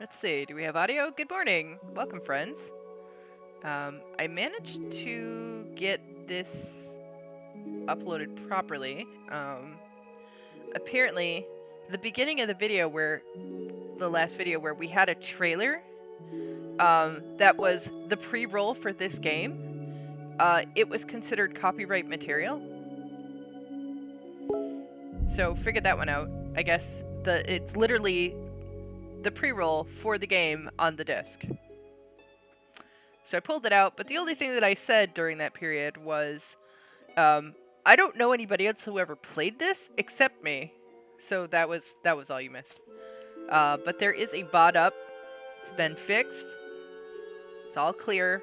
Let's see, do we have audio? Good morning. Welcome, friends. I managed to get this uploaded properly. Apparently, the beginning of the video the last video where we had a trailer, that was the pre-roll for this game, it was considered copyright material. So figured that one out. I guess it's literally the pre-roll for the game on the disc. So I pulled it out, but the only thing that I said during that period was, I don't know anybody else who ever played this except me. So that was all you missed. But there is a VOD up. It's been fixed. It's all clear.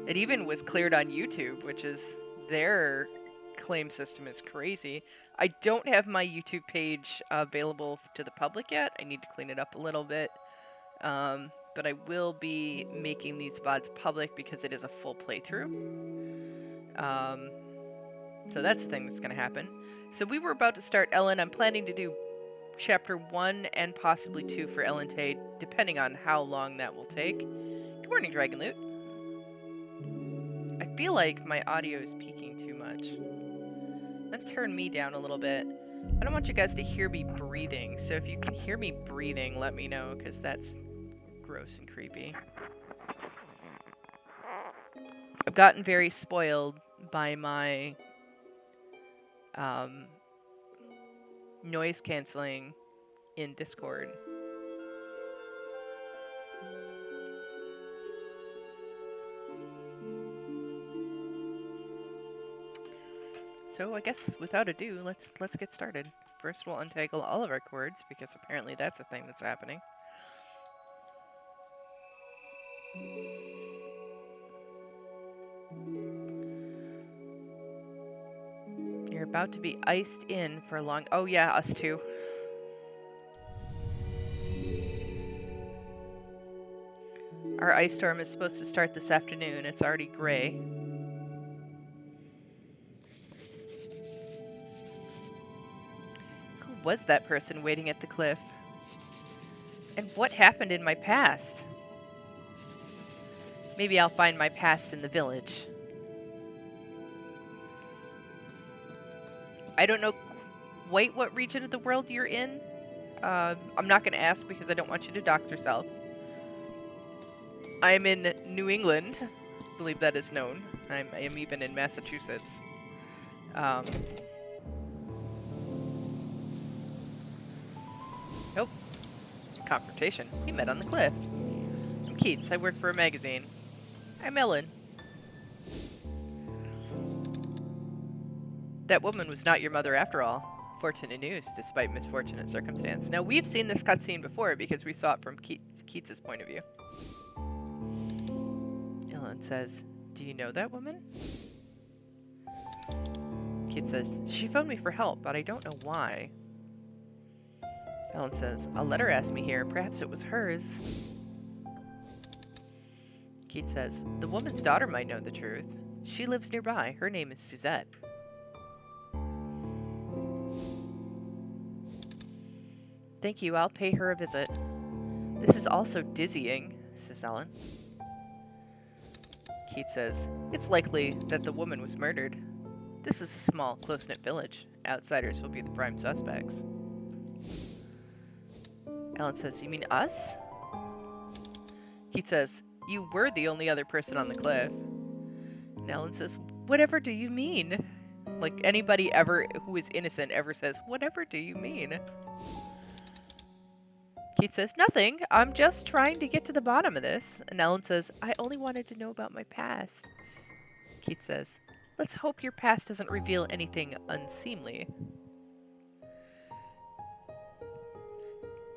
It even was cleared on YouTube, which is their claim system is crazy. I don't have my YouTube page available to the public yet. I need to clean it up a little bit. But I will be making these VODs public because it is a full playthrough. So that's the thing that's going to happen. So we were about to start Ellen. I'm planning to do chapter 1 and possibly 2 for Ellen Tay, depending on how long that will take. Good morning, Dragonloot. I feel like my audio is peaking too much. Let's turn me down a little bit. I don't want you guys to hear me breathing, so if you can hear me breathing, let me know, because that's gross and creepy. I've gotten very spoiled by my noise canceling in Discord. So I guess without ado, let's get started. First we'll untangle all of our cords because apparently that's a thing that's happening. You're about to be iced in for a long... Oh yeah, us too. Our ice storm is supposed to start this afternoon. It's already gray. Who was that person waiting at the cliff? And what happened in my past? Maybe I'll find my past in the village. I don't know quite what region of the world you're in. I'm not going to ask because I don't want you to dox yourself. I'm in New England. I believe that is known. I am even in Massachusetts. Nope. Confrontation. We met on the cliff. I'm Keats. I work for a magazine. I'm Ellen. That woman was not your mother after all. Fortunate news, despite misfortunate circumstance. Now, we've seen this cutscene before because we saw it from Keats' point of view. Ellen says, "Do you know that woman?" Keats says, "She phoned me for help, but I don't know why." Ellen says, "A letter asked me here. Perhaps it was hers." Keats says, "The woman's daughter might know the truth. She lives nearby. Her name is Suzette." "Thank you. I'll pay her a visit." "This is all so dizzying," says Ellen. Keats says, "It's likely that the woman was murdered. This is a small, close-knit village. Outsiders will be the prime suspects." Ellen says, "You mean us?" Keats says, "You were the only other person on the cliff." And Ellen says, "Whatever do you mean?" Like anybody ever who is innocent ever says, "Whatever do you mean?" Keats says, "Nothing. I'm just trying to get to the bottom of this." And Ellen says, "I only wanted to know about my past." Keats says, "Let's hope your past doesn't reveal anything unseemly."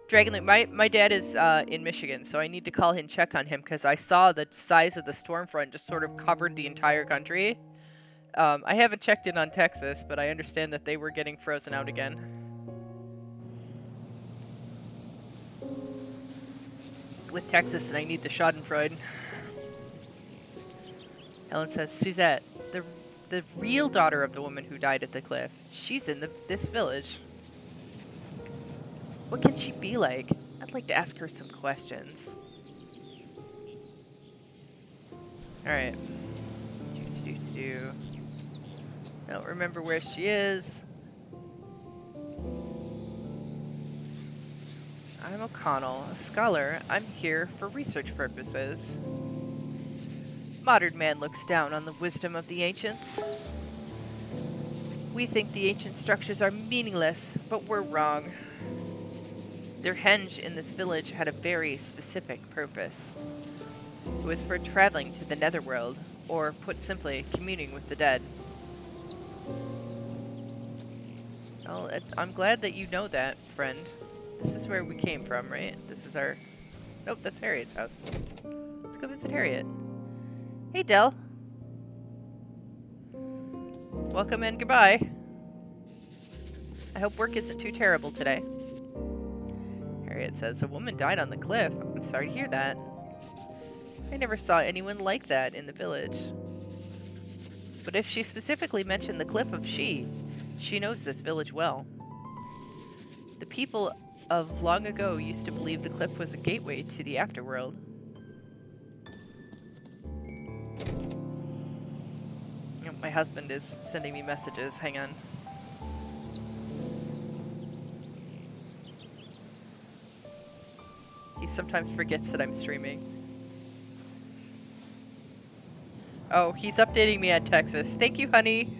Dragonloot, my dad is in Michigan, so I need to call and check on him because I saw the size of the storm front just sort of covered the entire country. I haven't checked in on Texas, but I understand that they were getting frozen out again. With Texas, and I need the Schadenfreude. Ellen says, "Suzette, the real daughter of the woman who died at the cliff. She's in this village." "What can she be like?" I'd like to ask her some questions. Alright. Don't remember where she is. I'm O'Connell, a scholar. I'm here for research purposes. Modern man looks down on the wisdom of the ancients. We think the ancient structures are meaningless, but we're wrong. Their henge in this village had a very specific purpose. It was for traveling to the netherworld, or put simply, communing with the dead. Well, I'm glad that you know that, friend. This is where we came from, right? This is our... Nope, that's Harriet's house. Let's go visit Harriet. Hey, Del. Welcome and goodbye. I hope work isn't too terrible today. Harriet says, a woman died on the cliff. I'm sorry to hear that. I never saw anyone like that in the village. But if she specifically mentioned the cliff of she knows this village well. The people of long ago used to believe the cliff was a gateway to the afterworld. Oh, my husband is sending me messages. Hang on. He sometimes forgets that I'm streaming. Oh, he's updating me on Texas. Thank you, honey.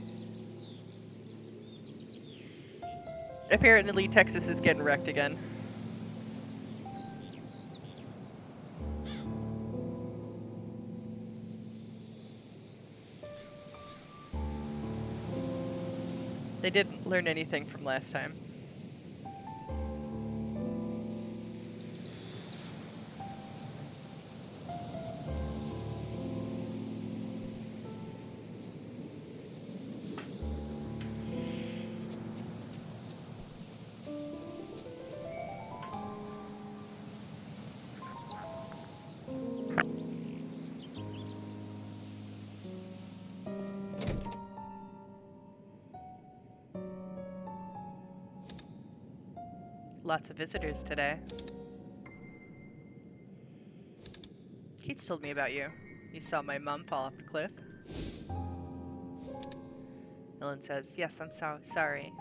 Apparently, Texas is getting wrecked again. They didn't learn anything from last time. Lots of visitors today. Keats told me about you. You saw my mom fall off the cliff. Ellen says, yes, I'm so sorry.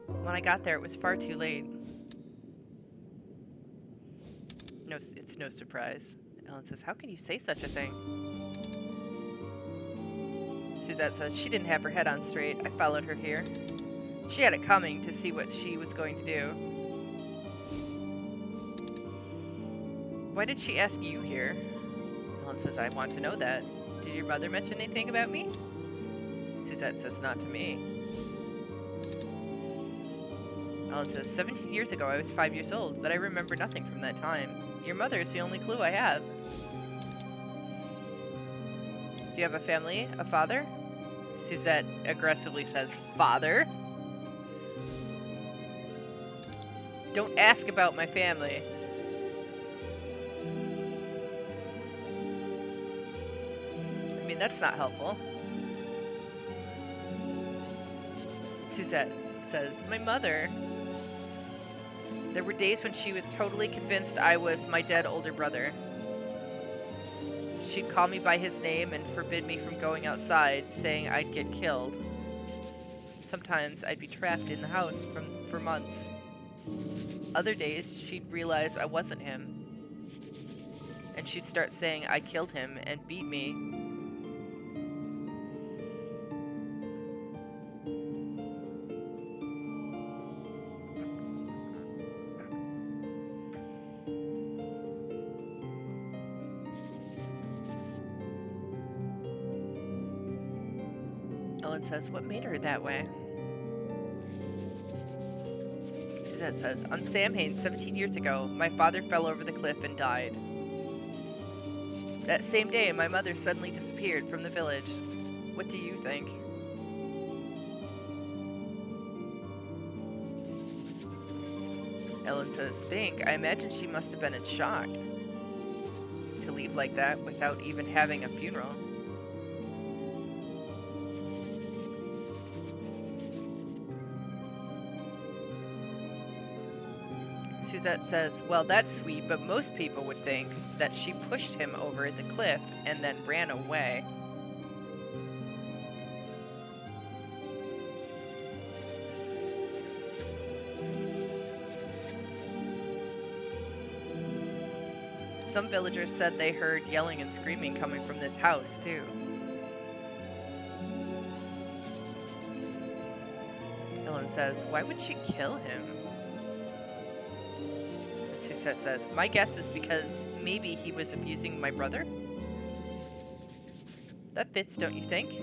When I got there, it was far too late. No, it's no surprise. Ellen says, how can you say such a thing? Suzette says, she didn't have her head on straight. I followed her here. She had it coming to see what she was going to do. Why did she ask you here? Ellen says, I want to know that. Did your mother mention anything about me? Suzette says, not to me. Ellen says, 17 years ago I was 5 years old, but I remember nothing from that time. Your mother is the only clue I have. Do you have a family? A father? Suzette aggressively says, father? Don't ask about my family. I mean, that's not helpful. Suzette says, my mother. There were days when she was totally convinced I was my dead older brother. She'd call me by his name and forbid me from going outside, saying I'd get killed. Sometimes I'd be trapped in the house for months. Other days, she'd realize I wasn't him. And she'd start saying I killed him and beat me. Ellen says, what made her that way? Suzette says, on Samhain 17 years ago, my father fell over the cliff and died. That same day, my mother suddenly disappeared from the village. What do you think? Ellen says, think? I imagine she must have been in shock. To leave like that without even having a funeral. Suzette says, well, that's sweet, but most people would think that she pushed him over the cliff and then ran away. Some villagers said they heard yelling and screaming coming from this house, too. Ellen says, why would she kill him? And Suzette says, my guess is because maybe he was abusing my brother? That fits, don't you think?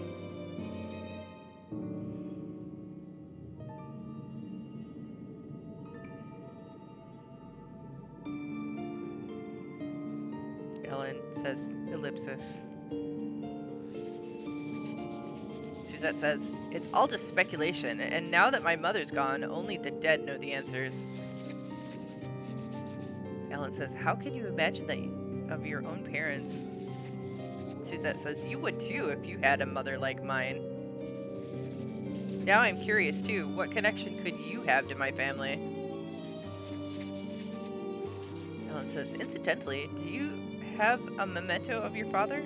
Ellen says, ellipsis. Suzette says, it's all just speculation, and now that my mother's gone, only the dead know the answers. Ellen says, how could you imagine that of your own parents? Suzette says, you would too if you had a mother like mine. Now I'm curious too, what connection could you have to my family? Ellen says, incidentally, do you have a memento of your father?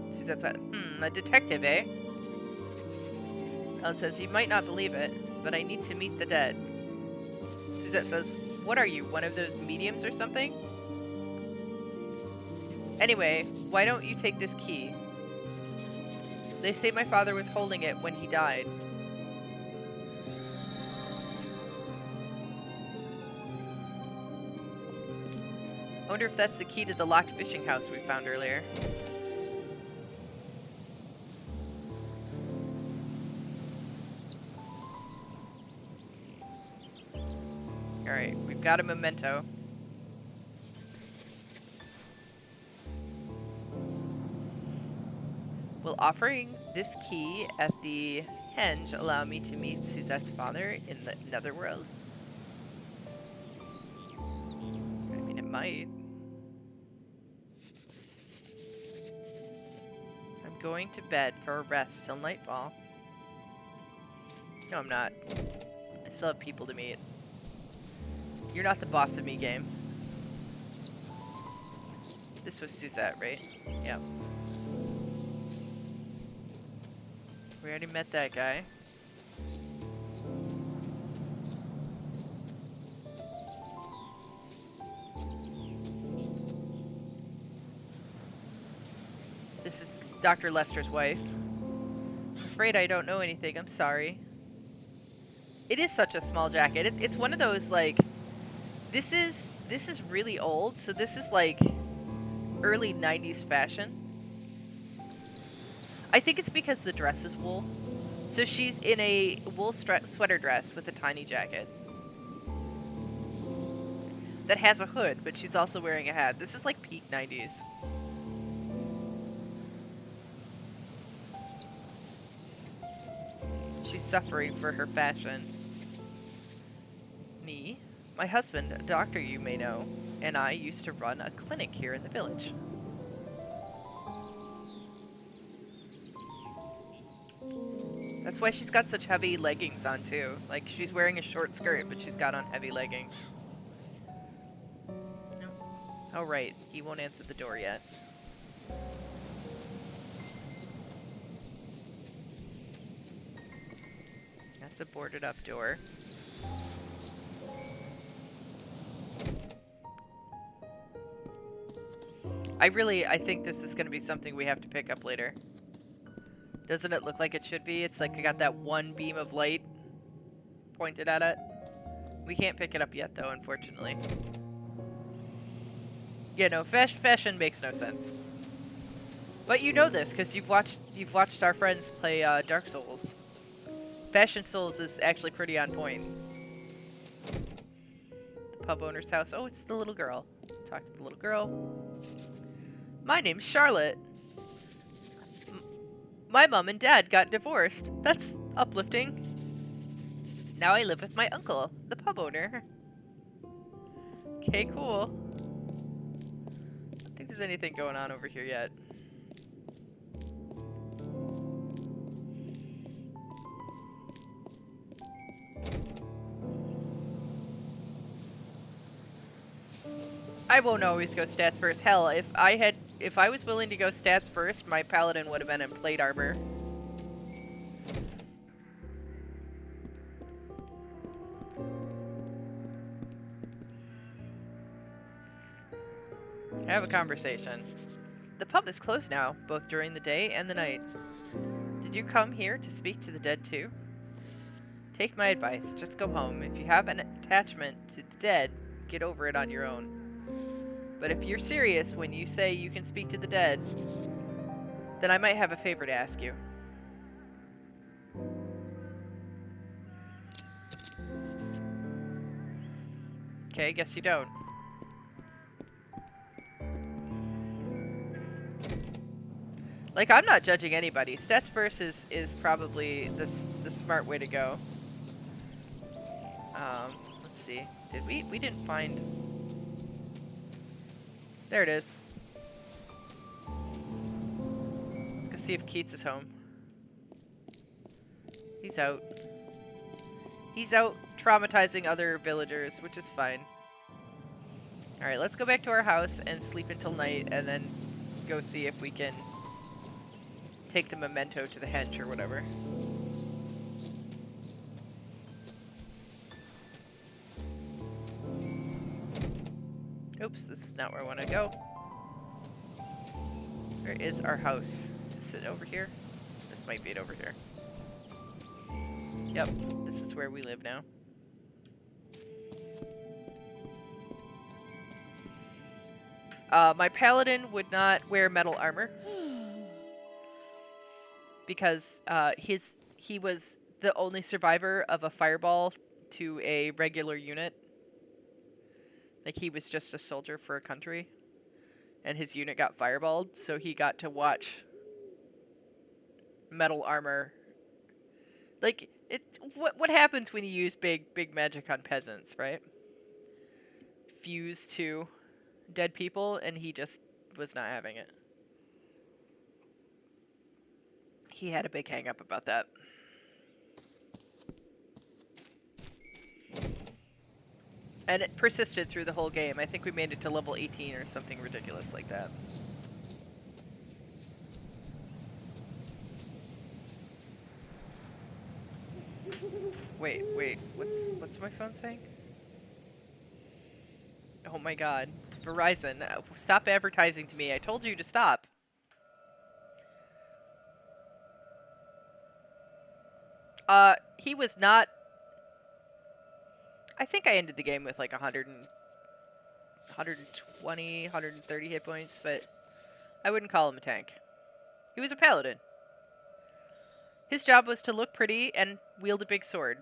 Suzette's like, a detective, eh? Ellen says, you might not believe it, but I need to meet the dead. Suzette says, what are you, one of those mediums or something? Anyway, why don't you take this key? They say my father was holding it when he died. I wonder if that's the key to the locked fishing house we found earlier. Alright, we've got a memento. Will offering this key at the henge allow me to meet Suzette's father in the netherworld? I mean, it might. I'm going to bed for a rest till nightfall. No, I'm not. I still have people to meet. You're not the boss of me, game. This was Suzette, right? Yeah. We already met that guy. This is Dr. Lester's wife. I'm afraid I don't know anything. I'm sorry. It is such a small jacket. It's one of those, like, this is really old, so this is like early 90s fashion. I think it's because the dress is wool. So she's in a wool sweater dress with a tiny jacket that has a hood, but she's also wearing a hat. This is like peak 90s. She's suffering for her fashion. Me, my husband, a doctor you may know, and I used to run a clinic here in the village. That's why she's got such heavy leggings on, too. Like, she's wearing a short skirt, but she's got on heavy leggings. Oh, right. He won't answer the door yet. That's a boarded up door. I think this is going to be something we have to pick up later. Doesn't it look like it should be? It's like it got that one beam of light pointed at it. We can't pick it up yet, though, unfortunately. Yeah, no, fashion makes no sense. But you know this because you've watched our friends play Dark Souls. Fashion Souls is actually pretty on point. The pub owner's house. Oh, it's the little girl. Talk to the little girl. My name's Charlotte. My mom and dad got divorced. That's uplifting. Now I live with my uncle, the pub owner. Okay, cool. I don't think there's anything going on over here yet. I won't always go stats first. Hell, if I was willing to go stats first, my paladin would have been in plate armor. Have a conversation. The pub is closed now, both during the day and the night. Did you come here to speak to the dead too? Take my advice, just go home. If you have an attachment to the dead, get over it on your own. But if you're serious when you say you can speak to the dead, then I might have a favor to ask you. Okay, guess you don't. Like, I'm not judging anybody. Stats first is probably the smart way to go. Let's see. Did we didn't find... There it is. Let's go see if Keats is home. He's out. He's out traumatizing other villagers, which is fine. Alright, let's go back to our house and sleep until night, and then go see if we can take the memento to the hench or whatever. Oops, this is not where I want to go. Where is our house? Is it over here? This might be it over here. Yep, this is where we live now. My paladin would not wear metal armor. Because he was the only survivor of a fireball to a regular unit. Like, he was just a soldier for a country. And his unit got fireballed, so he got to watch metal armor. Like, what happens when you use big magic on peasants, right? Fuse to dead people, and he just was not having it. He had a big hang up about that. And it persisted through the whole game. I think we made it to level 18 or something ridiculous like that. Wait, what's my phone saying? Oh my god. Verizon, stop advertising to me. I told you to stop. He was not... I think I ended the game with like 120, 130 hit points, but I wouldn't call him a tank. He was a paladin. His job was to look pretty and wield a big sword.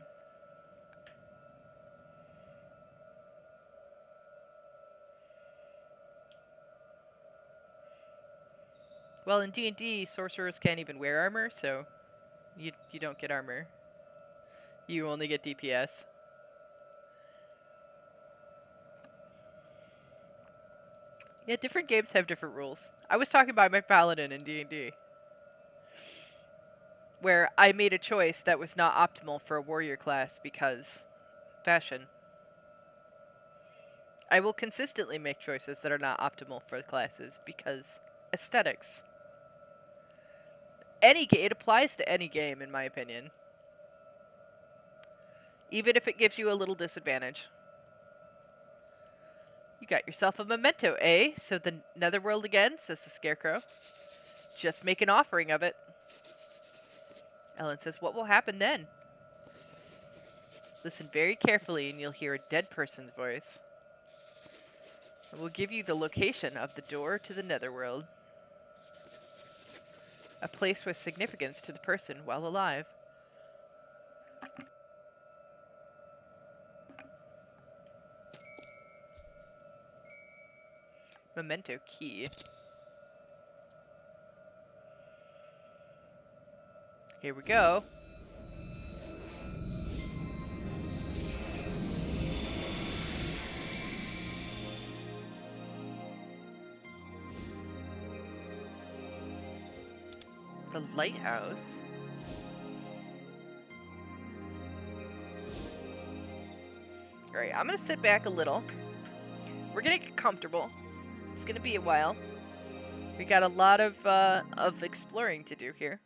Well, in D&D, sorcerers can't even wear armor, so you don't get armor. You only get DPS. Yeah, different games have different rules. I was talking about my paladin in D&D, where I made a choice that was not optimal for a warrior class because fashion. I will consistently make choices that are not optimal for the classes because aesthetics. It applies to any game, in my opinion. Even if it gives you a little disadvantage. You got yourself a memento, eh? So the netherworld again, says the scarecrow. Just make an offering of it. Ellen says, what will happen then? Listen very carefully and you'll hear a dead person's voice. It will give you the location of the door to the netherworld. A place with significance to the person while alive. Memento key. Here we go. The lighthouse. Alright, I'm gonna sit back a little. We're gonna get comfortable. It's gonna be a while. We got a lot of exploring to do here.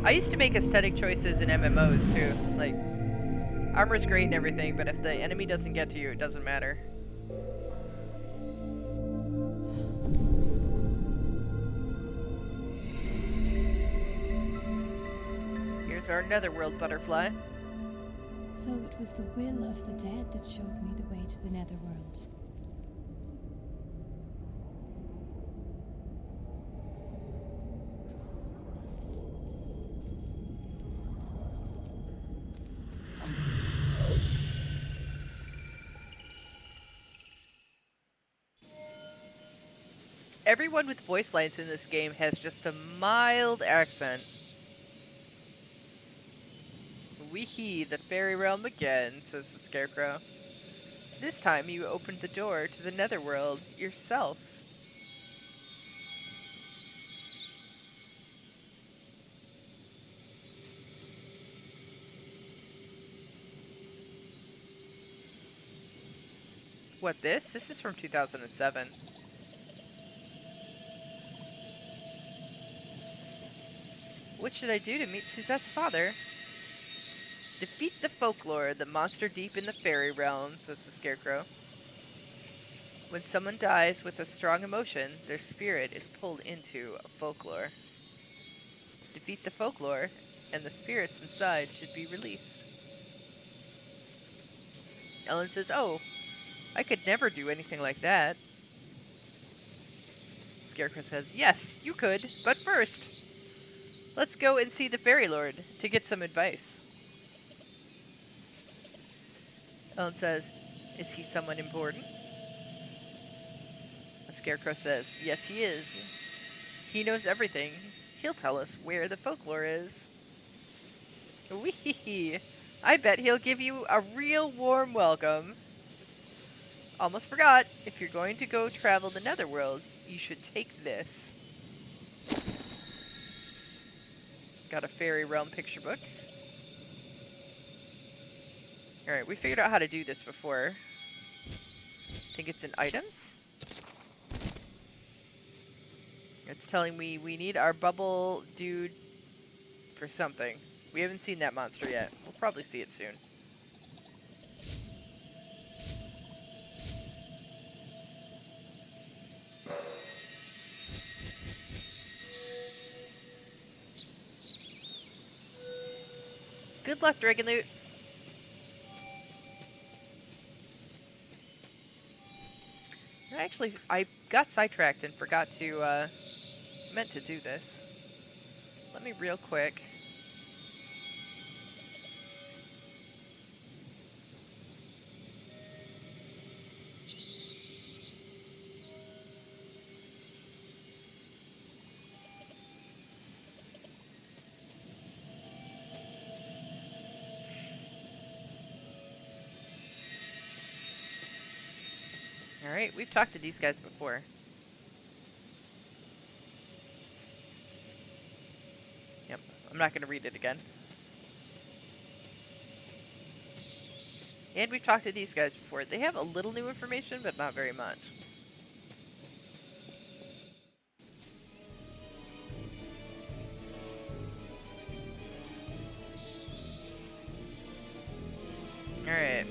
I used to make aesthetic choices in MMOs too. Like, armor's great and everything, but if the enemy doesn't get to you, it doesn't matter. Here's our netherworld butterfly. So it was the will of the dead that showed me the way to the netherworld. Everyone with voice lines in this game has just a mild accent. Wee-hee, the fairy realm again, says the Scarecrow. This time you opened the door to the netherworld yourself. What, this? This is from 2007. What should I do to meet Suzette's father? Defeat the Folklore, the monster deep in the fairy realm, says the Scarecrow. When someone dies with a strong emotion, their spirit is pulled into a folklore. Defeat the Folklore, and the spirits inside should be released. Ellen says, oh, I could never do anything like that. Scarecrow says, yes, you could, but first, let's go and see the Fairy Lord to get some advice. Ellen says, is he someone important? The Scarecrow says, yes, he is. He knows everything. He'll tell us where the folklore is. Wee! I bet he'll give you a real warm welcome. Almost forgot, if you're going to go travel the netherworld, you should take this. Got a fairy realm picture book. Alright, we figured out how to do this before. I think it's in items. It's telling me we need our bubble dude for something. We haven't seen that monster yet. We'll probably see it soon. Good luck, Dragon Loot. Actually, I got sidetracked and forgot to, meant to do this. Let me real quick. Alright, we've talked to these guys before. Yep, I'm not going to read it again. And we've talked to these guys before. They have a little new information, but not very much. Alright.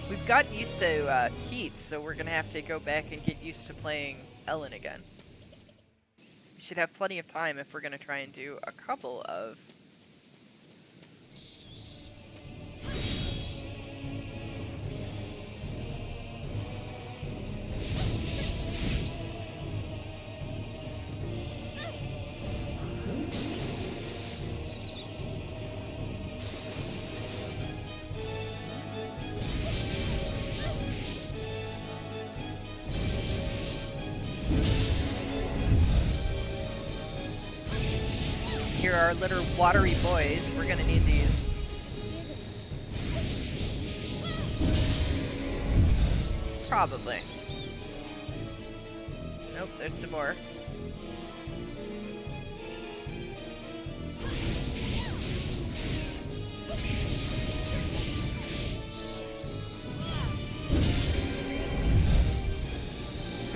We've gotten used to Keats, so we're going to have to go back and get used to playing Ellen again. We should have plenty of time if we're going to try and do a couple of... our little watery boys. We're gonna need these. Probably. Nope, there's some more.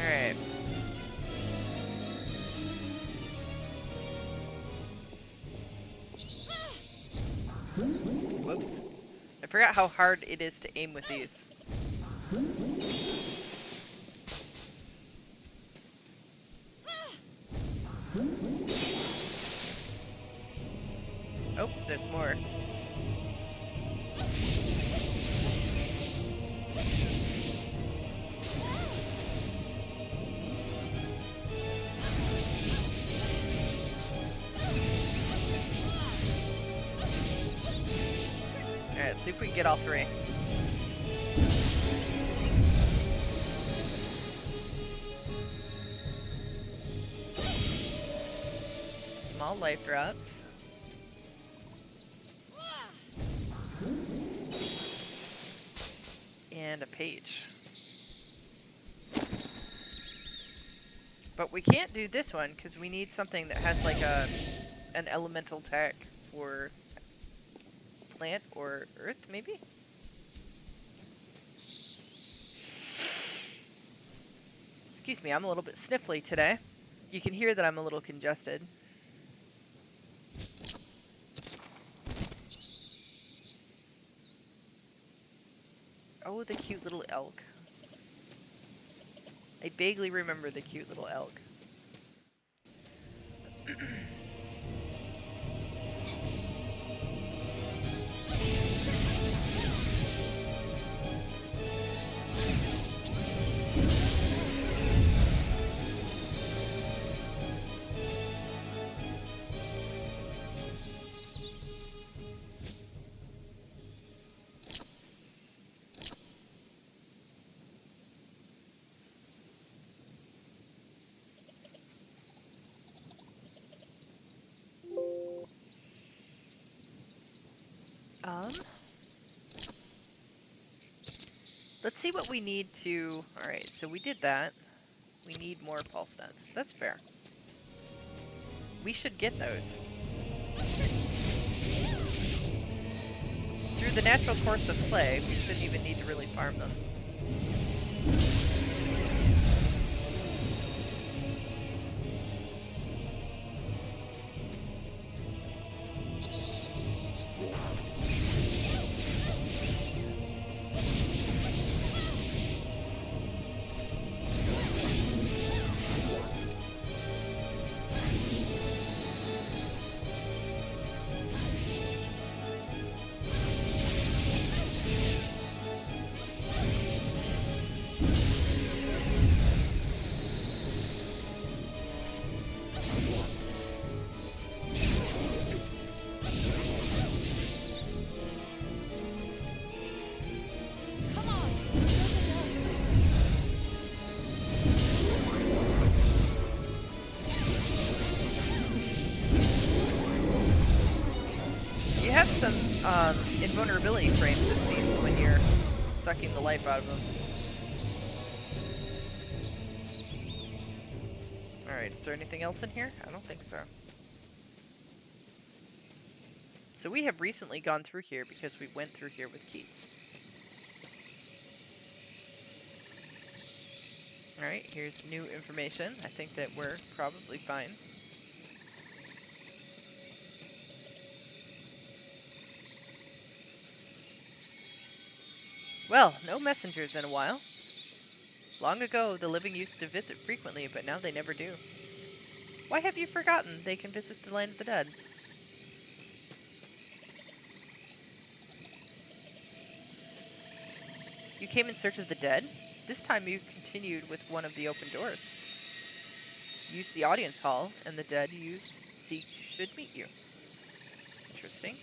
Alright. Whoops. I forgot how hard it is to aim with these. Oh, there's more. Alright, see if we can get all three. Small life drops. And a page. But we can't do this one because we need something that has like an elemental tag for plant or earth, maybe? Excuse me, I'm a little bit sniffly today. You can hear that I'm a little congested. Oh, the cute little elk. I vaguely remember the cute little elk. Let's see what we need to... Alright, so we did that. We need more pulse nuts. That's fair. We should get those. Through the natural course of play, we shouldn't even need to really farm them. Some invulnerability frames, it seems, when you're sucking the life out of them. Alright, is there anything else in here? I don't think so. So we have recently gone through here because we went through here with Keats. Alright, here's new information. I think that we're probably fine. Well, no messengers in a while. Long ago, the living used to visit frequently, but now they never do. Why have you forgotten they can visit the land of the dead? You came in search of the dead? This time you continued with one of the open doors. Use the audience hall, and the dead you seek should meet you. Interesting.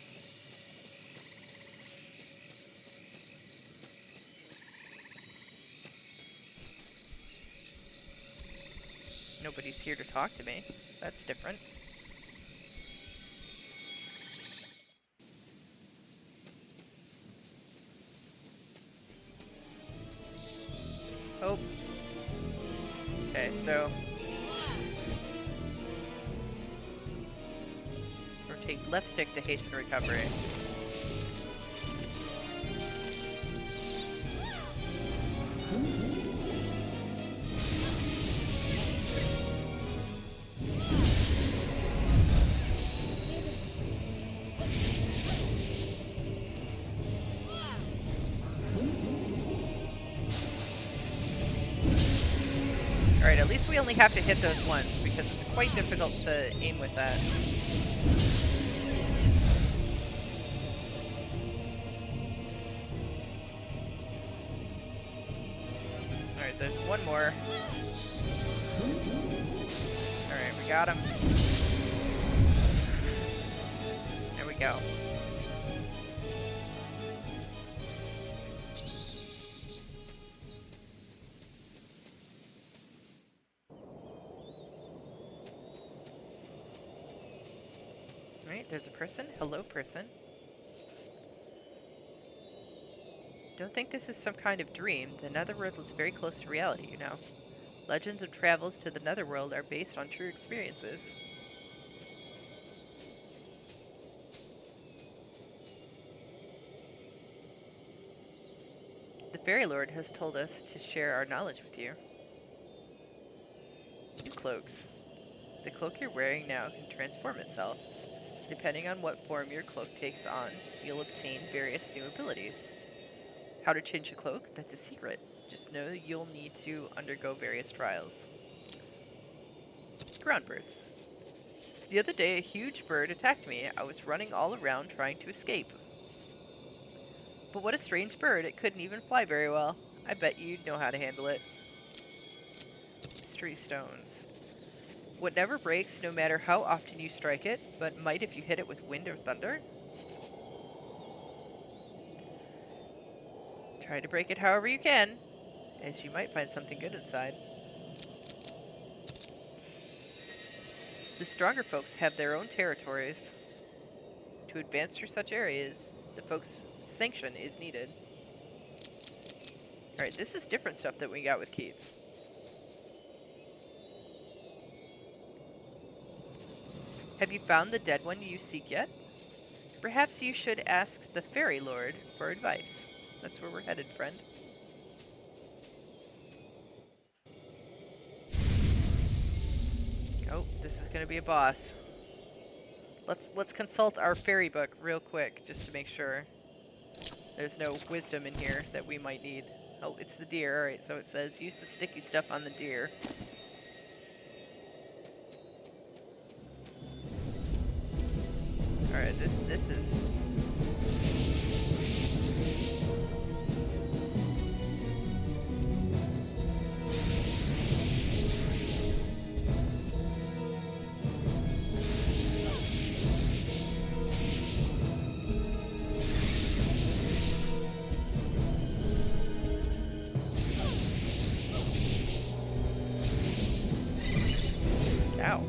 Nobody's here to talk to me. That's different. so... Rotate left stick to hasten recovery. Alright, at least we only have to hit those once, because it's quite difficult to aim with that. Alright, there's one more. Alright, we got him. There we go. Alright, there's a person. Hello, person. Don't think this is some kind of dream. The Netherworld was very close to reality, you know. Legends of travels to the Netherworld are based on true experiences. The Fairy Lord has told us to share our knowledge with you. New cloaks. The cloak you're wearing now can transform itself. Depending on what form your cloak takes on, you'll obtain various new abilities. How to change a cloak? That's a secret. Just know you'll need to undergo various trials. Ground birds. The other day, a huge bird attacked me. I was running all around trying to escape. But what a strange bird. It couldn't even fly very well. I bet you'd know how to handle it. Mystery stones. What never breaks, no matter how often you strike it, but might if you hit it with wind or thunder? Try to break it however you can, as you might find something good inside. The stronger folks have their own territories. To advance through such areas, the folks' sanction is needed. Alright, this is different stuff that we got with Keats. Have you found the dead one you seek yet? Perhaps you should ask the Fairy Lord for advice. That's where we're headed, friend. Oh, this is gonna be a boss. Let's consult our fairy book real quick, just to make sure there's no wisdom in here that we might need. Oh, it's the deer. Alright, so it says use the sticky stuff on the deer. Alright, this is... Ow.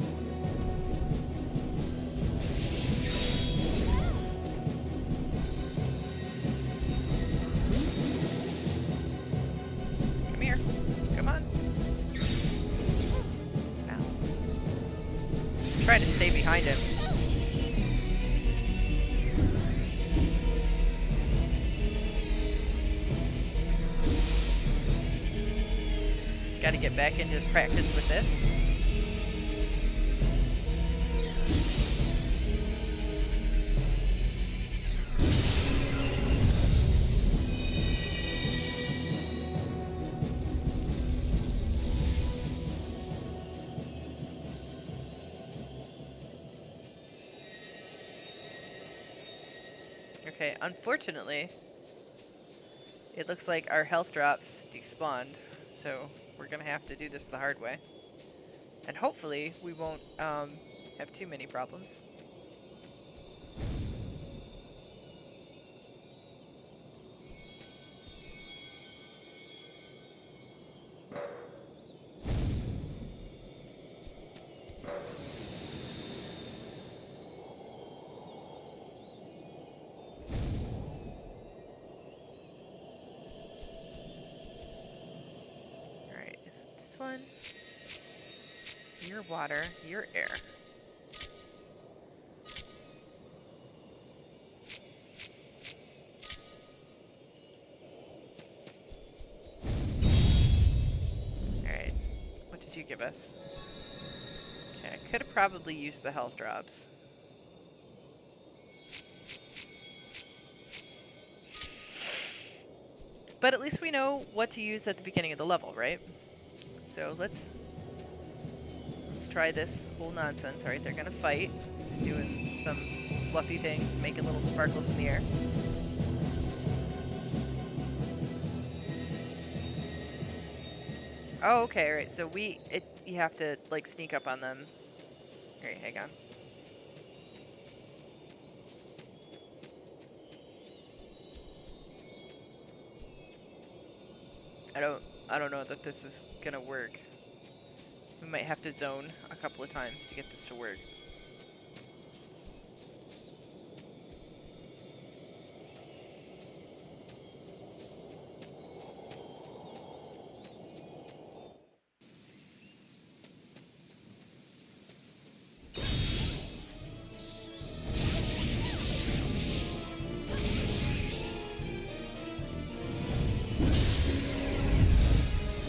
Come here. Come on. Ow. I'm trying to stay behind him. Gotta get back into practice with this. Okay, unfortunately, it looks like our health drops despawned, so we're gonna have to do this the hard way. And hopefully we won't have too many problems. Alright, is it this one? You're water, you're air. Alright, what did you give us? Okay, I could have probably used the health drops. But at least we know what to use at the beginning of the level, right? So let's try this whole nonsense. Alright, they're gonna fight. Doing some fluffy things, making little sparkles in the air. Oh, okay, alright, so you have to, like, sneak up on them. Alright, hang on. I don't know that this is gonna work. We might have to zone a couple of times to get this to work.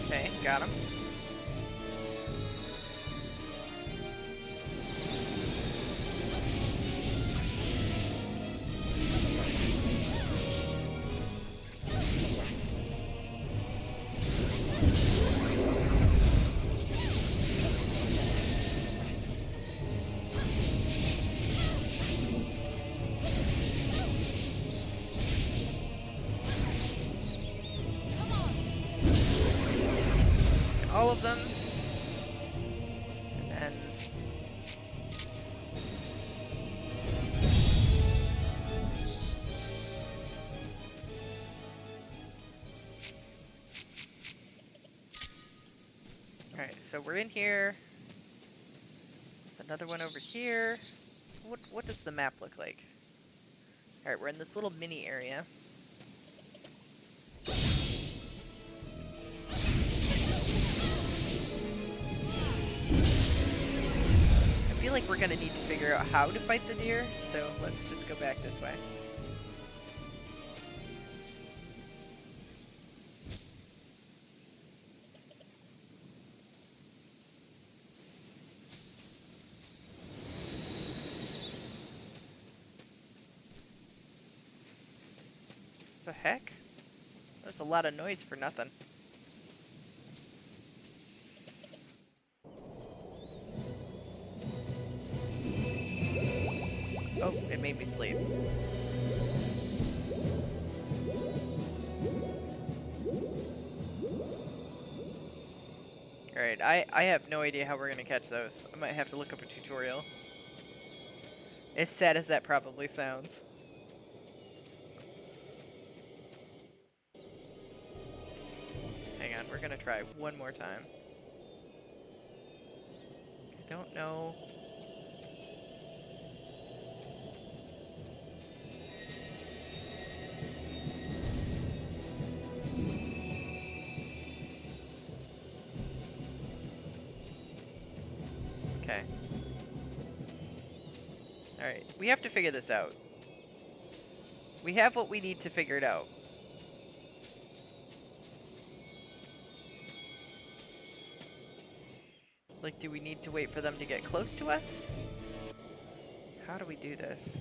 Okay, got him. All of them. And then... Alright, so we're in here. There's another one over here. What does the map look like? Alright, we're in this little mini area. I feel like we're gonna need to figure out how to fight the deer, so let's just go back this way. What the heck? That's a lot of noise for nothing. Oh, it made me sleep. Alright, I have no idea how we're gonna catch those. I might have to look up a tutorial. As sad as that probably sounds. Hang on, we're gonna try one more time. I don't know. Okay. Alright, we have to figure this out. We have what we need to figure it out. Like, do we need to wait for them to get close to us? How do we do this?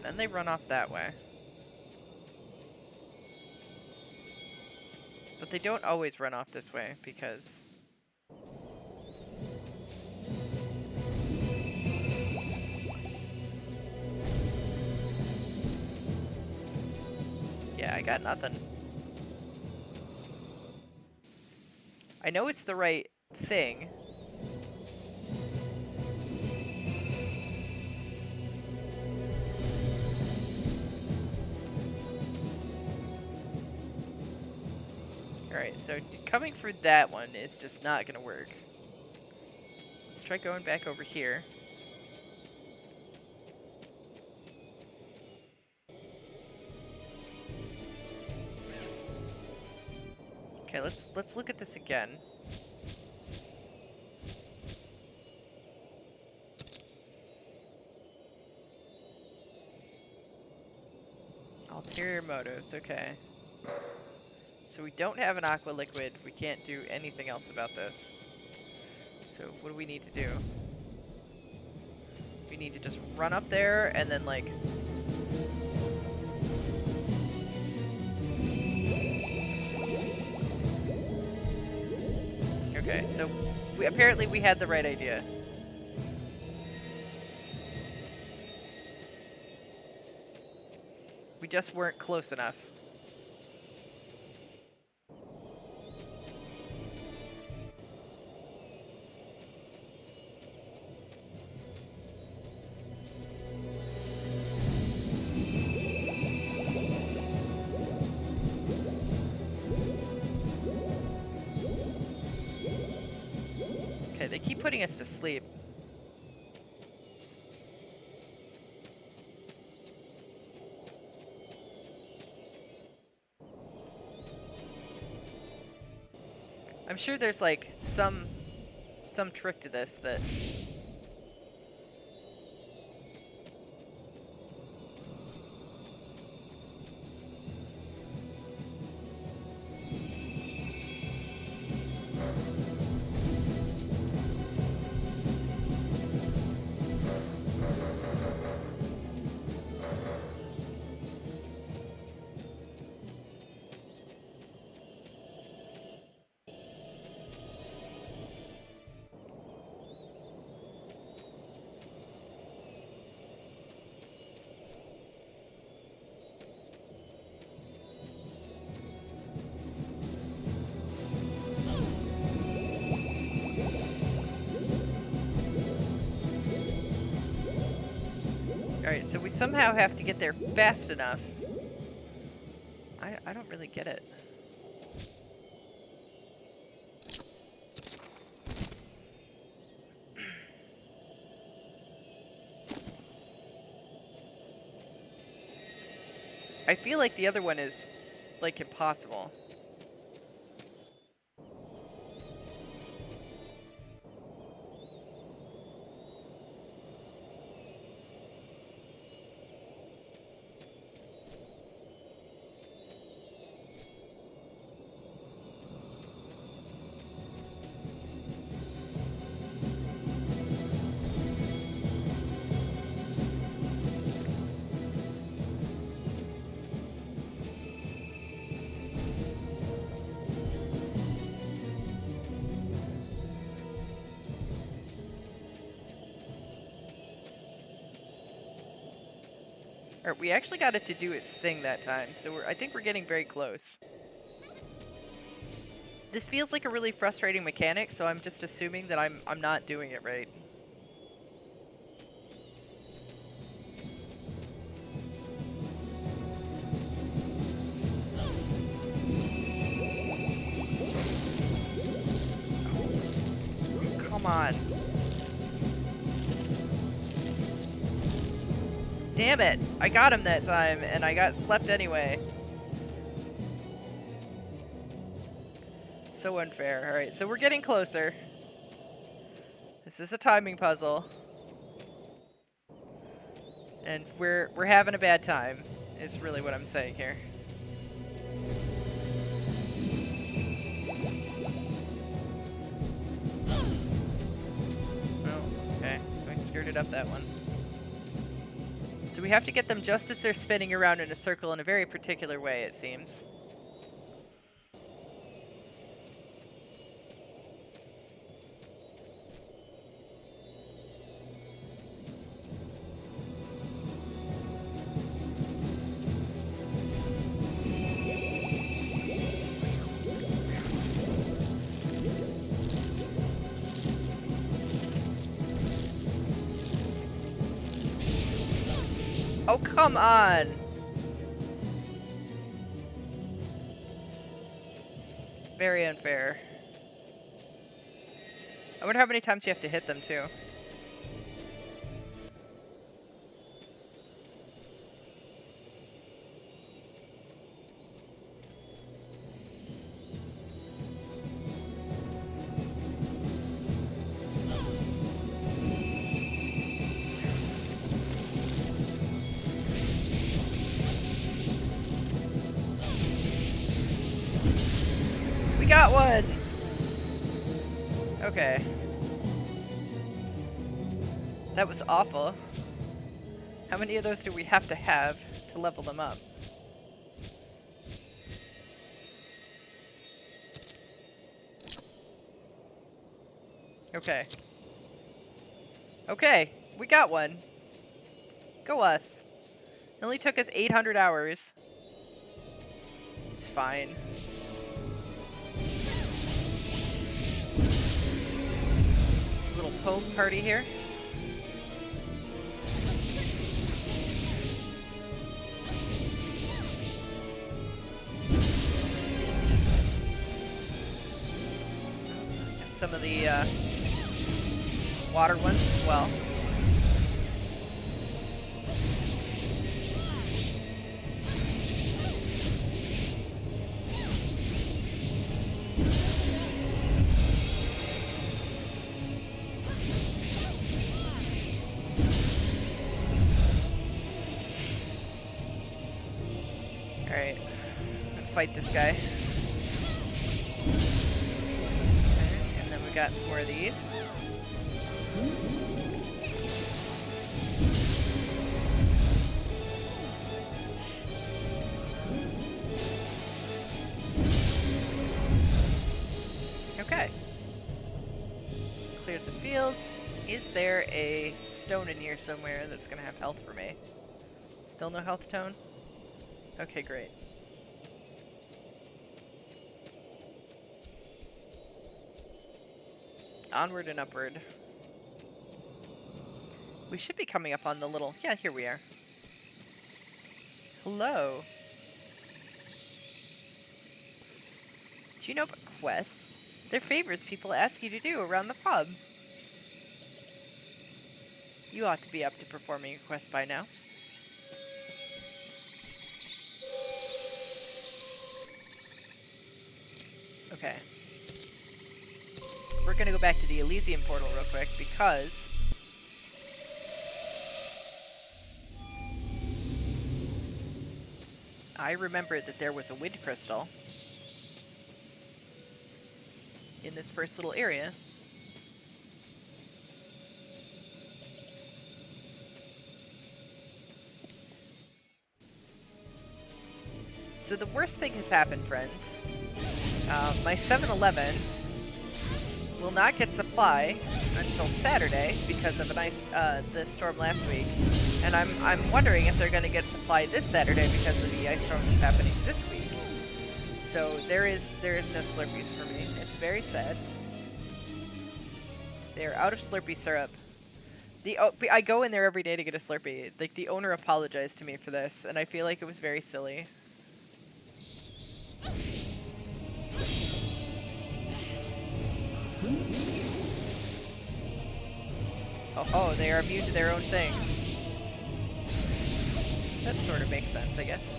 And they run off that way. But they don't always run off this way, because... Yeah, I got nothing. I know it's the right thing. Alright, so coming for that one is just not gonna work. Let's try going back over here. Okay, let's look at this again. Ulterior motives, okay. So we don't have an aqua liquid. We can't do anything else about this. So what do we need to do? We need to just run up there and then like... Okay, so apparently we had the right idea. We just weren't close enough. Okay, they keep putting us to sleep. I'm sure there's like some trick to this that... Alright, so we somehow have to get there fast enough. I don't really get it. I feel like the other one is, like, impossible. Alright, we actually got it to do its thing that time, so I think we're getting very close. This feels like a really frustrating mechanic, so I'm just assuming that I'm not doing it right. Oh, come on. Damn it! I got him that time, and I got slept anyway. So unfair. Alright, so we're getting closer. This is a timing puzzle. And we're having a bad time, is really what I'm saying here. Oh, okay. I skirted up that one. So we have to get them just as they're spinning around in a circle in a very particular way, it seems. Oh, come on! Very unfair. I wonder how many times you have to hit them, too. We got one! Okay. That was awful. How many of those do we have to level them up? Okay. Okay, we got one. Go us. It only took us 800 hours. It's fine. Little poke party here. Some of the water ones as well. Alright, I'm gonna fight this guy. And then we got some more of these. Okay. Cleared the field. Is there a stone in here somewhere that's gonna have health for me? Still no health stone? Okay, great. Onward and upward. We should be coming up on the little... Yeah, here we are. Hello. Do you know about quests? They're favors people ask you to do around the pub. You ought to be up to performing a quest by now. Okay. We're gonna go back to the Elysium portal real quick because... I remembered that there was a wind crystal in this first little area. So the worst thing has happened, friends. My 7-Eleven will not get supply until Saturday because of the storm last week, and I'm wondering if they're going to get supply this Saturday because of the ice storm that's happening this week. So there is no Slurpees for me. It's very sad. They're out of Slurpee syrup. I go in there every day to get a Slurpee. Like, the owner apologized to me for this, and I feel like it was very silly. Oh, they are immune to their own thing. That sort of makes sense, I guess.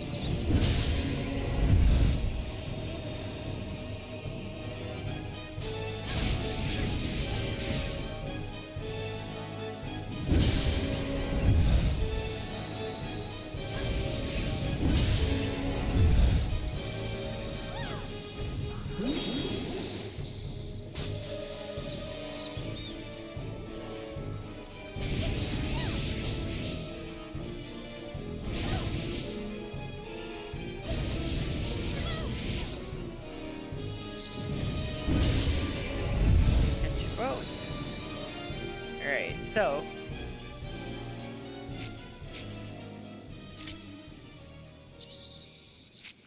So,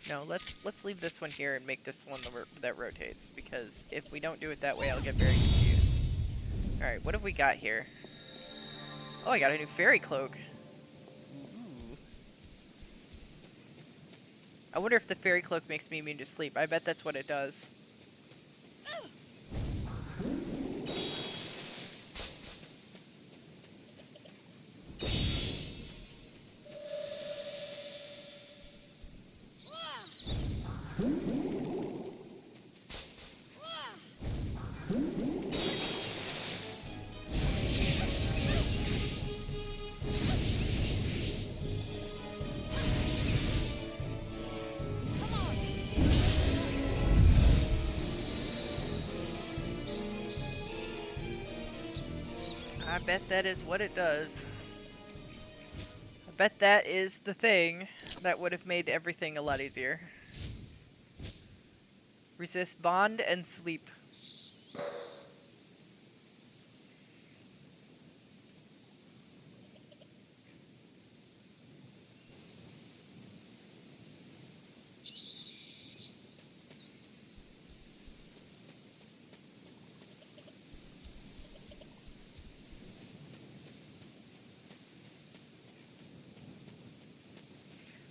no, let's leave this one here and make this one that rotates, because if we don't do it that way, I'll get very confused. All right, what have we got here? Oh, I got a new Fairy Cloak. Ooh. I wonder if the Fairy Cloak makes me immune to sleep. I bet that's what it does. I bet that is what it does. I bet that is the thing that would have made everything a lot easier. Resist bond and sleep.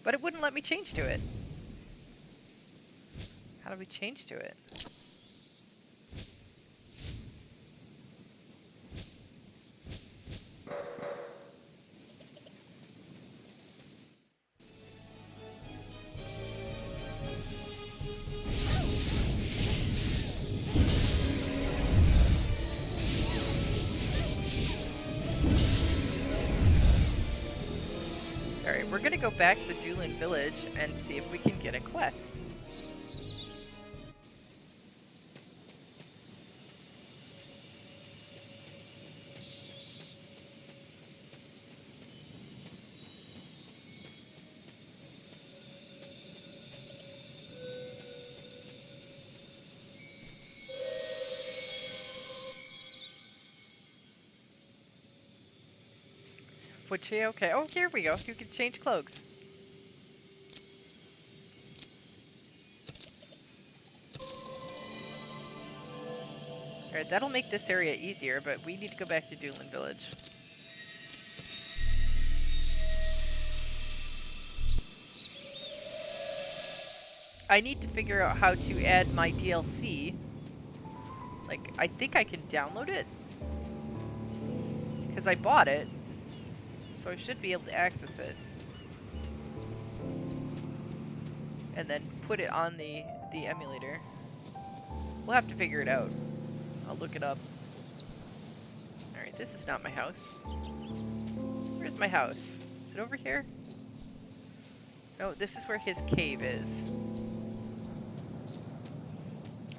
But it wouldn't let me change to it. How do we change to it? Alright, we're gonna go back to Doolin Village and see if we can get a quest. Would she? Okay. Oh, here we go. You can change cloaks. Alright, that'll make this area easier, but we need to go back to Doolin Village. I need to figure out how to add my DLC. Like, I think I can download it. Because I bought it. So I should be able to access it. And then put it on the emulator. We'll have to figure it out. I'll look it up. Alright, this is not my house. Where's my house? Is it over here? No, this is where his cave is.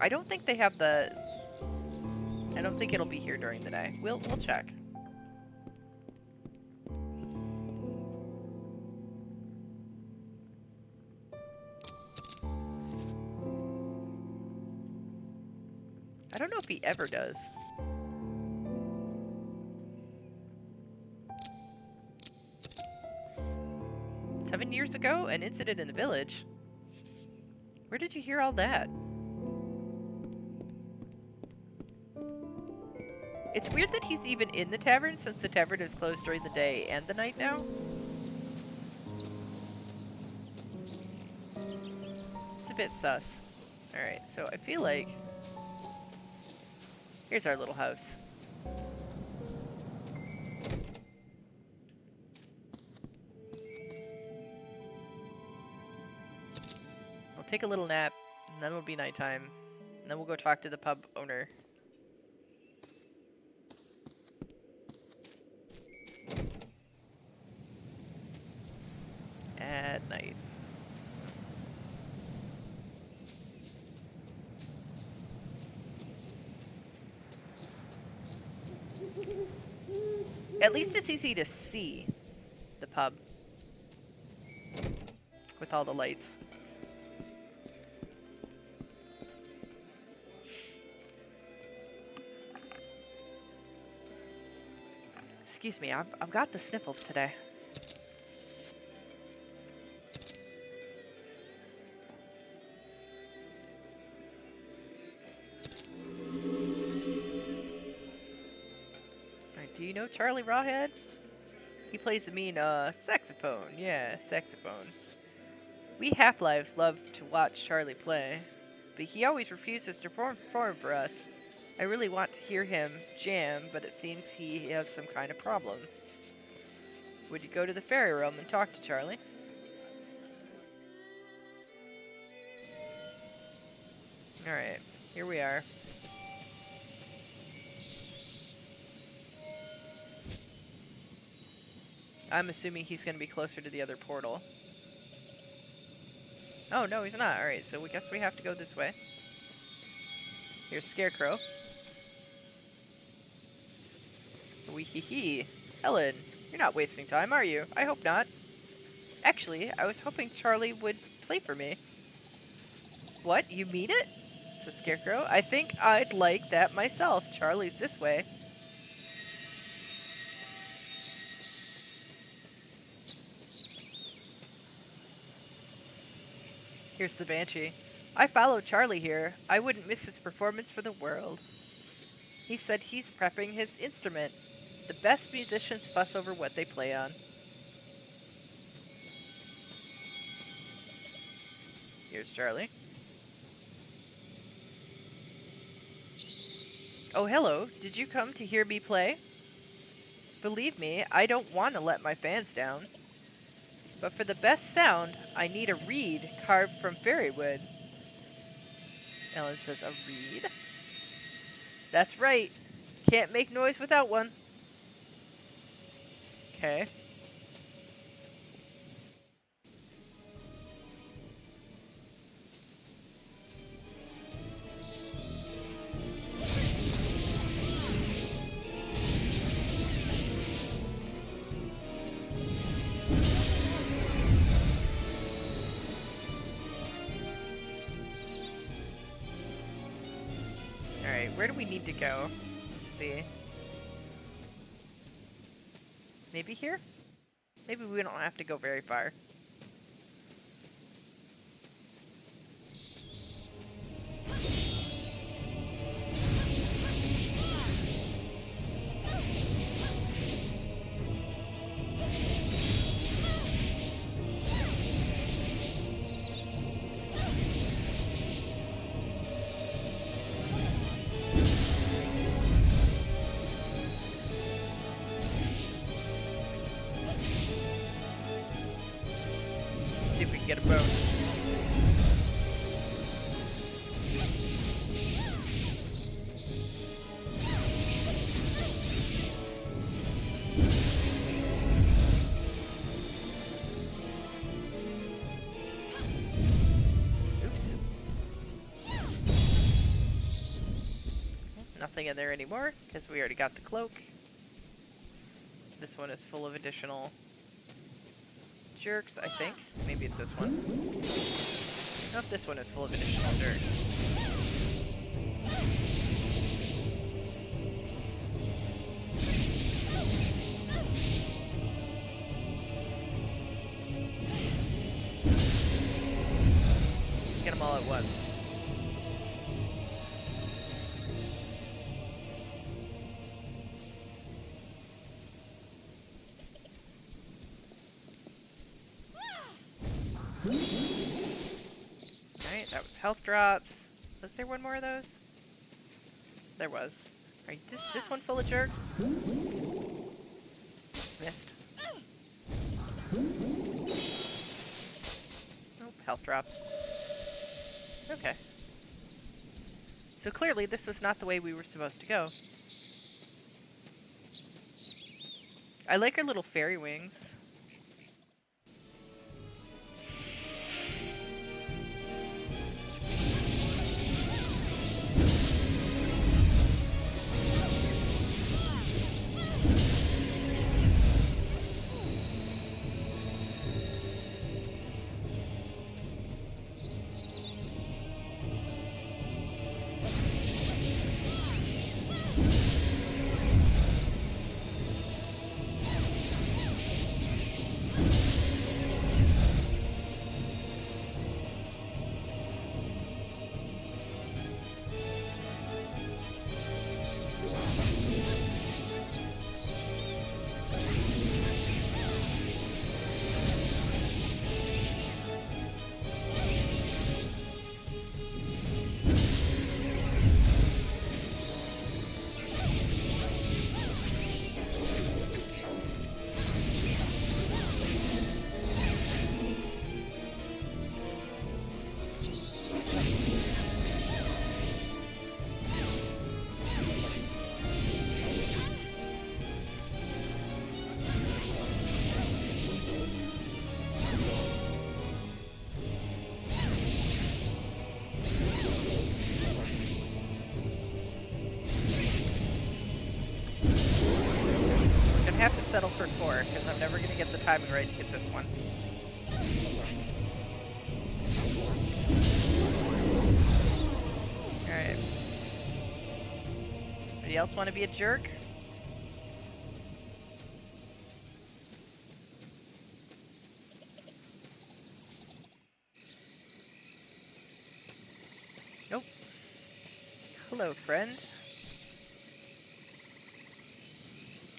I don't think they have the... I don't think it'll be here during the day. We'll check. I don't know if he ever does. "7 years ago, an incident in the village. Where did you hear all that?" It's weird that he's even in the tavern since the tavern is closed during the day and the night now. It's a bit sus. Alright, so I feel like... Here's our little house. We'll take a little nap, and then it'll be nighttime. And then we'll go talk to the pub owner. At night. At least it's easy to see the pub with all the lights. Excuse me, I've got the sniffles today. Do you know Charlie Rawhead? He plays the mean, saxophone. Yeah, saxophone. We Half-Lives love to watch Charlie play, but he always refuses to perform for us. I really want to hear him jam, but it seems he has some kind of problem. Would you go to the fairy realm and talk to Charlie? Alright, here we are. I'm assuming he's going to be closer to the other portal. Oh, no, he's not. Alright, so we guess we have to go this way. Here's Scarecrow. Wee hee hee. Helen, you're not wasting time, are you? I hope not. Actually, I was hoping Charlie would play for me. What? You mean it? Says Scarecrow. I think I'd like that myself. Charlie's this way. Here's the Banshee. I followed Charlie here. I wouldn't miss his performance for the world. He said he's prepping his instrument. The best musicians fuss over what they play on. Here's Charlie. Oh, hello. Did you come to hear me play? Believe me, I don't want to let my fans down. But for the best sound, I need a reed carved from fairy wood. Ellen says, a reed? That's right. Can't make noise without one. Okay. Alright, where do we need to go? Let's see. Maybe here? Maybe we don't have to go very far. See if we can get a bone. Oops. Nothing in there anymore, because we already got the cloak. This one is full of additional jerks, I think. Maybe it's this one. Nope, this one is full of additional jerks. Get them all at once. Alright, that was health drops. Was there one more of those? There was. Alright, this one full of jerks? Just missed. Nope, health drops. Okay. So clearly this was not the way we were supposed to go. I like her little fairy wings. settle for 4, because I'm never going to get the timing right to get this one. Alright. Anybody else want to be a jerk? Nope. Hello, friend.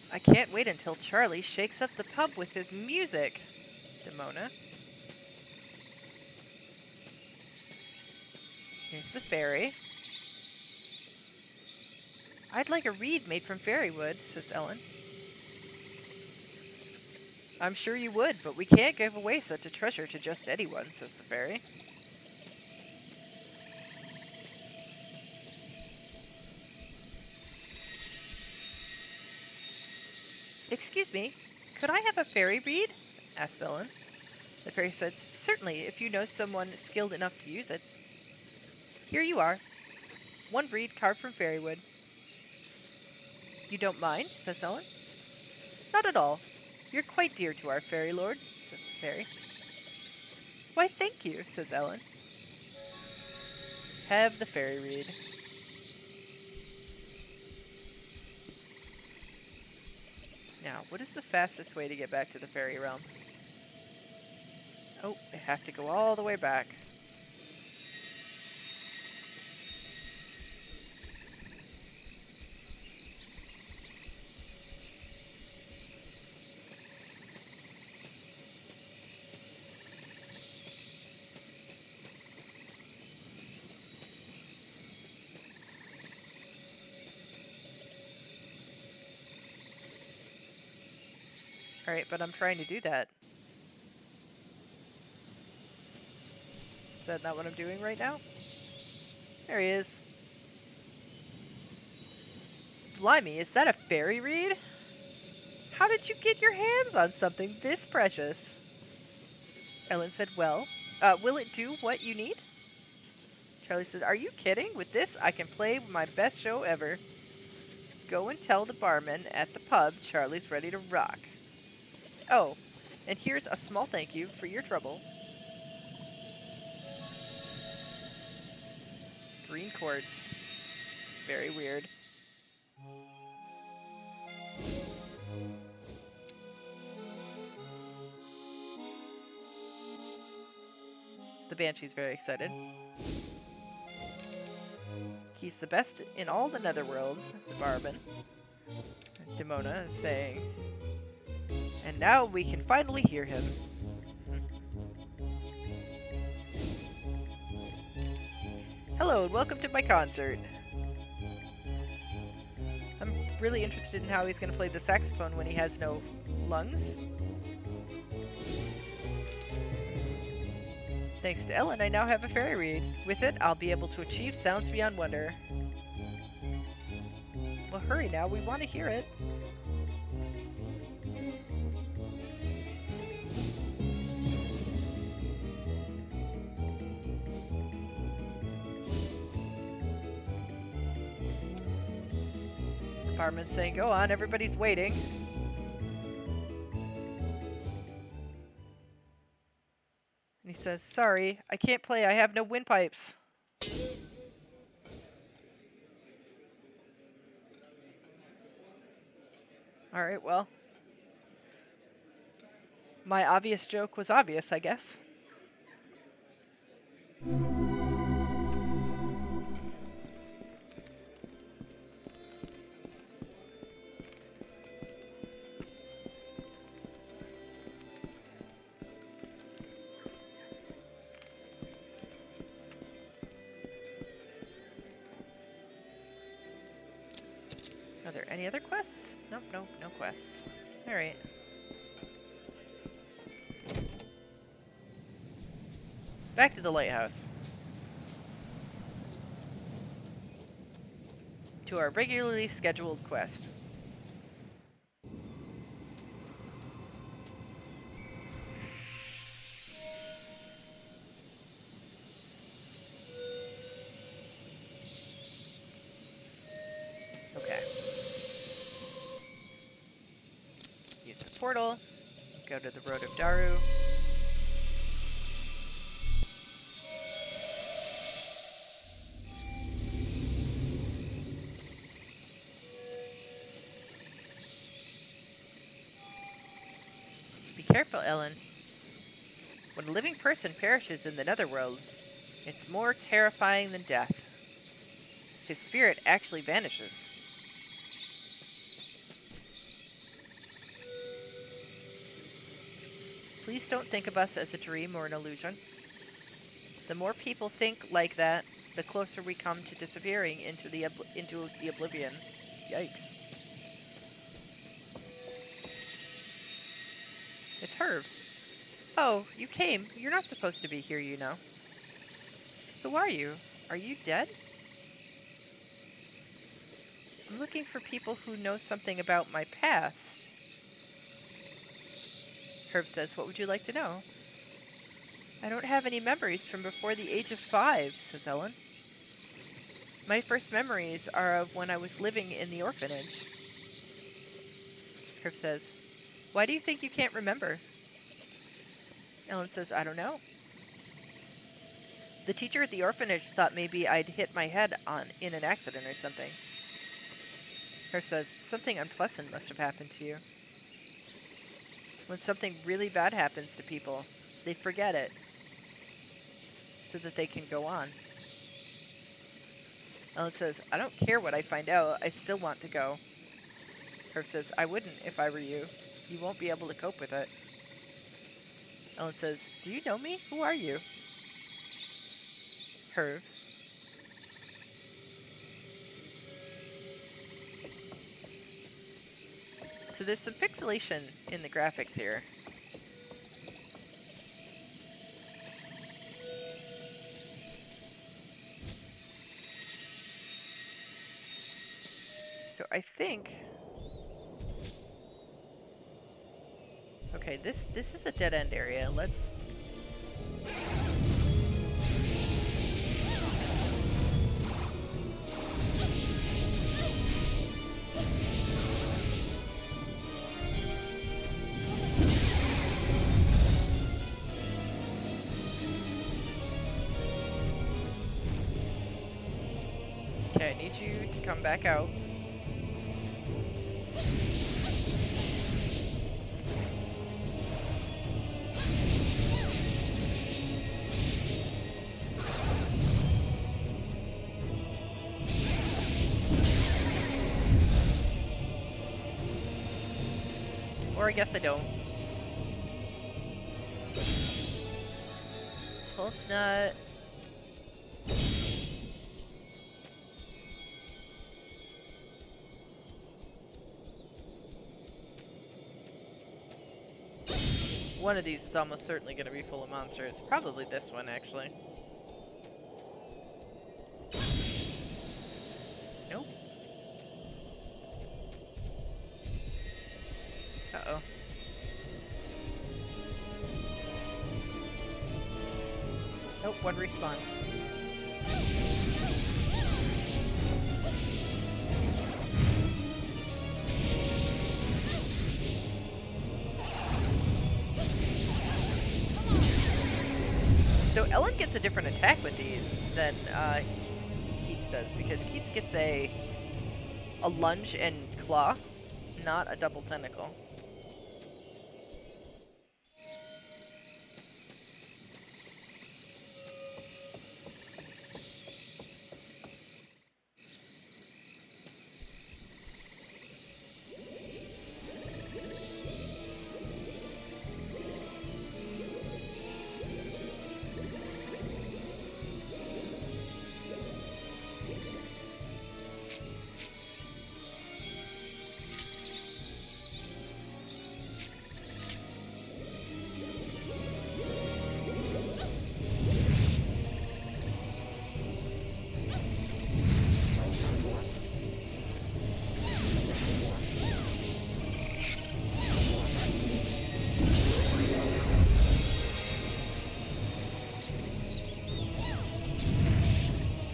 I can't wait until Charlie shakes up the pub with his music, Demona. Here's the fairy. I'd like a reed made from fairy wood, says Ellen. I'm sure you would, but we can't give away such a treasure to just anyone, says the fairy. Excuse me, could I have a fairy reed? Asked Ellen. The fairy said, certainly, if you know someone skilled enough to use it. Here you are. 1 reed carved from fairy wood. You don't mind, says Ellen. Not at all. You're quite dear to our fairy lord, says the fairy. Why, thank you, says Ellen. Have the fairy reed. Now, what is the fastest way to get back to the fairy realm? Oh, I have to go all the way back. Alright, but I'm trying to do that. Is that not what I'm doing right now? There he is. Blimey, is that a fairy reed? How did you get your hands on something this precious? Ellen said, well, will it do what you need? Charlie said, are you kidding? With this, I can play my best show ever. Go and tell the barman at the pub Charlie's ready to rock. Oh, and here's a small thank you for your trouble. Green quartz. Very weird. The Banshee's very excited. He's the best in all the netherworld, that's the barman. Demona is saying. And now we can finally hear him. Hello and welcome to my concert. I'm really interested in how he's going to play the saxophone when he has no lungs. Thanks to Ellen, I now have a fairy reed. With it, I'll be able to achieve sounds beyond wonder. Well, hurry now, we want to hear it. Barman saying, go on, everybody's waiting. And he says, sorry, I can't play, I have no windpipes. Alright, well. My obvious joke was obvious, I guess. Are there any other quests? Nope, nope, no quests. Alright. Back to the lighthouse. To our regularly scheduled quest. Okay. You portal. Go to the Road of Daru. Be careful, Ellen. When a living person perishes in the netherworld, it's more terrifying than death. His spirit actually vanishes. Please don't think of us as a dream or an illusion. The more people think like that, the closer we come to disappearing into the oblivion. Yikes. It's Herb. Oh, you came. You're not supposed to be here, you know. Who are you? Are you dead? I'm looking for people who know something about my past. Herb says, what would you like to know? I don't have any memories from before the age of 5, says Ellen. My first memories are of when I was living in the orphanage. Herb says, why do you think you can't remember? Ellen says, I don't know. The teacher at the orphanage thought maybe I'd hit my head in an accident or something. Herb says, something unpleasant must have happened to you. When something really bad happens to people, they forget it so that they can go on. Ellen says, I don't care what I find out. I still want to go. Herb says, I wouldn't if I were you. You won't be able to cope with it. Ellen says, do you know me? Who are you? Herb. So there's some pixelation in the graphics here. So I think... Okay, this is a dead-end area. Let's... Okay, I need you to come back out. Or I guess I don't. Pulse nut. One of these is almost certainly going to be full of monsters. Probably this one, actually. Nope. Uh-oh. Nope, one respawn. So Ellen gets a different attack with these than Keats does, because Keats gets a lunge and claw, not a double tentacle.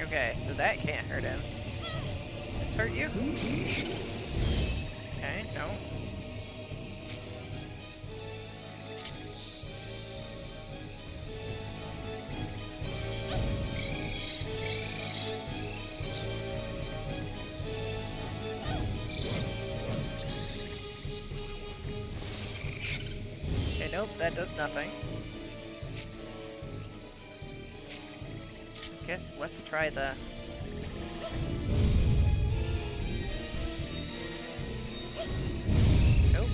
Okay, so that can't hurt him. Does this hurt you? Okay, no. Nope, that does nothing. Guess let's try the... Nope.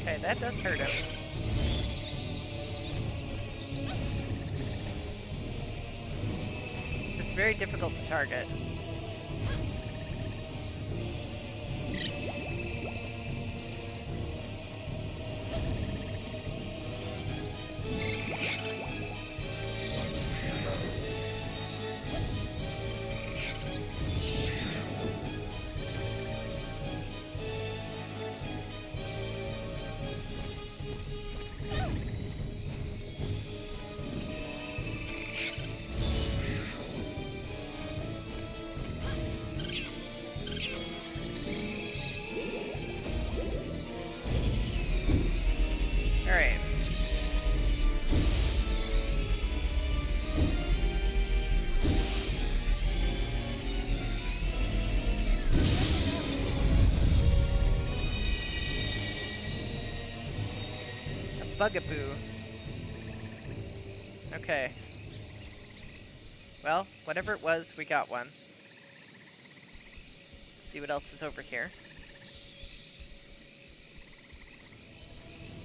Okay, that does hurt him. It's just very difficult to target. Alright. A bugaboo. Okay. Well, whatever it was, we got one. Let's see what else is over here.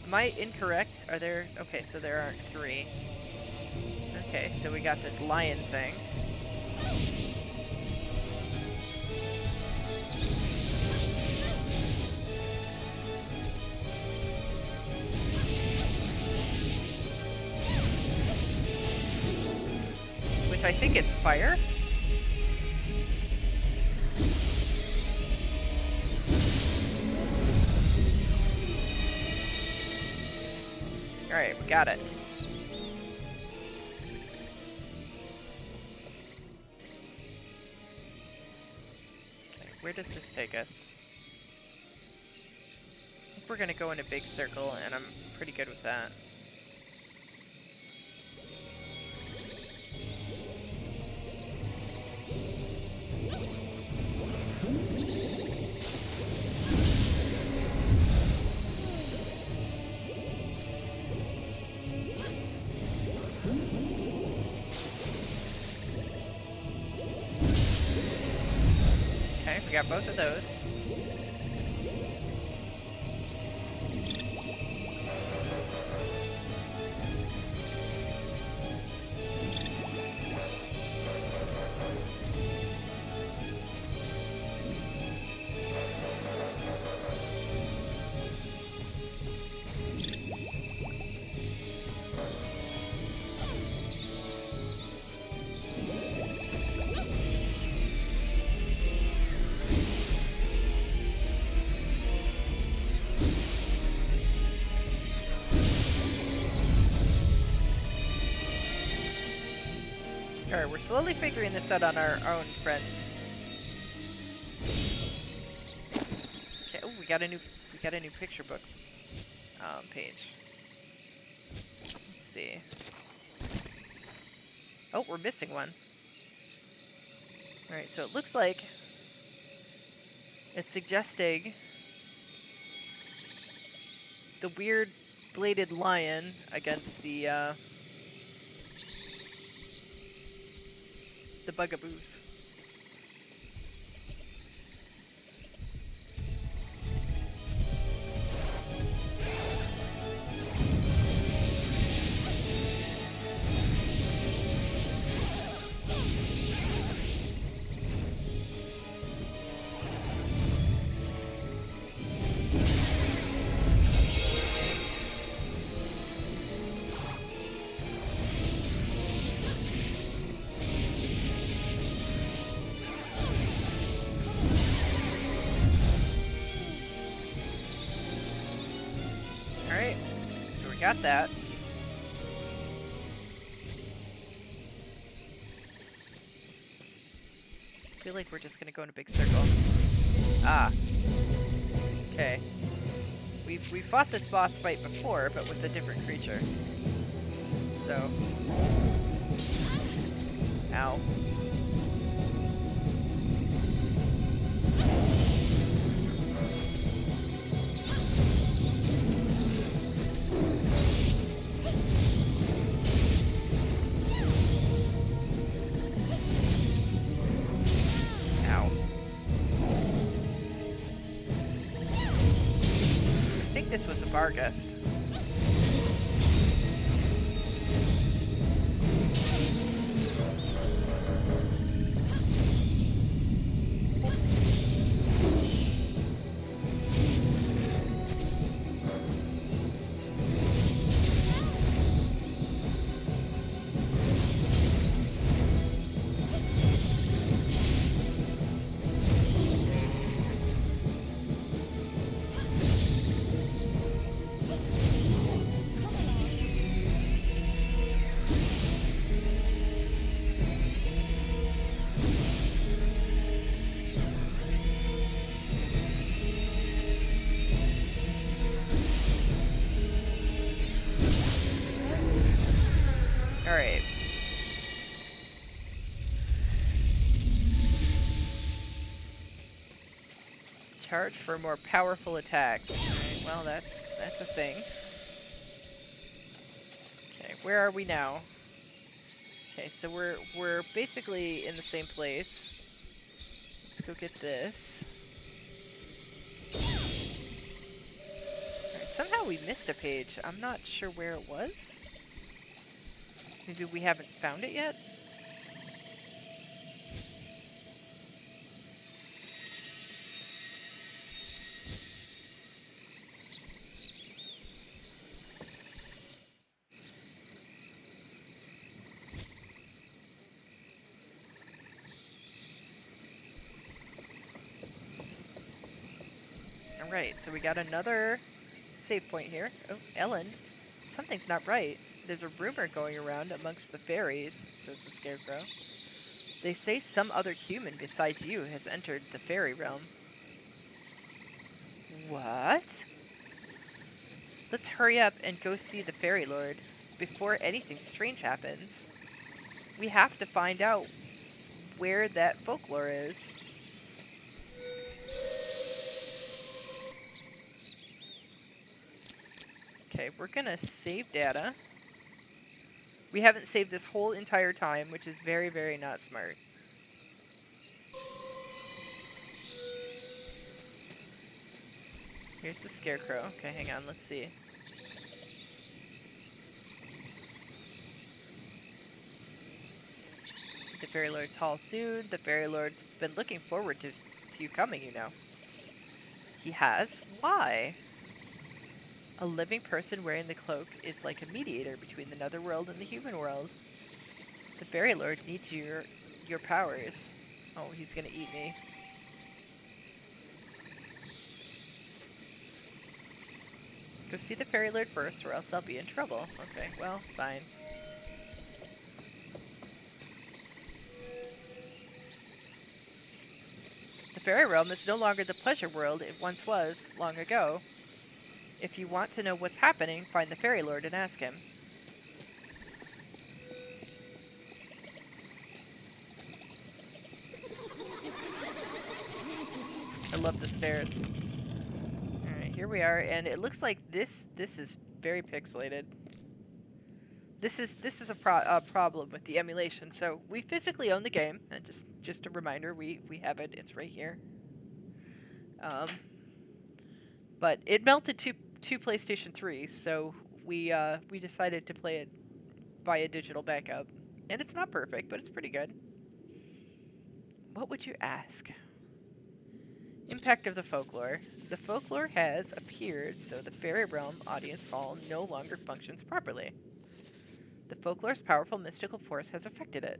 Am I incorrect? Are there... Okay, so there aren't 3. Okay, so we got this lion thing. Which I think is fire. Alright, we got it. Okay, where does this take us? I think we're gonna go in a big circle, and I'm pretty good with that. Okay, we got both of those. Alright, we're slowly figuring this out on our own, friends. Okay, oh, we got a new picture book page. Let's see. Oh, we're missing one. Alright, so it looks like it's suggesting the weird bladed lion against the bugaboos. Alright, so we got that. I feel like we're just gonna go in a big circle. Ah. Okay. We fought this boss fight before, but with a different creature. So. Ow. Ow. I think this was a Barghest. Alright. Charge for more powerful attacks. Alright, well that's a thing. Okay, where are we now? Okay, so we're basically in the same place. Let's go get this. Alright, somehow we missed a page. I'm not sure where it was. Maybe we haven't found it yet? Alright, so we got another save point here. Oh, Ellen. Something's not right. There's a rumor going around amongst the fairies, says the Scarecrow. They say some other human besides you has entered the fairy realm. What? Let's hurry up and go see the Fairy Lord before anything strange happens. We have to find out where that folklore is. Okay, we're gonna save data. We haven't saved this whole entire time, which is very, very not smart. Here's the Scarecrow. Okay, hang on, let's see. The Fairy Lord's Hall soon. The Fairy Lord's been looking forward to you coming, you know. He has? Why? A living person wearing the cloak is like a mediator between the netherworld and the human world. The Fairy Lord needs your powers. Oh, he's gonna eat me. Go see the Fairy Lord first, or else I'll be in trouble. Okay, well, fine. The Fairy Realm is no longer the pleasure world it once was, long ago. If you want to know what's happening, find the Fairy Lord and ask him. I love the stairs. Alright, here we are, and it looks like this is very pixelated. This is a problem with the emulation. So we physically own the game, and just a reminder, we have it. It's right here. But it melted to PlayStation 3, so we decided to play it via digital backup, and it's not perfect, but it's pretty good. What would you ask? Impact of the folklore. The folklore has appeared, so the Fairy Realm Audience Hall no longer functions properly. The folklore's powerful mystical force has affected it.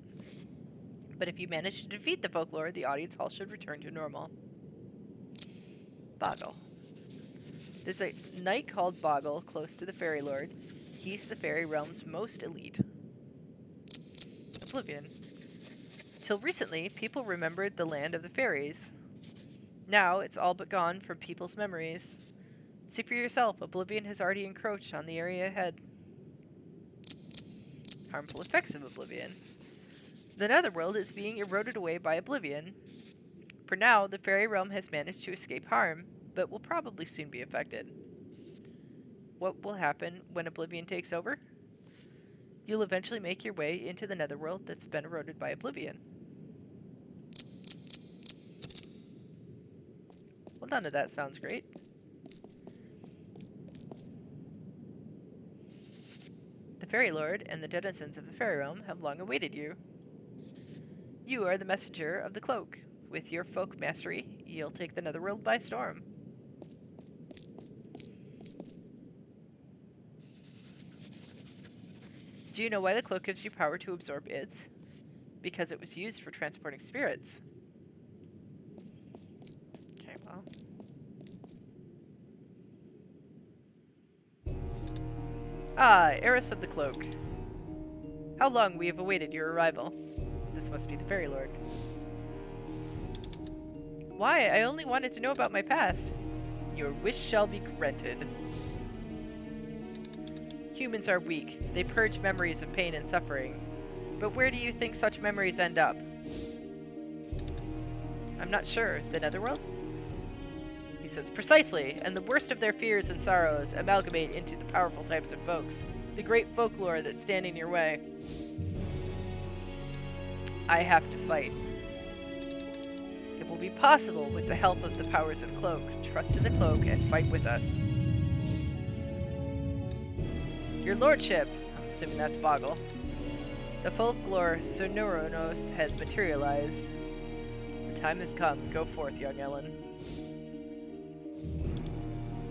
But if you manage to defeat the folklore, the audience hall should return to normal. Boggle. There's a knight called Boggle close to the Fairy Lord. He's the Fairy Realm's most elite. Oblivion. Till recently, people remembered the land of the fairies. Now it's all but gone from people's memories. See for yourself, oblivion has already encroached on the area ahead. Harmful effects of oblivion. The netherworld is being eroded away by oblivion. For now, the fairy realm has managed to escape harm, but will probably soon be affected. What will happen when oblivion takes over? You'll eventually make your way into the netherworld that's been eroded by oblivion. Well, none of that sounds great. The Fairy Lord and the denizens of the Fairy Realm have long awaited you. You are the messenger of the Cloak. With your folk mastery, you'll take the netherworld by storm. Do you know why the Cloak gives you power to absorb ids? Because it was used for transporting spirits. Okay, well. Ah, heiress of the Cloak. How long we have awaited your arrival. This must be the Fairy Lord. Why? I only wanted to know about my past. Your wish shall be granted. Humans are weak. They purge memories of pain and suffering. But where do you think such memories end up? I'm not sure. The netherworld? He says, precisely, and the worst of their fears and sorrows amalgamate into the powerful types of folks. The great folklore that stand in your way. I have to fight. It will be possible with the help of the powers of Cloak. Trust in the Cloak and fight with us. Your lordship, I'm assuming that's Boggle. The Folklore Session has materialized. The time has come. Go forth, young Ellen.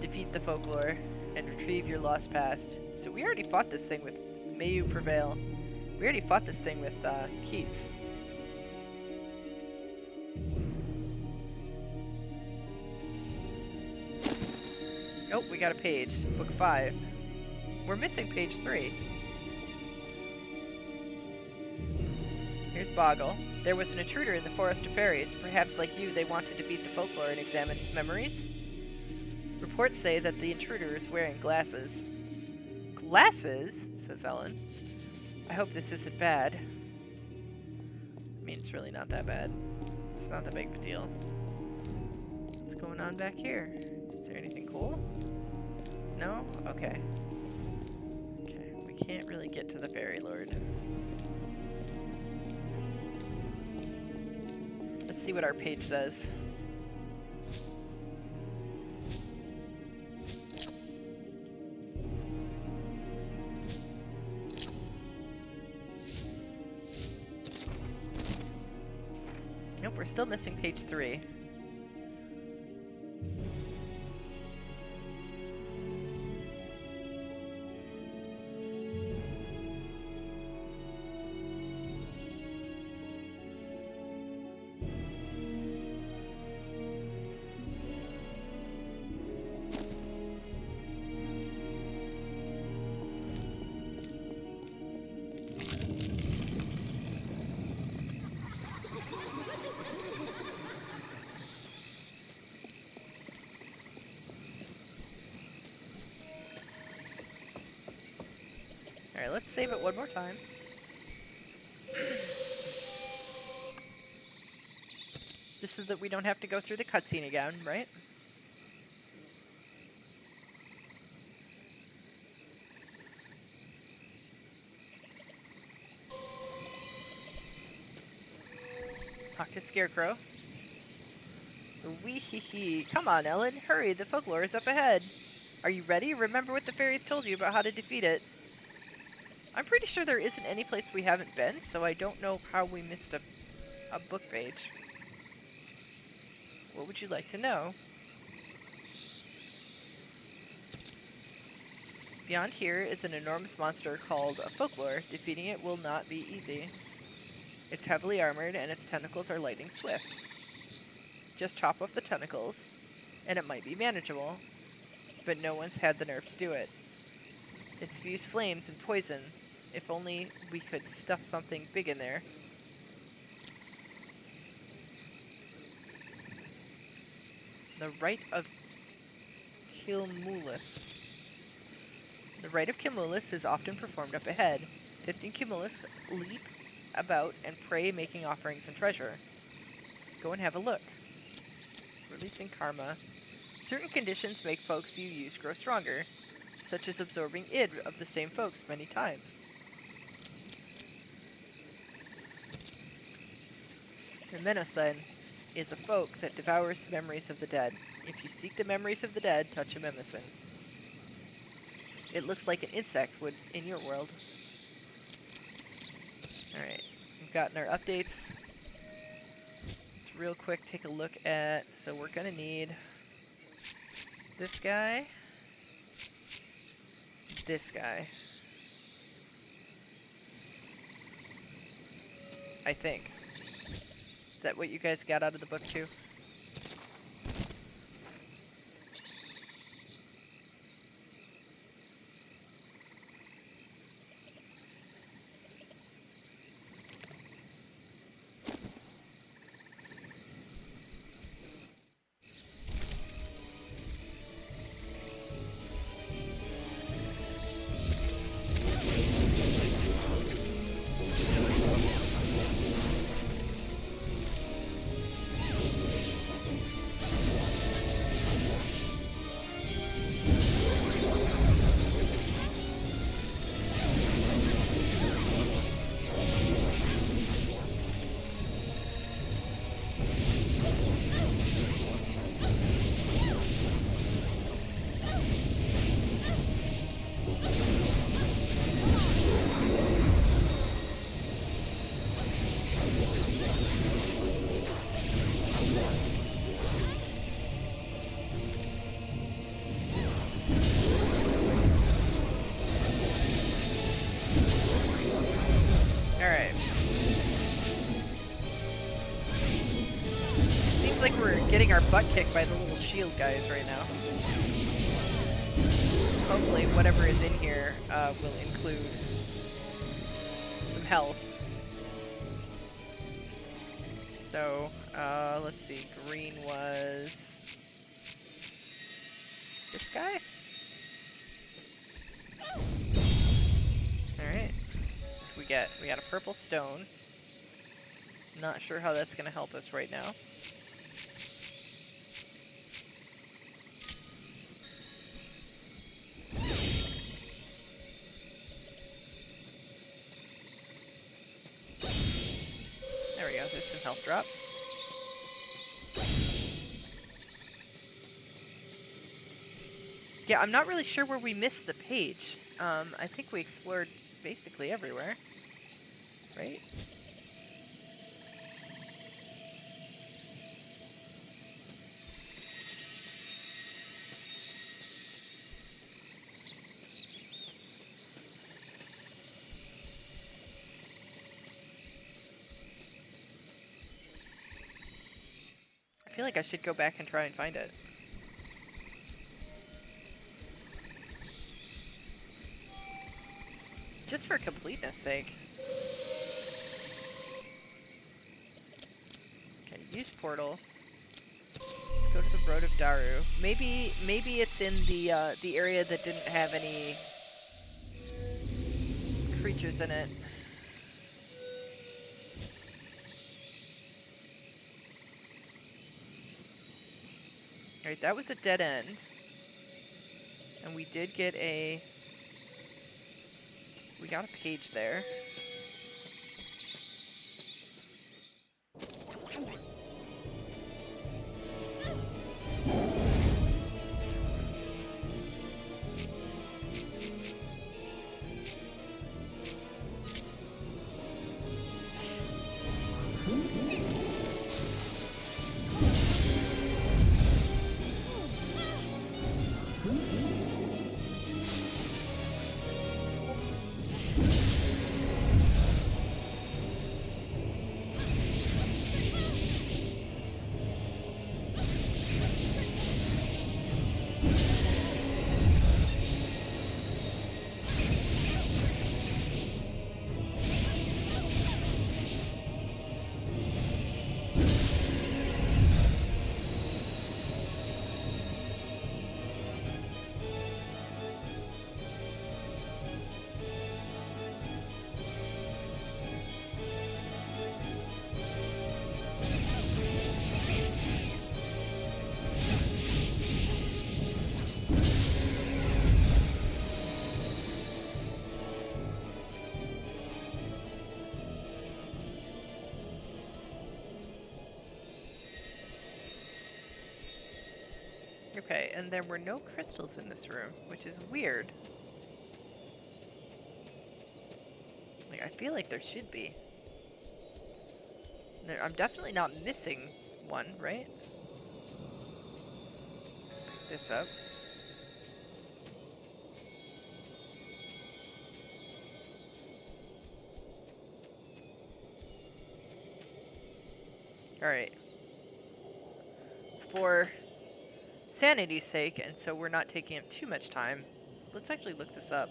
Defeat the Folklore and retrieve your lost past. So we already fought this thing with May You Prevail. We already fought this thing with Keats. Oh, we got a page. Book 5. We're missing page 3. Here's Boggle. There was an intruder in the Forest of Fairies. Perhaps like you, they want to defeat the folklore and examine its memories? Reports say that the intruder is wearing glasses. Glasses? Says Ellen. I hope this isn't bad. I mean, it's really not that bad. It's not that big of a deal. What's going on back here? Is there anything cool? No? Okay. Okay, we can't really get to the Fairy Lord. Let's see what our page says. Nope, we're still missing page 3. Alright, let's save it one more time. Just so that we don't have to go through the cutscene again, right? Talk to Scarecrow. Wee hee hee. Come on, Ellen. Hurry, the folklore is up ahead. Are you ready? Remember what the fairies told you about how to defeat it. I'm pretty sure there isn't any place we haven't been, so I don't know how we missed a book page. What would you like to know? Beyond here is an enormous monster called a folklore. Defeating it will not be easy. It's heavily armored and its tentacles are lightning swift. Just chop off the tentacles, and it might be manageable, but no one's had the nerve to do it. It spews flames and poison. If only we could stuff something big in there. The Rite of Kilmulus. The Rite of Kilmulus is often performed up ahead. 15 Kilmulus leap about and pray, making offerings and treasure. Go and have a look. Releasing karma. Certain conditions make folks you use grow stronger, such as absorbing id of the same folks many times. The memento is a folk that devours the memories of the dead. If you seek the memories of the dead, touch a memento. It looks like an insect would in your world. Alright, we've gotten our updates. Let's real quick take a look at... So we're gonna need this guy, this guy. I think. Is that what you guys got out of the book too? Like we're getting our butt kicked by the little shield guys right now. Hopefully whatever is in here will include some health. So, let's see. Green was this guy? Alright. We got a purple stone. Not sure how that's gonna help us right now. There we go, there's some health drops. Yeah, I'm not really sure where we missed the page. I think we explored basically everywhere, right? I feel like I should go back and try and find it. Just for completeness sake. Okay, use portal. Let's go to the Road of Daru. Maybe it's in the area that didn't have any creatures in it. Alright, that was a dead end. And we did get a... We got a page there. Okay, and there were no crystals in this room, which is weird. Like, I feel like there should be. I'm definitely not missing one, right? Pick this up. Alright. For sanity's sake, and so we're not taking up too much time, let's actually look this up.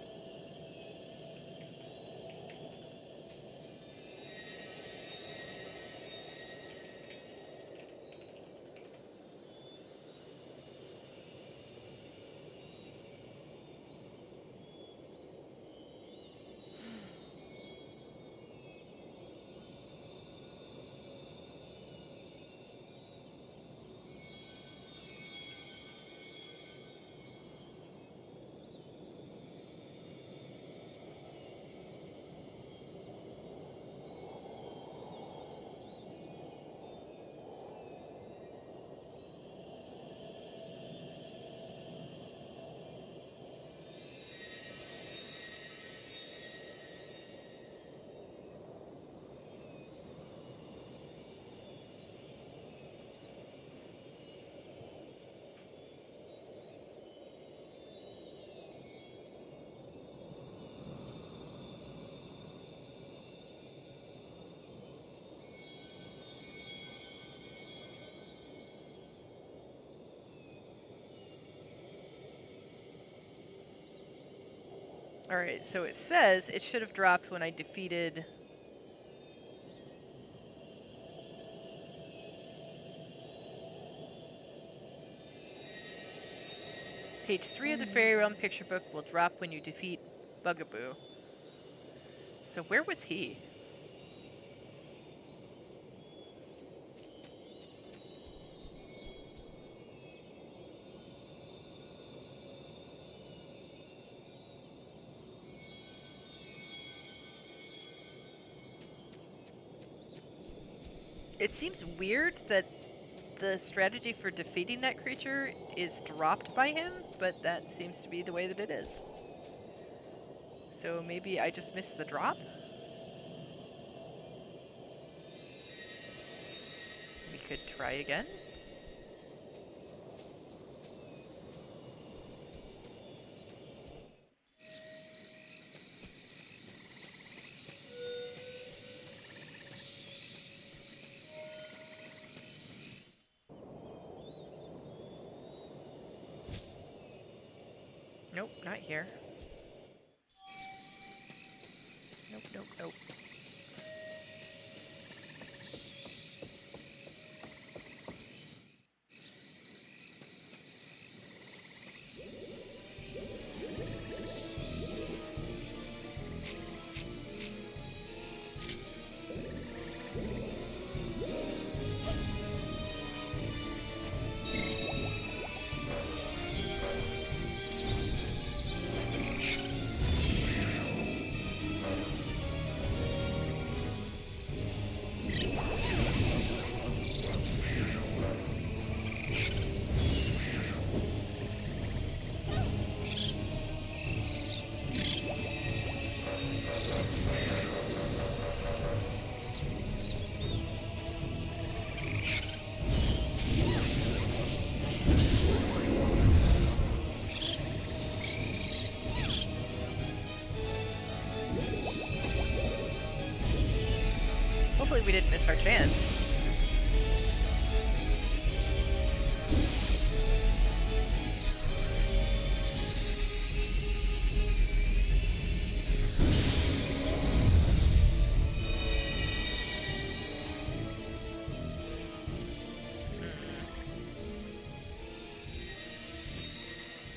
Alright, so it says it should have dropped when I defeated... Page 3 of the Fairy Realm picture book will drop when you defeat Bugaboo. So where was he? It seems weird that the strategy for defeating that creature is dropped by him, but that seems to be the way that it is. So maybe I just missed the drop? We could try again. Nope, not here. Nope, nope, nope. Hopefully we didn't miss our chance.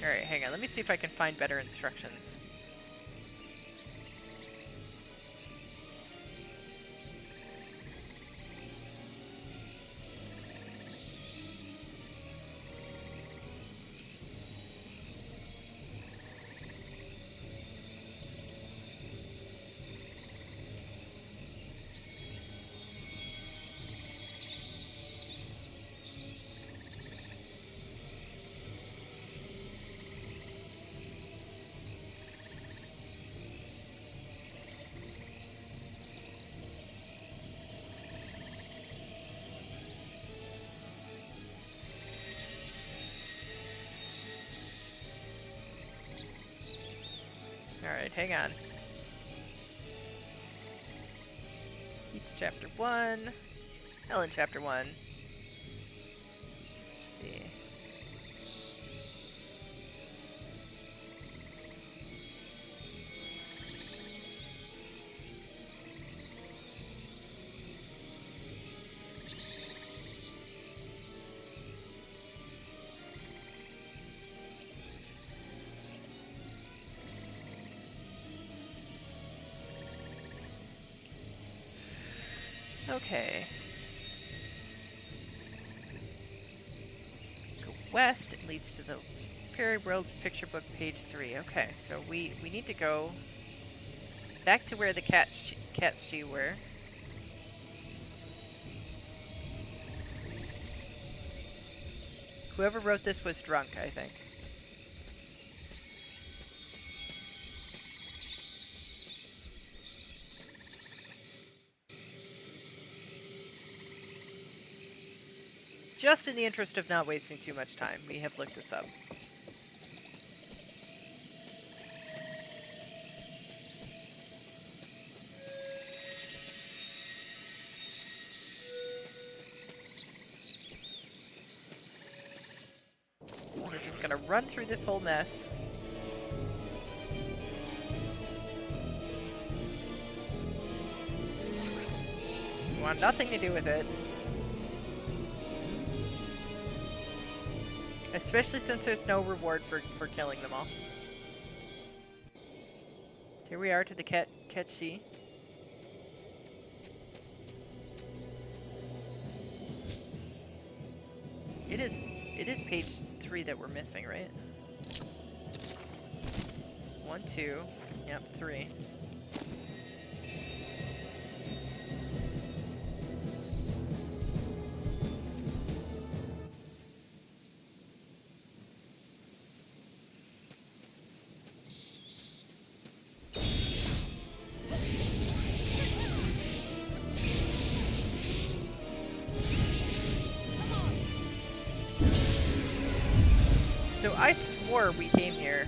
Alright, hang on. Let me see if I can find better instructions. Alright, hang on. Keats chapter 1. Helen chapter 1. Let's see. Okay. Go west, it leads to the Fairy World's picture book, page 3. Okay, so we need to go back to where the cats she were. Whoever wrote this was drunk, I think. Just in the interest of not wasting too much time, we have looked this up. We're just gonna run through this whole mess. We want nothing to do with it. Especially since there's no reward for killing them all. Here we are to the catchy. It is page 3 that we're missing, right? 1, 2, yep, 3. So I swore we came here.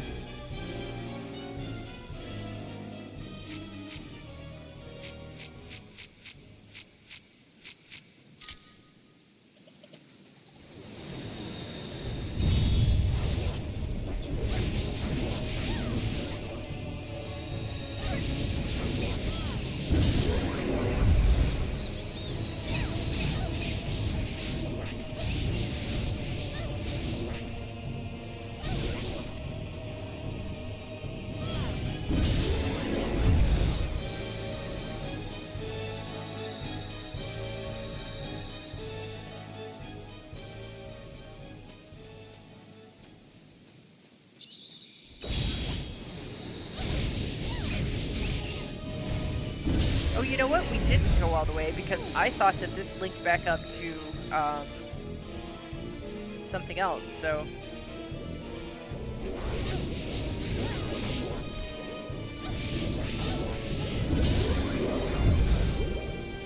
Oh, you know what? We didn't go all the way because I thought that this linked back up to something else, so...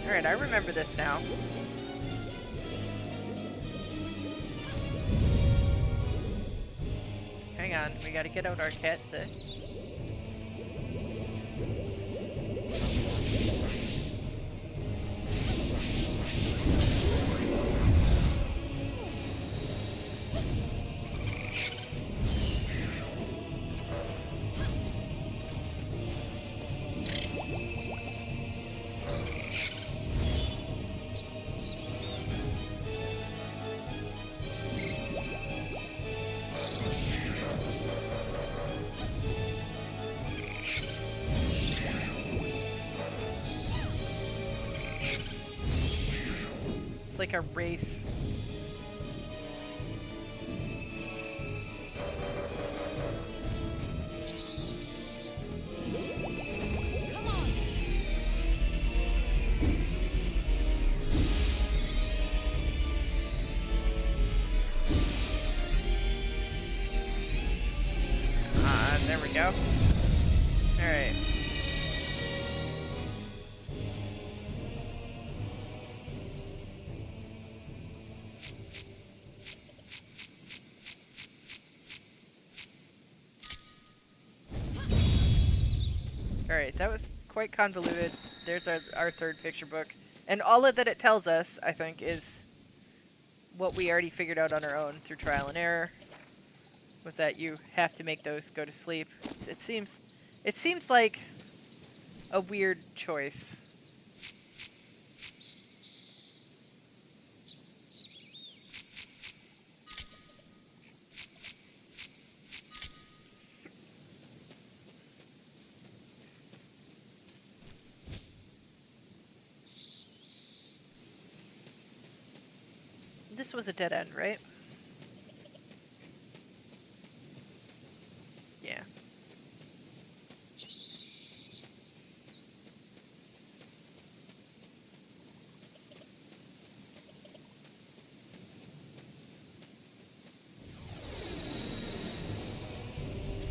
Alright, I remember this now. Hang on, we gotta get out our cat sick. Like a race. Come on. There we go. All right. Alright, that was quite convoluted. There's our third picture book. And all of that it tells us, I think, is what we already figured out on our own through trial and error. Was that you have to make those go to sleep. It seems like a weird choice. This was a dead end, right? Yeah.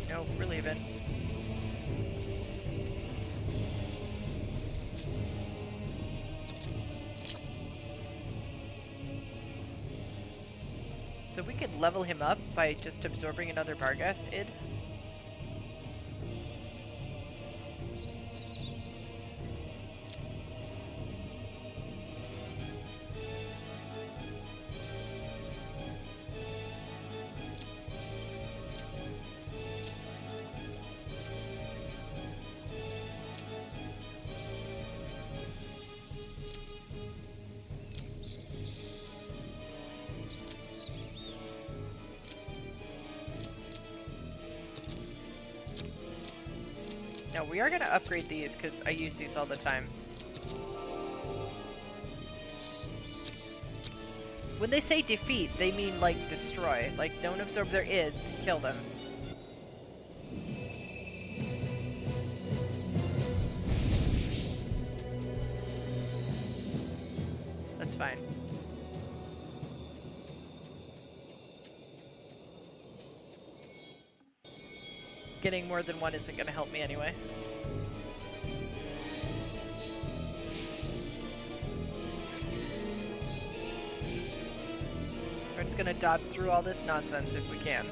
No, we're leaving. So we could level him up by just absorbing another Barghast id. No, we are going to upgrade these because I use these all the time. When they say defeat, they mean, like, destroy. Like, don't absorb their ids, kill them. That's fine. Getting more than one isn't going to help me anyway. We're just going to dodge through all this nonsense if we can.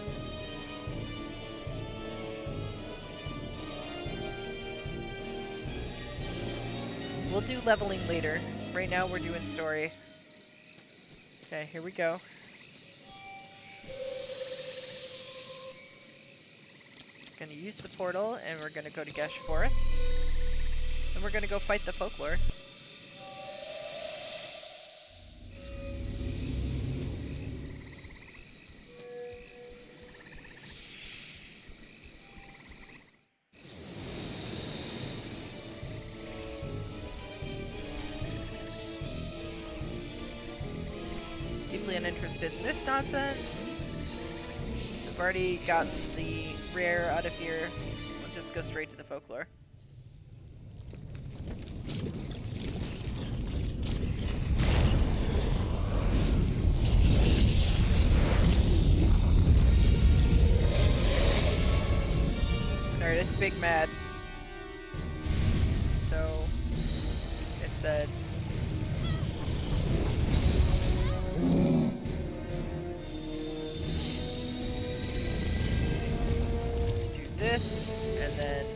We'll do leveling later. Right now we're doing story. Okay, here we go. Gonna use the portal, and we're gonna go to Gesh Forest. And we're gonna go fight the Folklore. Deeply uninterested in this nonsense. I've already gotten the rare out of here. We'll just go straight to the Folklore. Alright, it's Big Mad. So, it said... this, and then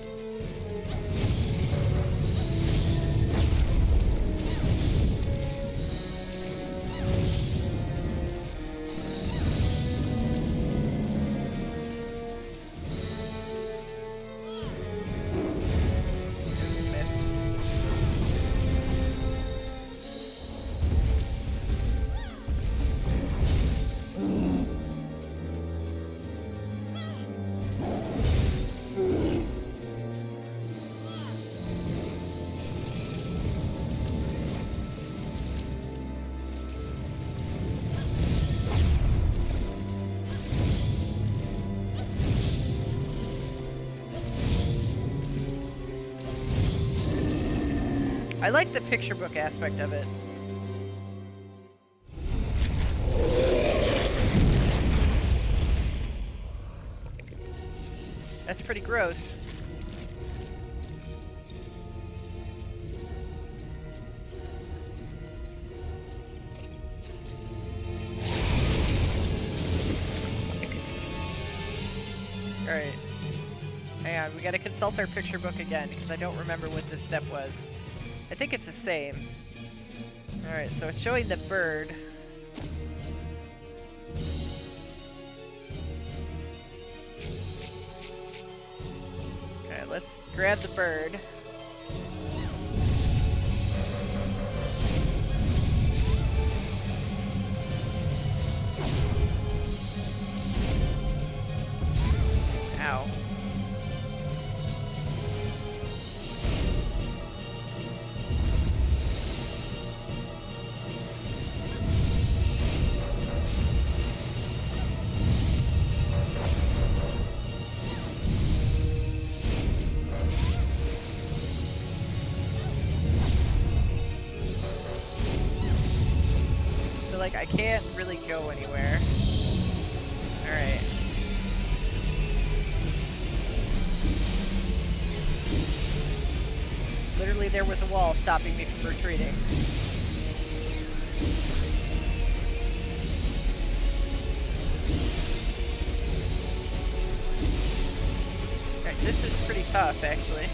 oops, missed. I like the picture book aspect of it. That's pretty gross. Alright. Hang on, on, we gotta consult our picture book again, because I don't remember what this step was. I think it's the same. Alright, so it's showing the bird. Okay, let's grab the bird. Ow. So, like, I can't really go anywhere. Alright. Literally, there was a wall stopping me from retreating. Alright, this is pretty tough, actually.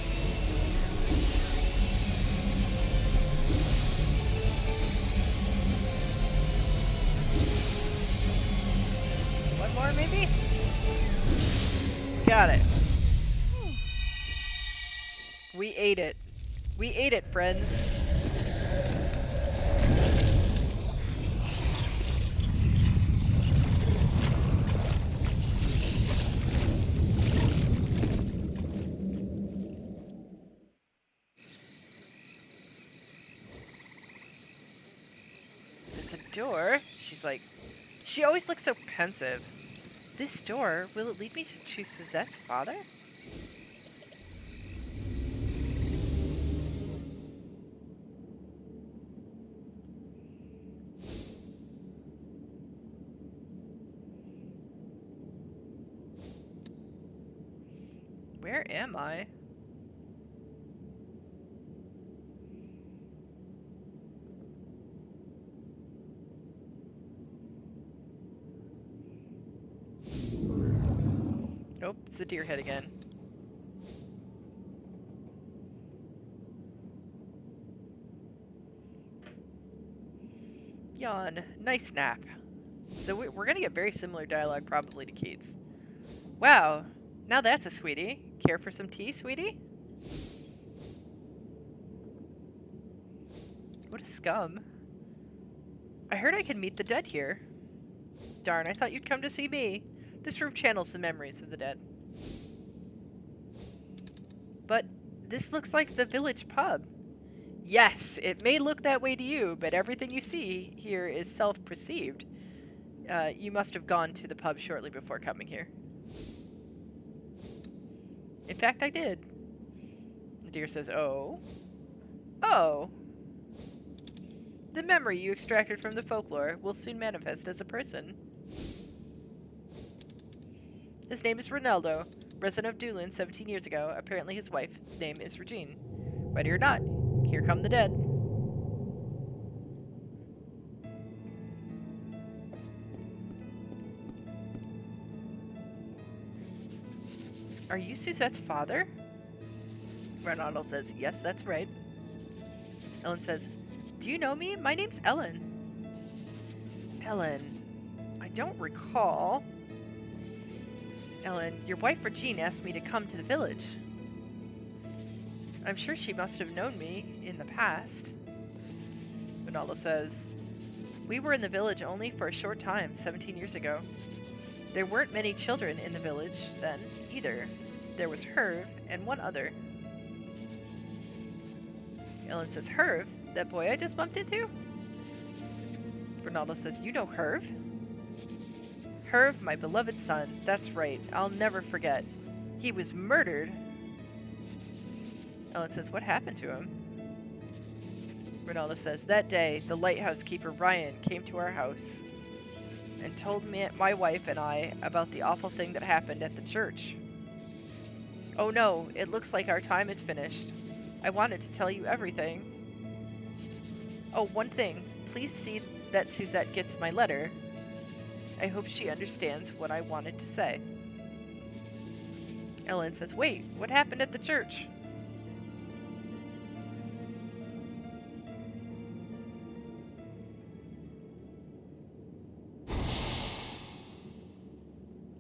One more, maybe? Got it. We ate it. We ate it, friends. There's a door. She's like... She always looks so pensive. This door, will it lead me to Suzette's father? Where am I? Nope, it's the deer head again. Yawn. Nice nap. So we're gonna get very similar dialogue probably to Keats. Wow, now that's a sweetie. Care for some tea, sweetie? What a scum. I heard I can meet the dead here. Darn, I thought you'd come to see me. This room channels the memories of the dead. But this looks like the village pub. Yes, it may look that way to you, but everything you see here is self-perceived. You must have gone to the pub shortly before coming here. In fact, I did. The deer says, oh. Oh. The memory you extracted from the folklore will soon manifest as a person. His name is Ronaldo, resident of Doolin 17 years ago. Apparently his wife's name is Regine. Ready or not, here come the dead. Are you Suzette's father? Ronaldo says, yes, that's right. Ellen says, do you know me? My name's Ellen. Ellen, I don't recall. Ellen, your wife Regine asked me to come to the village. I'm sure she must have known me in the past. Ronaldo says, we were in the village only for a short time, 17 years ago. There weren't many children in the village then, either. There was Herve and one other. Ellen says, Herve? That boy I just bumped into? Ronaldo says, you know Herve? Herve, my beloved son. That's right. I'll never forget. He was murdered. Ellen says, what happened to him? Ronaldo says, that day, the lighthouse keeper Ryan came to our house and told me, my wife and I, about the awful thing that happened at the church. Oh no, it looks like our time is finished. I wanted to tell you everything. Oh, one thing. Please see that Suzette gets my letter. I hope she understands what I wanted to say. Ellen says, wait, what happened at the church?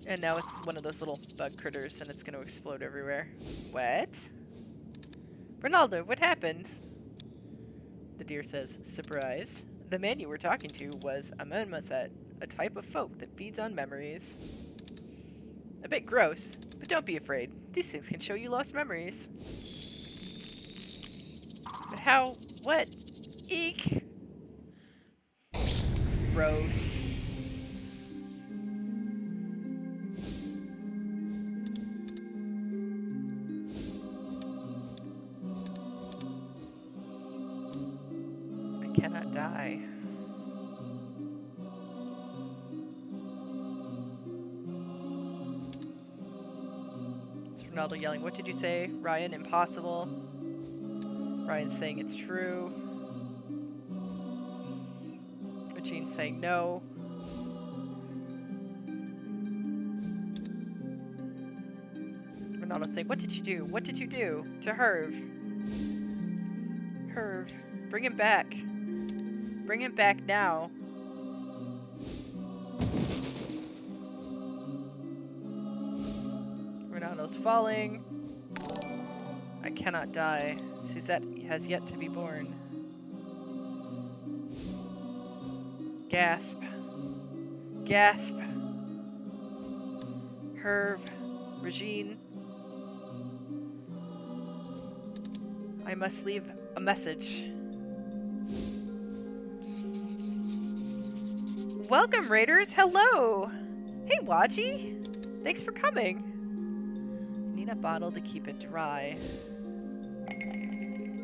And now it's one of those little bug critters and it's going to explode everywhere. What? Ronaldo, what happened? The deer says, surprised. The man you were talking to was a memento, a type of folk that feeds on memories. A bit gross, but don't be afraid. These things can show you lost memories. But how? What? Eek! Gross. I cannot die. It's Ronaldo yelling, what did you say? Ryan, impossible. Ryan's saying it's true. Machine's saying no. Ronaldo's saying, what did you do? What did you do to Herv? Herv, bring him back. Bring him back now. Ronaldo's falling. I cannot die. Suzette has yet to be born. Gasp. Gasp. Herv. Regine. I must leave a message. Welcome, Raiders! Hello! Hey, Waji! Thanks for coming. I need a bottle to keep it dry.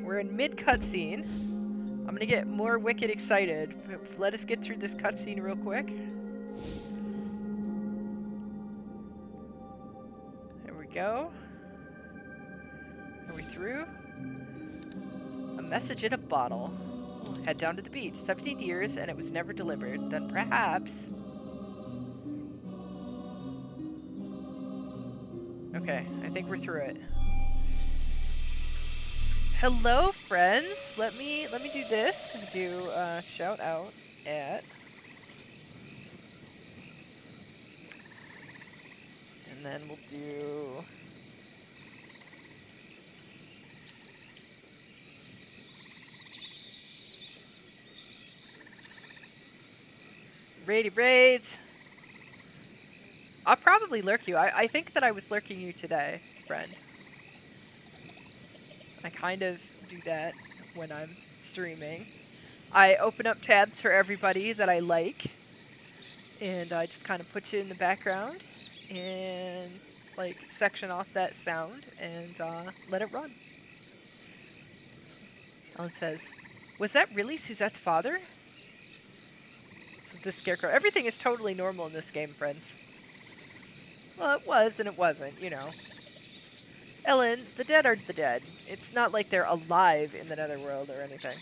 We're in mid-cutscene. I'm gonna get more wicked excited. But let us get through this cutscene real quick. There we go. Are we through? A message in a bottle. Head down to the beach. 17 years and it was never delivered. Then perhaps... Okay, I think we're through it. Hello, friends. Let me do this. Do shout out at. And then we'll do. Raidy raids. I'll probably lurk you. I think that I was lurking you today, friend. I kind of do that when I'm streaming. I open up tabs for everybody that I like, and I just kind of put you in the background and like section off that sound and let it run. Ellen says, "Was that really Suzette's father?" The scarecrow. Everything is totally normal in this game, friends. Well, it was and it wasn't, you know. Ellen, the dead are the dead. It's not like they're alive in the netherworld or anything.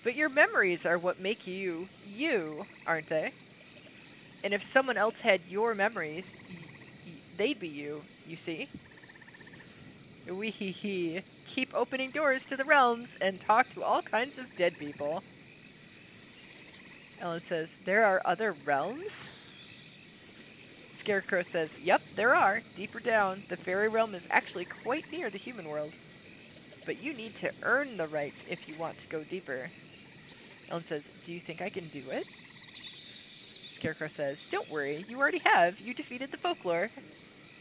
But your memories are what make you, you, aren't they? And if someone else had your memories, they'd be you, you see? Wee hee hee. Keep opening doors to the realms and talk to all kinds of dead people. Ellen says, there are other realms? Scarecrow says, yep, there are. Deeper down, the fairy realm is actually quite near the human world. But you need to earn the right if you want to go deeper. Ellen says, do you think I can do it? Scarecrow says, don't worry, you already have. You defeated the folklore.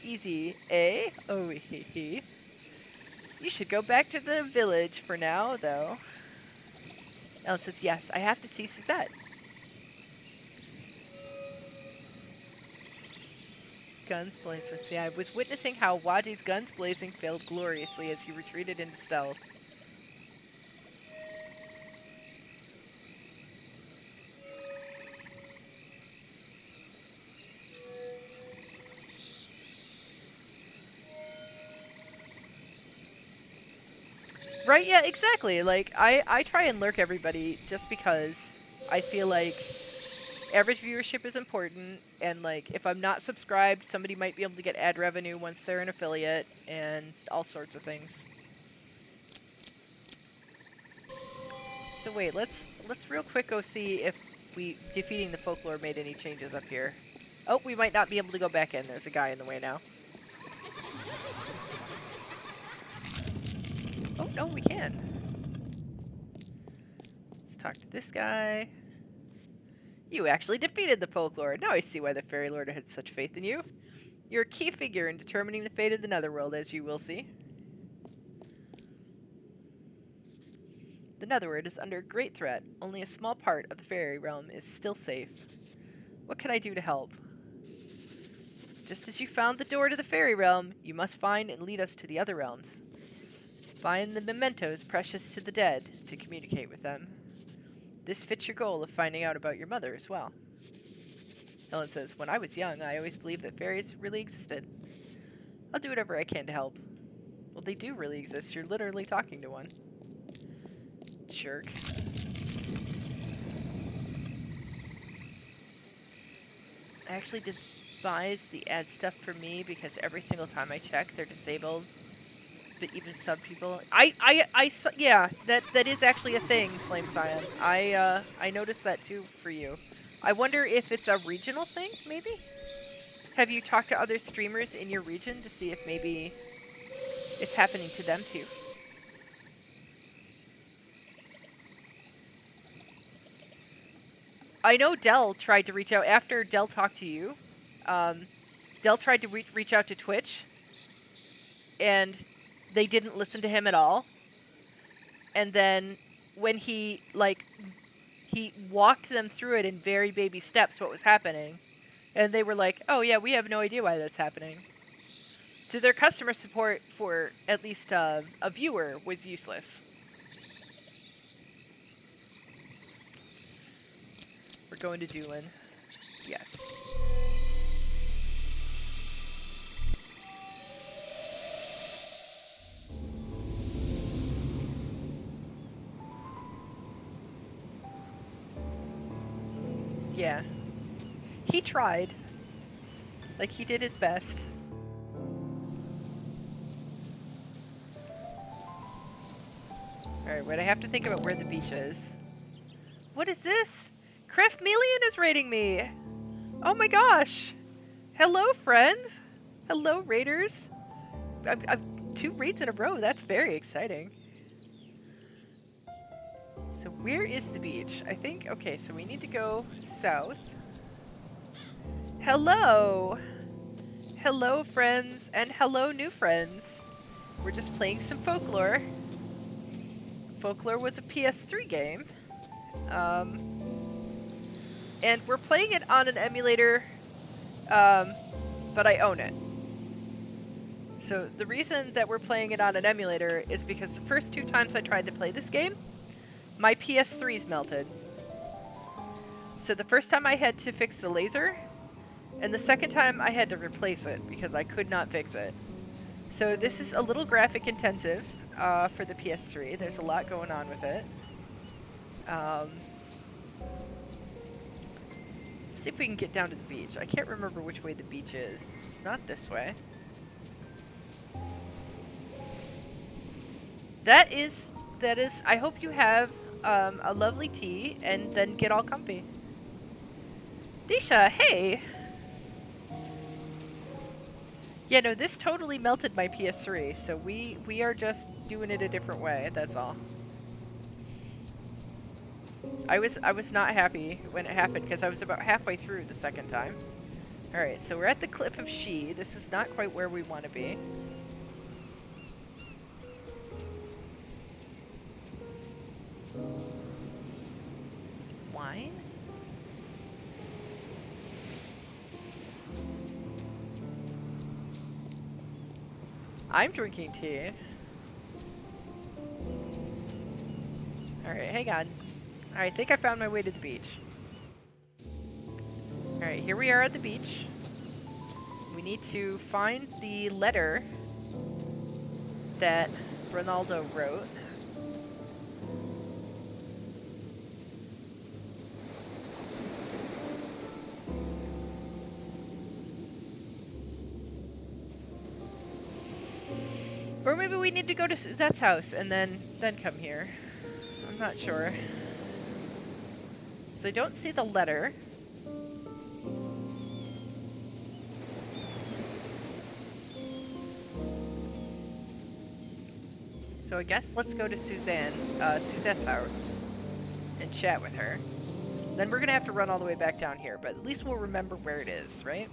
Easy, eh? Oh, hee hee. You should go back to the village for now, though. Ellen says, yes, I have to see Suzette. Guns blazing. See, I was witnessing how Waji's guns blazing failed gloriously as he retreated into stealth. Right, yeah, exactly. Like, I try and lurk everybody just because I feel like average viewership is important, and like if I'm not subscribed, somebody might be able to get ad revenue once they're an affiliate, and all sorts of things. So wait, let's real quick go see if we defeating the folklore made any changes up here. Oh, we might not be able to go back in. There's a guy in the way now. Oh, no, we can. Let's talk to this guy. You actually defeated the folklore. Now I see why the Fairy Lord had such faith in you. You're a key figure in determining the fate of the Netherworld, as you will see. The Netherworld is under great threat. Only a small part of the fairy realm is still safe. What can I do to help? Just as you found the door to the fairy realm, you must find and lead us to the other realms. Find the mementos precious to the dead to communicate with them. This fits your goal of finding out about your mother as well. Helen says, when I was young, I always believed that fairies really existed. I'll do whatever I can to help. Well, they do really exist. You're literally talking to one. Jerk. I actually despise the ad stuff for me because every single time I check, they're disabled. But even sub people, yeah, that is actually a thing, Flame Scion. I noticed that too for you. I wonder if it's a regional thing, maybe? Have you talked to other streamers in your region to see if maybe it's happening to them too? I know Dell tried to reach out after Dell talked to you. Dell tried to reach out to Twitch, and they didn't listen to him at all. And then when he walked them through it in very baby steps what was happening, and they were like, oh yeah, we have no idea why that's happening. So their customer support for at least a viewer was useless. We're going to Doolin. Yes. Yeah. He tried. Like, he did his best. Alright, wait, I have to think about where the beach is. What is this? Craftmelian is raiding me! Oh my gosh! Hello, friend! Hello, raiders! I've 2 raids in a row, that's very exciting. So where is the beach? I think, okay, so we need to go south. Hello! Hello, friends, and hello, new friends. We're just playing some Folklore. Folklore was a PS3 game. And we're playing it on an emulator, but I own it. So the reason that we're playing it on an emulator is because the first 2 times I tried to play this game, my PS3's melted. So the first time I had to fix the laser, and the second time I had to replace it because I could not fix it. So this is a little graphic intensive for the PS3. There's a lot going on with it. Let's see if we can get down to the beach. I can't remember which way the beach is. It's not this way. That is, I hope you have a lovely tea and then get all comfy. Disha, hey! Yeah, no, this totally melted my PS3, so we are just doing it a different way, that's all. I was not happy when it happened because I was about halfway through the second time. Alright, so we're at the Cliff of She. This is not quite where we want to be. Wine? I'm drinking tea. Alright, hang on. I think I found my way to the beach. Alright, here we are at the beach. We need to find the letter that Ronaldo wrote. Or maybe we need to go to Suzette's house and then come here. I'm not sure. So I don't see the letter. So I guess let's go to Suzette's house and chat with her. Then we're gonna have to run all the way back down here, but at least we'll remember where it is, right?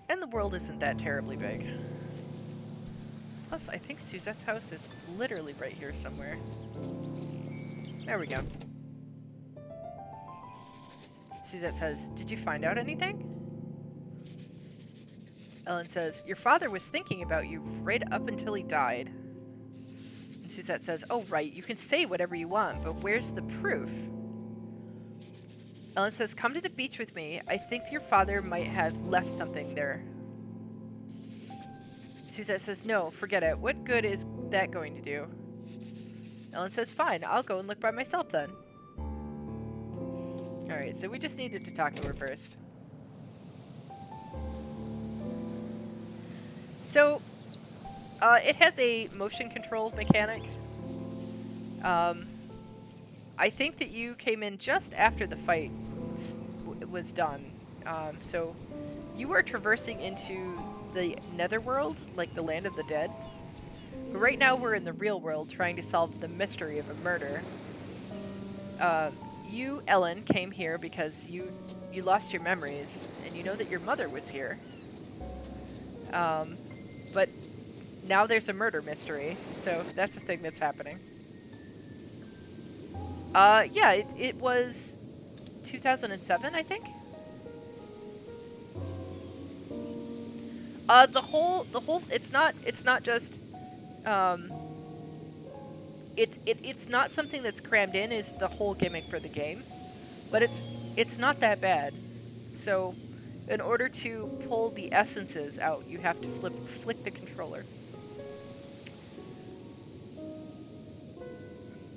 And the world isn't that terribly big. Plus, I think Suzette's house is literally right here somewhere. There we go. Suzette says, "Did you find out anything?" Ellen says, "Your father was thinking about you right up until he died." And Suzette says, "Oh, right, you can say whatever you want, but where's the proof?" Ellen says, "Come to the beach with me. I think your father might have left something there." Suzette says, "No, forget it. What good is that going to do?" Ellen says, "Fine, I'll go and look by myself then." Alright, so we just needed to talk to her first. So, it has a motion control mechanic. I think that you came in just after the fight was done. So, you are traversing into the netherworld, like the land of the dead. But right now we're in the real world trying to solve the mystery of a murder. You, Ellen, came here because you lost your memories, and you know that your mother was here. But now there's a murder mystery, so that's a thing that's happening. Yeah, it was 2007, I think. The whole, it's not just, it's not something that's crammed in is the whole gimmick for the game, but it's not that bad. So, in order to pull the essences out, you have to flick the controller.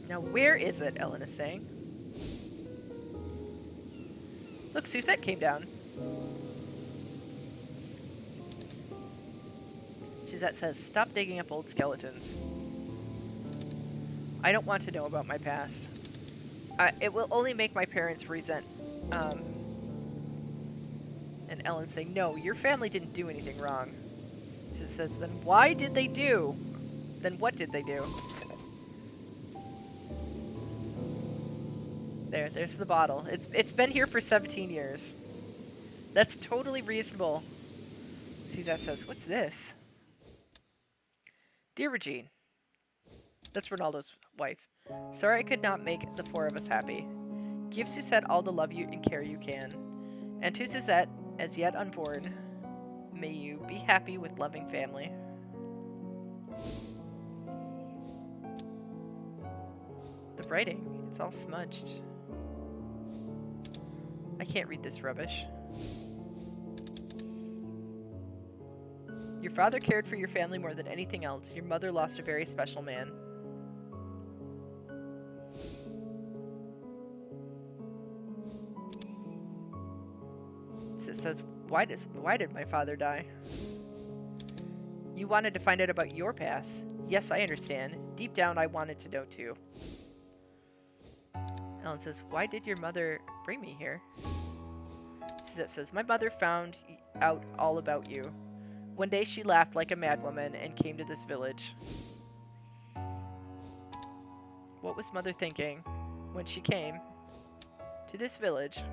Now, where is it? Ellen is saying. Look, Suzette came down. Suzette says, "Stop digging up old skeletons. I don't want to know about my past. It will only make my parents resent." And Ellen saying, "No, your family didn't do anything wrong." She says, "Then why did they do? Then what did they do?" There's the bottle. It's been here for 17 years. That's totally reasonable. Suzette says, "What's this?" "Dear Regine," that's Ronaldo's wife, "sorry I could not make the four of us happy. Give Suzette all the love you and care you can. And to Suzette, as yet unborn, may you be happy with loving family." The writing, it's all smudged. I can't read this rubbish. "Your father cared for your family more than anything else. Your mother lost a very special man." It says, why did my father die?" "You wanted to find out about your past. Yes, I understand. Deep down, I wanted to know too." Ellen says, "Why did your mother bring me here?" Suzette says, "My mother found out all about you. One day she laughed like a madwoman and came to this village." What was Mother thinking when she came to this village?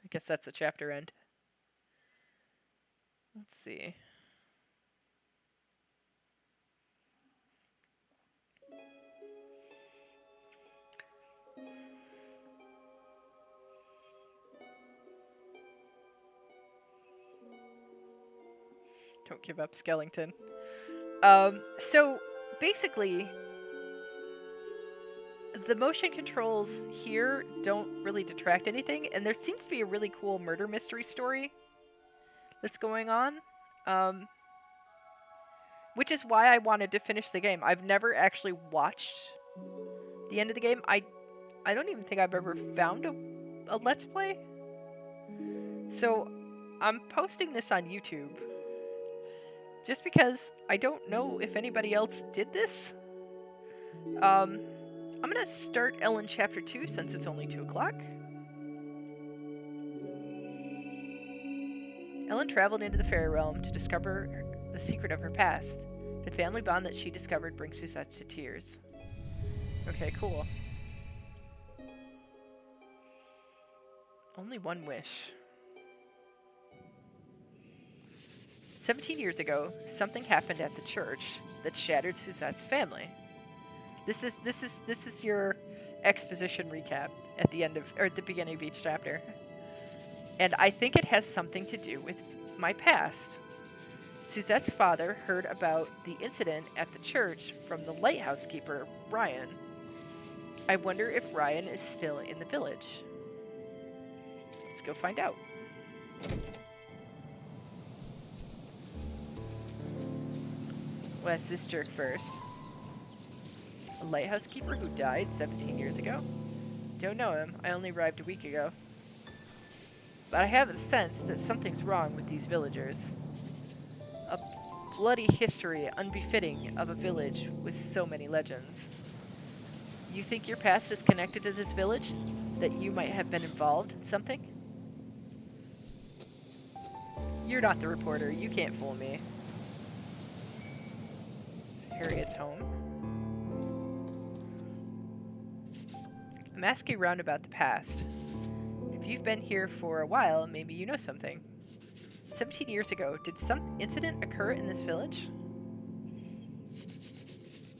I guess that's a chapter end. Let's see. Don't give up, Skellington. So basically, the motion controls here don't really detract anything, and there seems to be a really cool murder mystery story that's going on. Which is why I wanted to finish the game. I've never actually watched the end of the game. I don't even think I've ever found a Let's Play. So I'm posting this on YouTube just because I don't know if anybody else did this. I'm gonna start Ellen Chapter 2 since it's only 2 o'clock. Ellen traveled into the fairy realm to discover the secret of her past. The family bond that she discovered brings Suzette to tears. Okay, cool. Only one wish. 17 years ago, something happened at the church that shattered Suzette's family. This is your exposition recap at the end of, or at the beginning of each chapter. And I think it has something to do with my past. Suzette's father heard about the incident at the church from the lighthouse keeper, Ryan. I wonder if Ryan is still in the village. Let's go find out. Well, that's this jerk first. A lighthouse keeper who died 17 years ago? Don't know him. I only arrived a week ago. But I have the sense that something's wrong with these villagers. A bloody history unbefitting of a village with so many legends. You think your past is connected to this village? That you might have been involved in something? You're not the reporter. You can't fool me. Harriet's home. I'm asking around about the past. If you've been here for a while, maybe you know something. 17 years ago, did some incident occur in this village?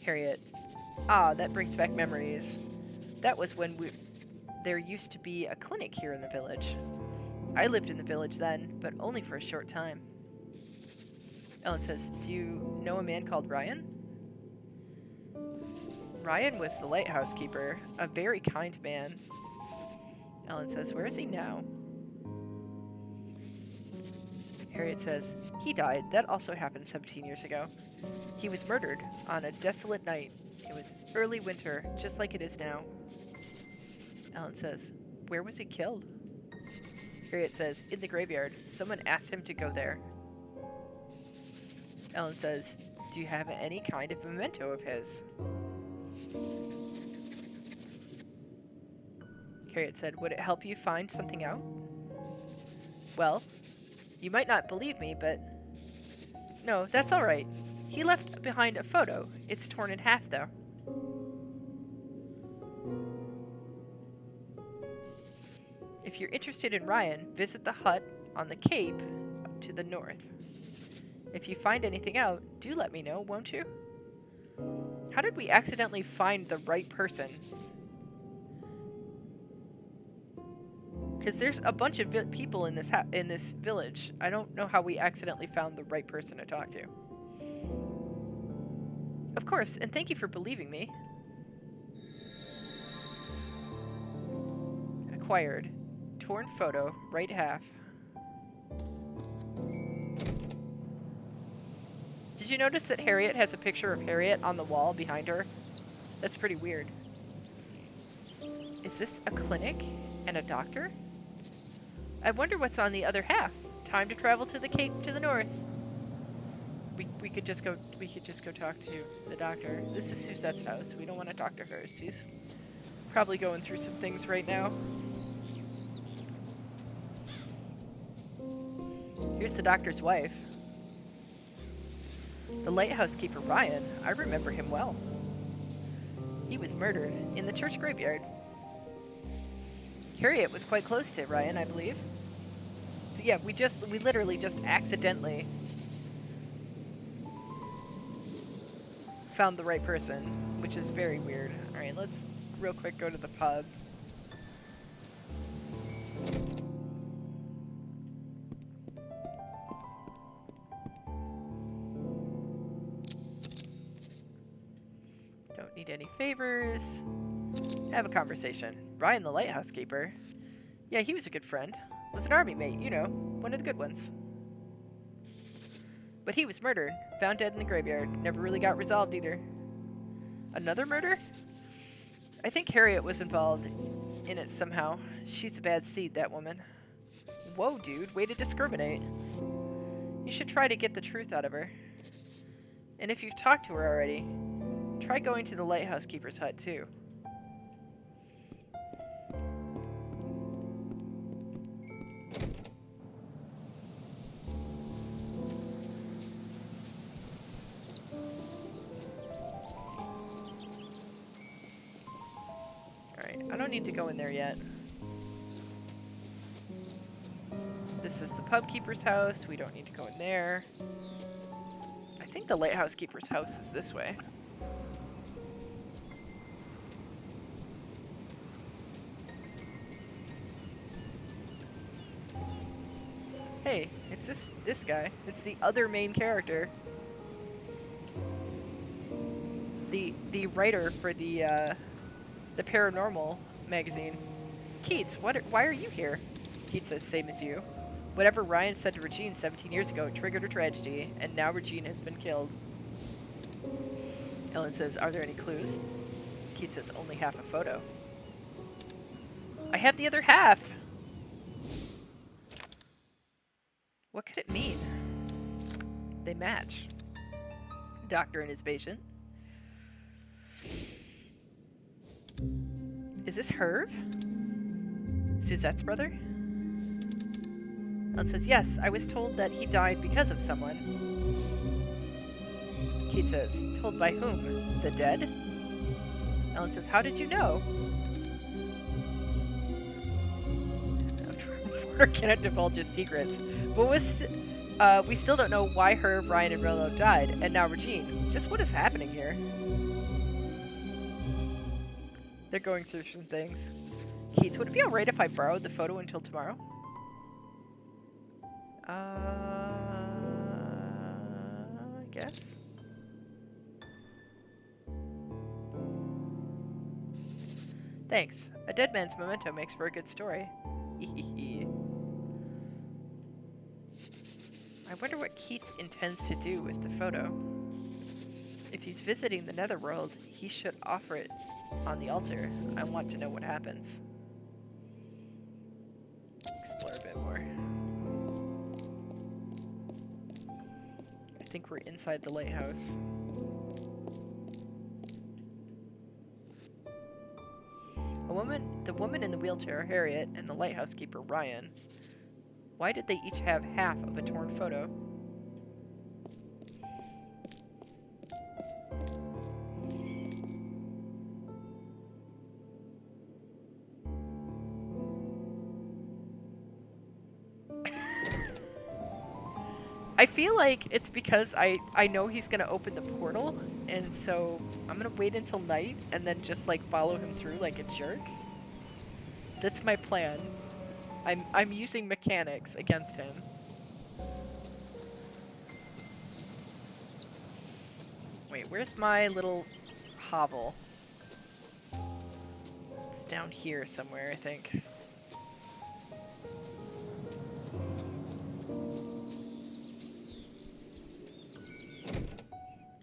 Harriet. Ah, that brings back memories. That was when there used to be a clinic here in the village. I lived in the village then, but only for a short time. Ellen says, do you know a man called Ryan? Ryan was the lighthouse keeper, a very kind man. Ellen says, where is he now? Harriet says, he died. That also happened 17 years ago. He was murdered on a desolate night. It was early winter, just like it is now. Ellen says, where was he killed? Harriet says, in the graveyard. Someone asked him to go there. Ellen says, do you have any kind of memento of his? Harriet said, would it help you find something out? Well, you might not believe me, but... No, that's all right. He left behind a photo. It's torn in half, though. If you're interested in Ryan, visit the hut on the cape to the north. If you find anything out, do let me know, won't you? How did we accidentally find the right person? Because there's a bunch of people in this village. I don't know how we accidentally found the right person to talk to. Of course, and thank you for believing me. Acquired. Torn photo, right half. Did you notice that Harriet has a picture of Harriet on the wall behind her? That's pretty weird. Is this a clinic and a doctor? I wonder what's on the other half. Time to travel to the cape to the north. We could just go talk to the doctor. This is Suzette's house. We don't want to talk to her. She's probably going through some things right now. Here's the doctor's wife. The lighthouse keeper, Ryan. I remember him well. He was murdered in the church graveyard. Harriet was quite close to Ryan, I believe. So yeah, we literally just accidentally found the right person, which is very weird. Alright, let's real quick go to the pub. Don't need any favors. Have a conversation. Ryan the lighthouse keeper. Yeah, he was a good friend. Was an army mate, you know. One of the good ones. But he was murdered, found dead in the graveyard. Never really got resolved either. Another murder? I think Harriet was involved in it somehow. She's a bad seed, that woman. Whoa, dude, way to discriminate. You should try to get the truth out of her. And if you've talked to her already, try going to the lighthouse keeper's hut, too. Alright, I don't need to go in there yet. This is the pub keeper's house. We don't need to go in there. I think the lighthouse keeper's house is this way. Hey, it's this guy. It's the other main character. The writer for the paranormal magazine. Keats, why are you here? Keats says, same as you. Whatever Ryan said to Regine 17 years ago triggered a tragedy, and now Regine has been killed. Ellen says, are there any clues? Keats says, only half a photo. I have the other half! What could it mean? They match. Doctor and his patient. Is this Herve? Suzette's brother? Ellen says, yes, I was told that he died because of someone. Keats says, told by whom? The dead? Ellen says, how did you know? Reporter cannot divulge his secrets. But we still don't know why Herve, Ryan, and Rolo died, and now Regine. Just what is happening here? They're going through some things. Keats, would it be alright if I borrowed the photo until tomorrow? I guess. Thanks. A dead man's memento makes for a good story. I wonder what Keats intends to do with the photo. If he's visiting the netherworld, he should offer it on the altar. I want to know what happens. Explore a bit more. I think we're inside the lighthouse. The woman in the wheelchair, Harriet, and the lighthouse keeper, Ryan. Why did they each have half of a torn photo? I feel like it's because I know he's gonna open the portal, and so I'm gonna wait until night and then just like follow him through like a jerk. That's my plan. I'm using mechanics against him. Wait, where's my little hovel? It's down here somewhere, I think.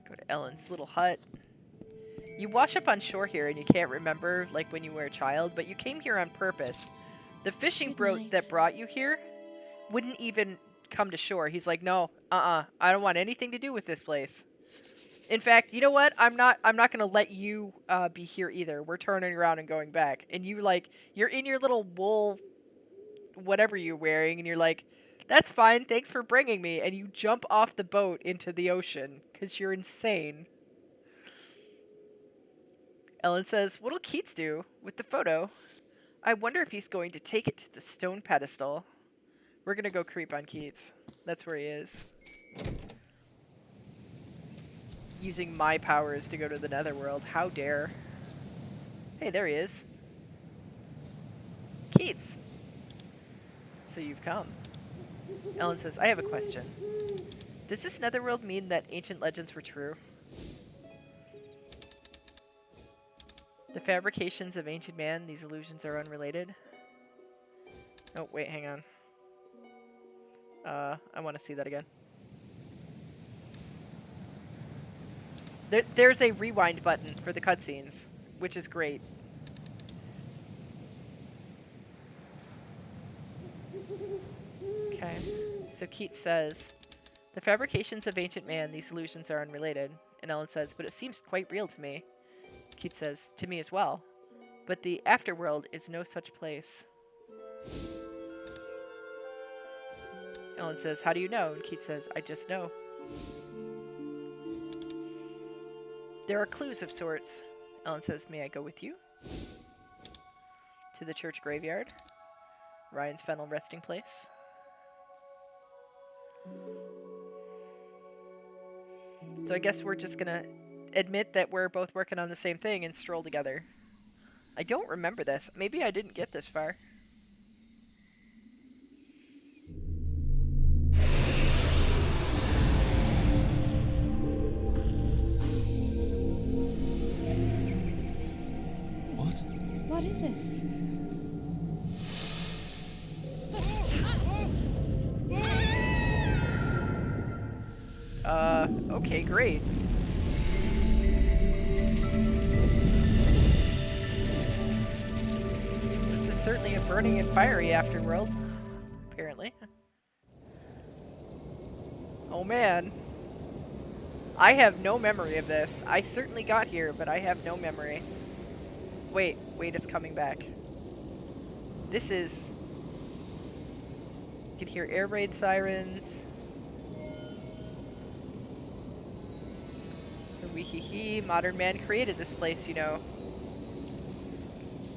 Go to Ellen's little hut. You wash up on shore here and you can't remember like when you were a child, but you came here on purpose. The fishing boat that brought you here wouldn't even come to shore. He's like, no, I don't want anything to do with this place. In fact, you know what? I'm not gonna let you be here either. We're turning around and going back. And you're in your little wool, whatever you're wearing, and you're like, that's fine. Thanks for bringing me. And you jump off the boat into the ocean because you're insane. Ellen says, what'll Keats do with the photo? I wonder if he's going to take it to the stone pedestal. We're gonna go creep on Keats. That's where he is. Using my powers to go to the netherworld. How dare. Hey, there he is. Keats. So you've come. Ellen says, I have a question. Does this netherworld mean that ancient legends were true? The fabrications of ancient man, these illusions are unrelated. Oh, wait, hang on. I want to see that again. There's a rewind button for the cutscenes, which is great. Okay. So Keats says, the fabrications of ancient man, these illusions are unrelated. And Ellen says, but it seems quite real to me. Keats says, to me as well. But the afterworld is no such place. Ellen says, how do you know? And Keats says, I just know. There are clues of sorts. Ellen says, may I go with you? To the church graveyard. Ryan's final resting place. So I guess we're just gonna admit that we're both working on the same thing and stroll together. I don't remember this. Maybe I didn't get this far. What is this? Okay, great. This is certainly a burning and fiery afterworld, apparently. Oh man. I have no memory of this. I certainly got here, but I have no memory. Wait, it's coming back. This is... You can hear air raid sirens. Weehee, modern man created this place, you know.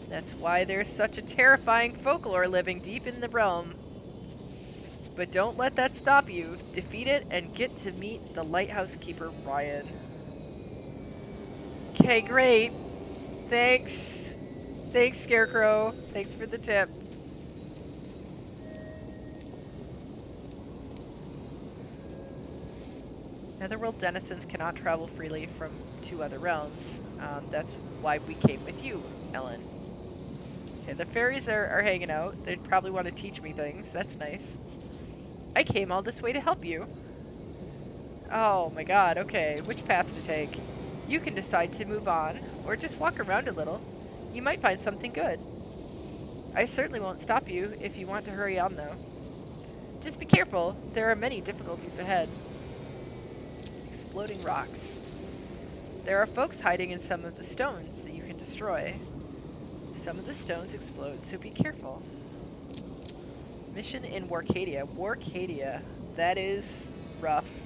That's why there's such a terrifying folklore living deep in the realm. But don't let that stop you. Defeat it and get to meet the lighthouse keeper, Ryan. Okay, great. Thanks. Thanks, Scarecrow. Thanks for the tip. Netherworld denizens cannot travel freely from two other realms. That's why we came with you, Ellen. Okay, the fairies are hanging out. They probably want to teach me things. That's nice. I came all this way to help you. Oh my god, okay. Which path to take? You can decide to move on, or just walk around a little. You might find something good. I certainly won't stop you if you want to hurry on, though. Just be careful. There are many difficulties ahead. Exploding rocks. There are folks hiding in some of the stones that you can destroy. Some of the stones explode, so be careful. Mission in Warcadia. Warcadia. That is rough.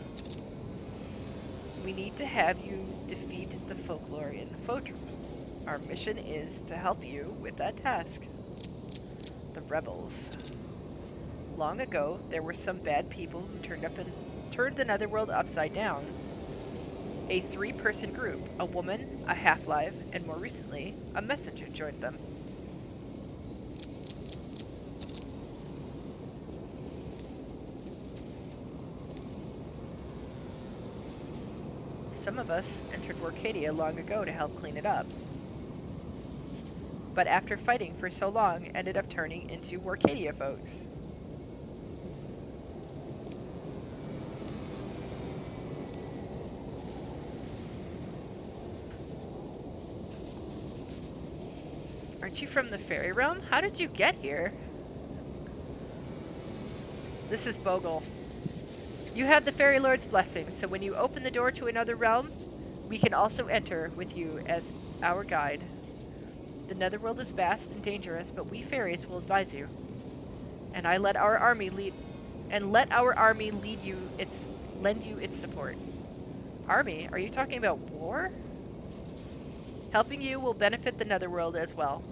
We need to have you defeat the folklore in the fortress. Our mission is to help you with that task. The rebels. Long ago, there were some bad people who turned the Netherworld upside down. A 3-person group, a woman, a half-life, and more recently, a messenger joined them. Some of us entered Warcadia long ago to help clean it up. But after fighting for so long, ended up turning into Warcadia folks. Aren't you from the fairy realm? How did you get here? This is Bogle. You have the fairy lord's blessing, so when you open the door to another realm, we can also enter with you as our guide. The netherworld is vast and dangerous, but we fairies will advise you. And let our army lead you lend you its support. Army? Are you talking about war? Helping you will benefit the netherworld as well.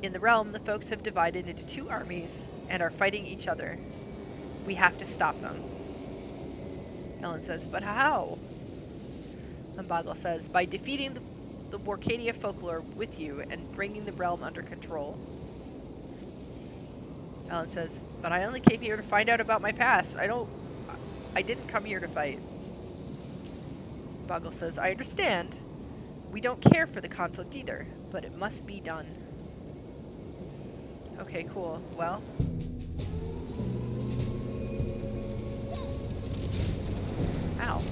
In the realm, the folks have divided into 2 armies and are fighting each other. We have to stop them. Ellen says, but how? And Bogle says, by defeating the Warcadia folklore with you and bringing the realm under control. Ellen says, but I only came here to find out about my past. I didn't come here to fight. Bogle says, I understand. We don't care for the conflict either, but it must be done. Okay, cool. Well. Ow.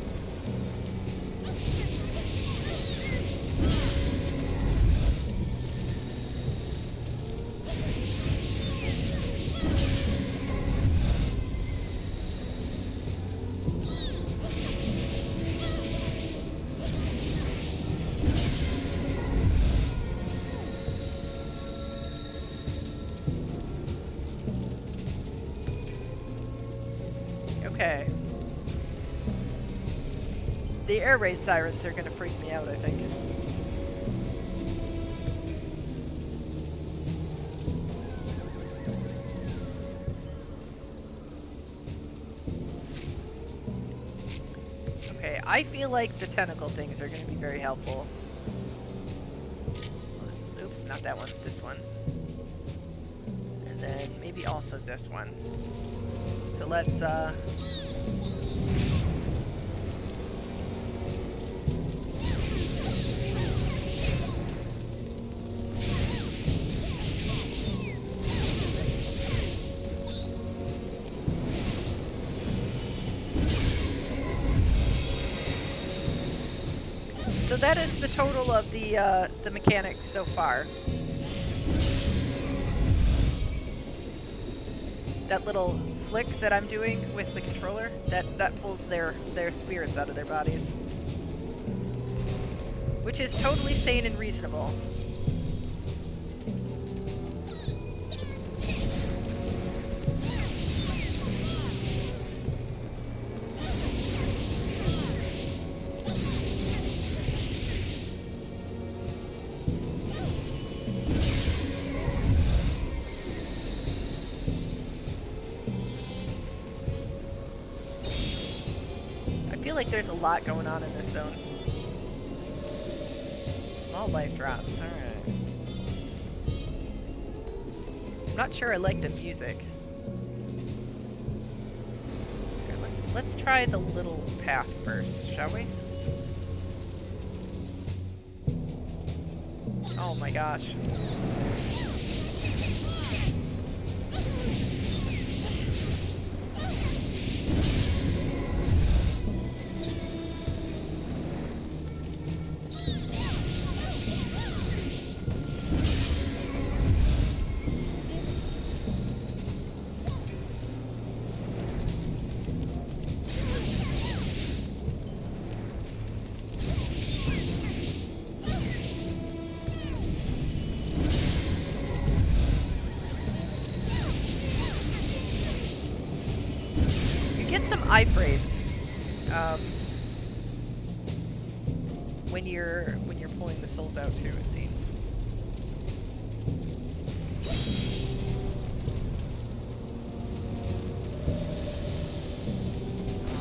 Okay. The air raid sirens are gonna freak me out, I think. Okay, I feel like the tentacle things are gonna be very helpful. Oops, not that one, this one. And then maybe also this one. So let's, so that is the total of the mechanics so far. That little flick that I'm doing with the controller, that pulls their spirits out of their bodies. Which is totally sane and reasonable. I feel like there's a lot going on in this zone. Small life drops, alright. I'm not sure I like the music. Here, let's try the little path first, shall we? Oh my gosh. Some iframes when you're pulling the souls out too, it seems.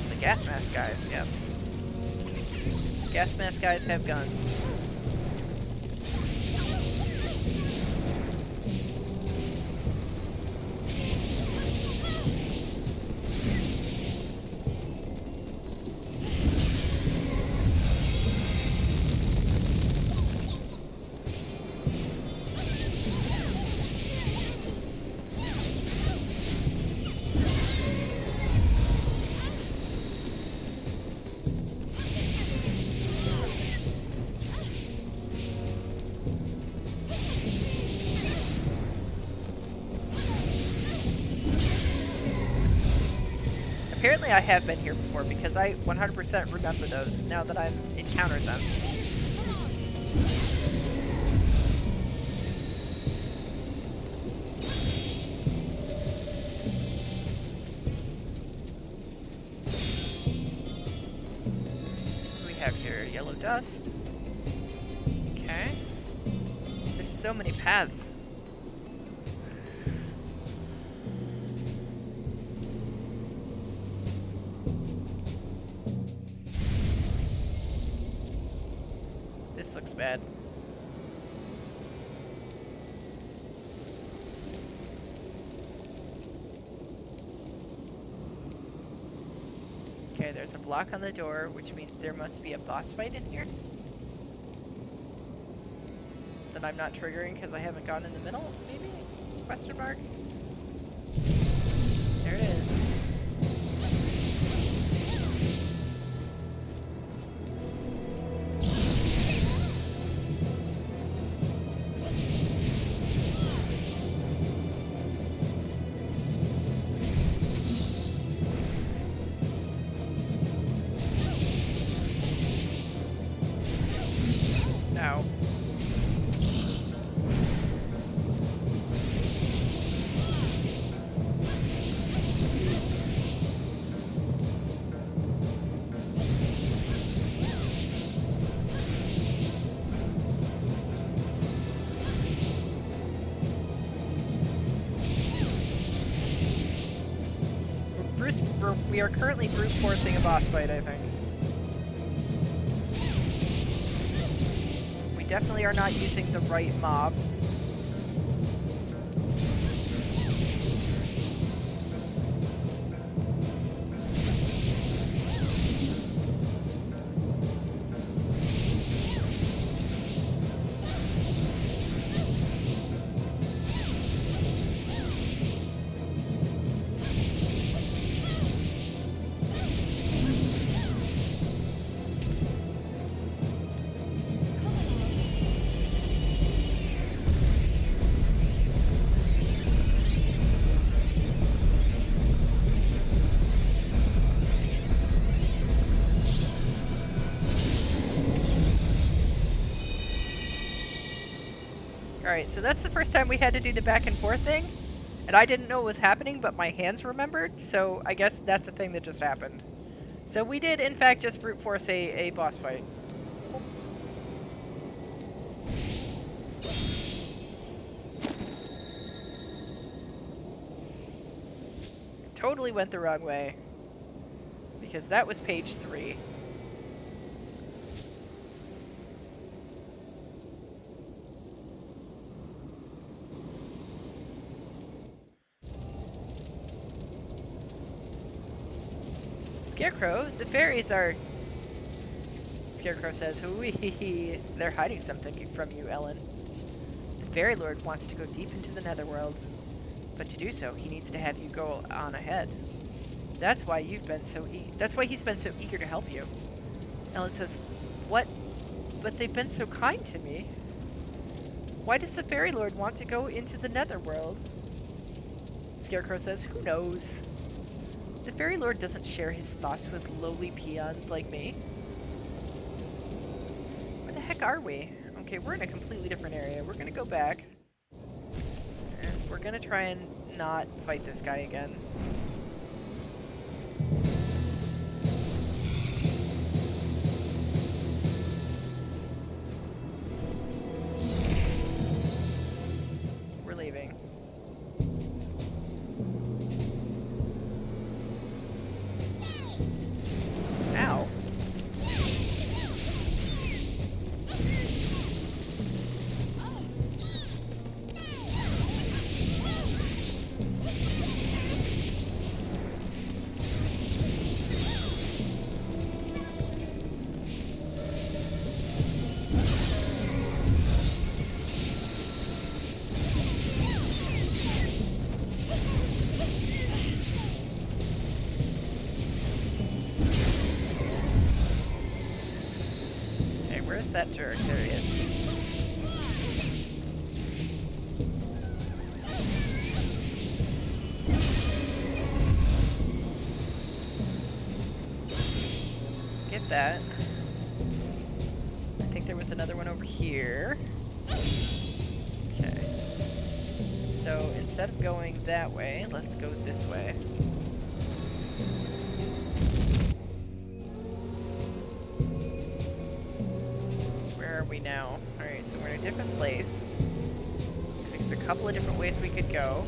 The gas mask guys, yep. Gas mask guys have guns. Apparently I have been here before because I 100% remember those now that I've encountered them. What do we have here? Yellow dust. Okay. There's so many paths. This looks bad. Okay, there's a block on the door, which means there must be a boss fight in here. That I'm not triggering because I haven't gone in the middle, maybe? Question mark? There it is. Now. We are currently brute forcing a boss fight, I think. We definitely are not using the right mob. Alright, so that's the first time we had to do the back and forth thing. And I didn't know what was happening, but my hands remembered, so I guess that's a thing that just happened. So we did, in fact, just brute force a boss fight. Totally went the wrong way. Because that was page 3. Scarecrow, the fairies are... Scarecrow says, "Wee, they're hiding something from you, Ellen. The Fairy Lord wants to go deep into the Netherworld, but to do so, he needs to have you go on ahead. That's why you've been so that's why he's been so eager to help you." Ellen says, "What? But they've been so kind to me. Why does the Fairy Lord want to go into the Netherworld?" Scarecrow says, "Who knows? The Fairy Lord doesn't share his thoughts with lowly peons like me." Where the heck are we? Okay, we're in a completely different area. We're gonna go back. And we're gonna try and not fight this guy again. We're leaving. Ow. Where's that jerk? There he is. Get that. I think there was another one over here. Okay. So instead of going that way, let's go this way. Now. Alright, so we're in a different place. There's a couple of different ways we could go.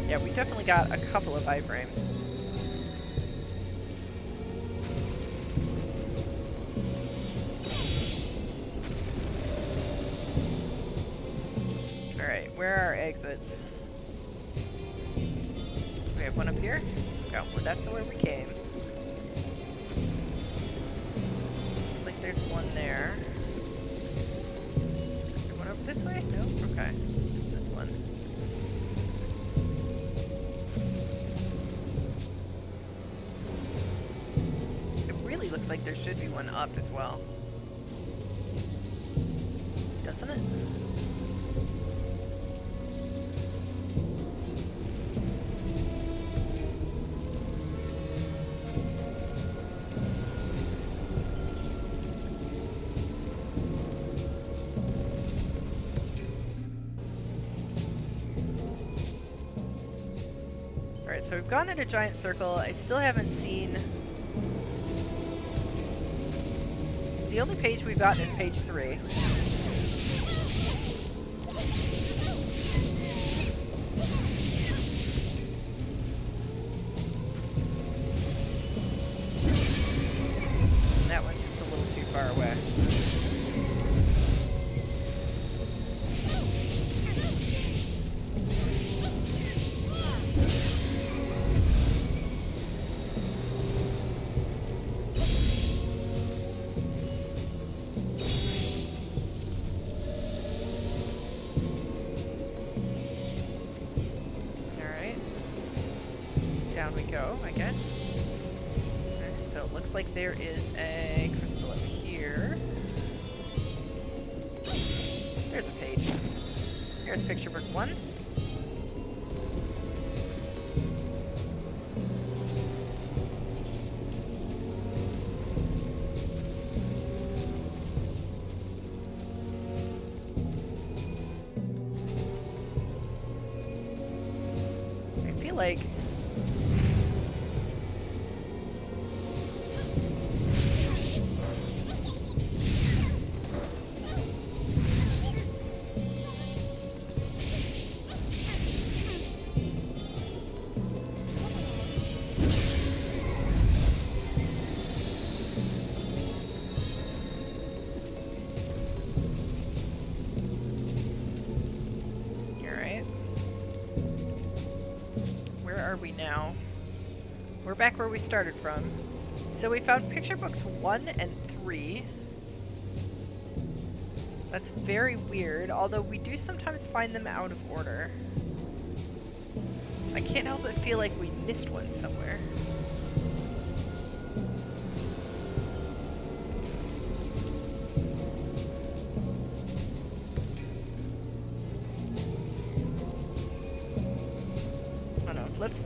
Yeah, we definitely got a couple of iframes. Alright, where are our exits? We have one up here? Oh, well, that's where we came. Looks like there's one there. Is there one over this way? No? Okay. Just this one. Looks like there should be one up as well. Doesn't it? so we've gone in a giant circle. I still haven't seen... The only page we've gotten is page 3. That one's just a little too far away. Down we go, I guess. Alright, so it looks like there is a crystal up here. There's a page. Here's picture book 1. I feel like now. We're back where we started from. So we found picture books 1 and 3. That's very weird, although we do sometimes find them out of order. I can't help but feel like we missed one somewhere.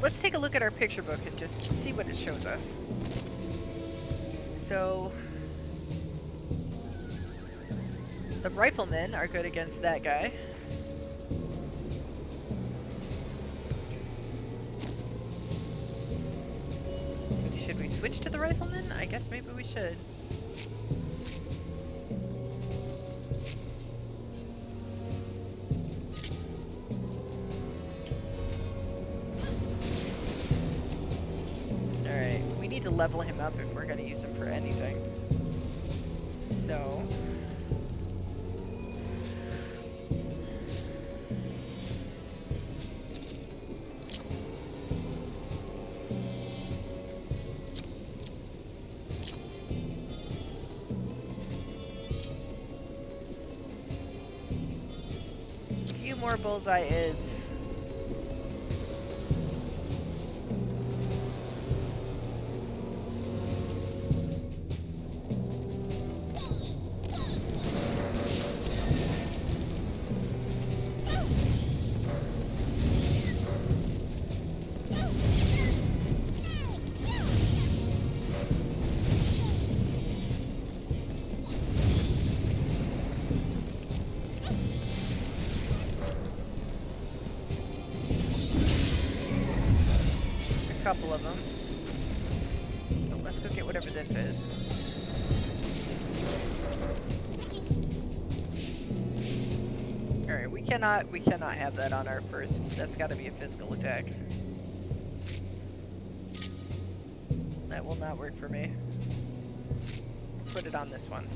Let's take a look at our picture book and just see what it shows us. So the riflemen are good against that guy. Should we switch to the riflemen? I guess maybe we should. To level him up if we're going to use him for anything. So a few more bullseye ids. Couple of them. So let's go get whatever this is. Alright, we cannot have that on our first. That's gotta be a physical attack. That will not work for me. Put it on this one.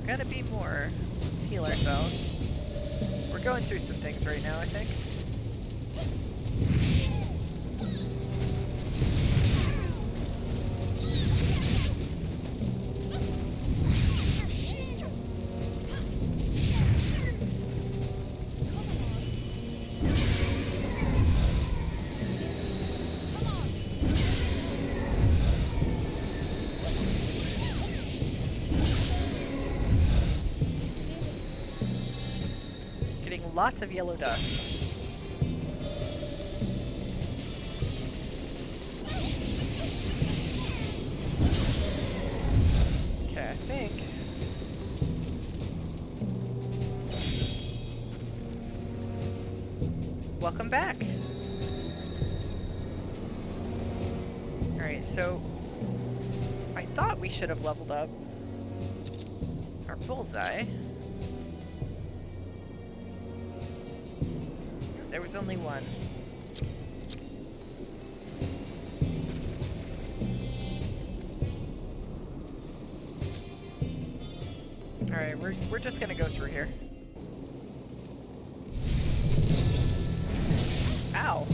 Gotta be more. Let's heal ourselves. We're going through some things right now, I think. lots of yellow dust. Okay, I think. Welcome back. Alright, so I thought we should have leveled up our bullseye. There was only one. Alright, we're just gonna go through here. Ow.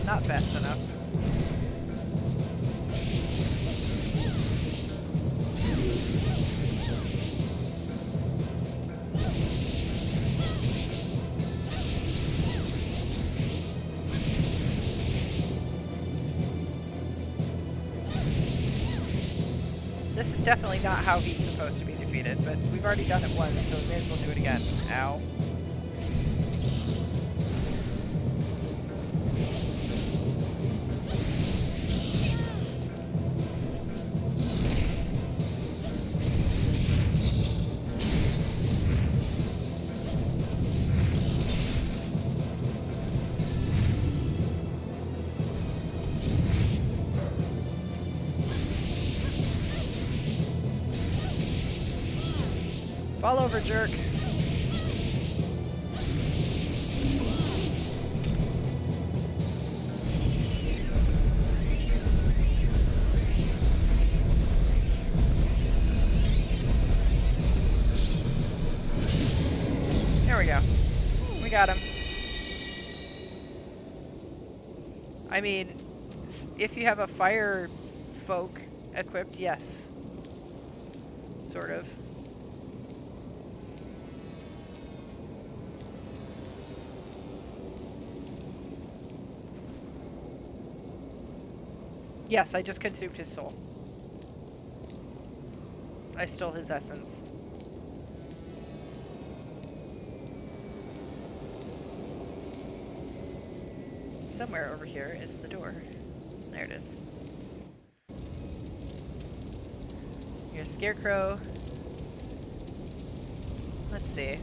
Not fast enough. This is definitely not how he's supposed to be defeated, but we've already done it once, so we may as well do it again. Ow. Fall over, jerk. There we go. We got him. I mean, if you have a fire folk equipped, yes. Sort of. Yes, I just consumed his soul. I stole his essence. Somewhere over here is the door. There it is. Here's Scarecrow. Let's see.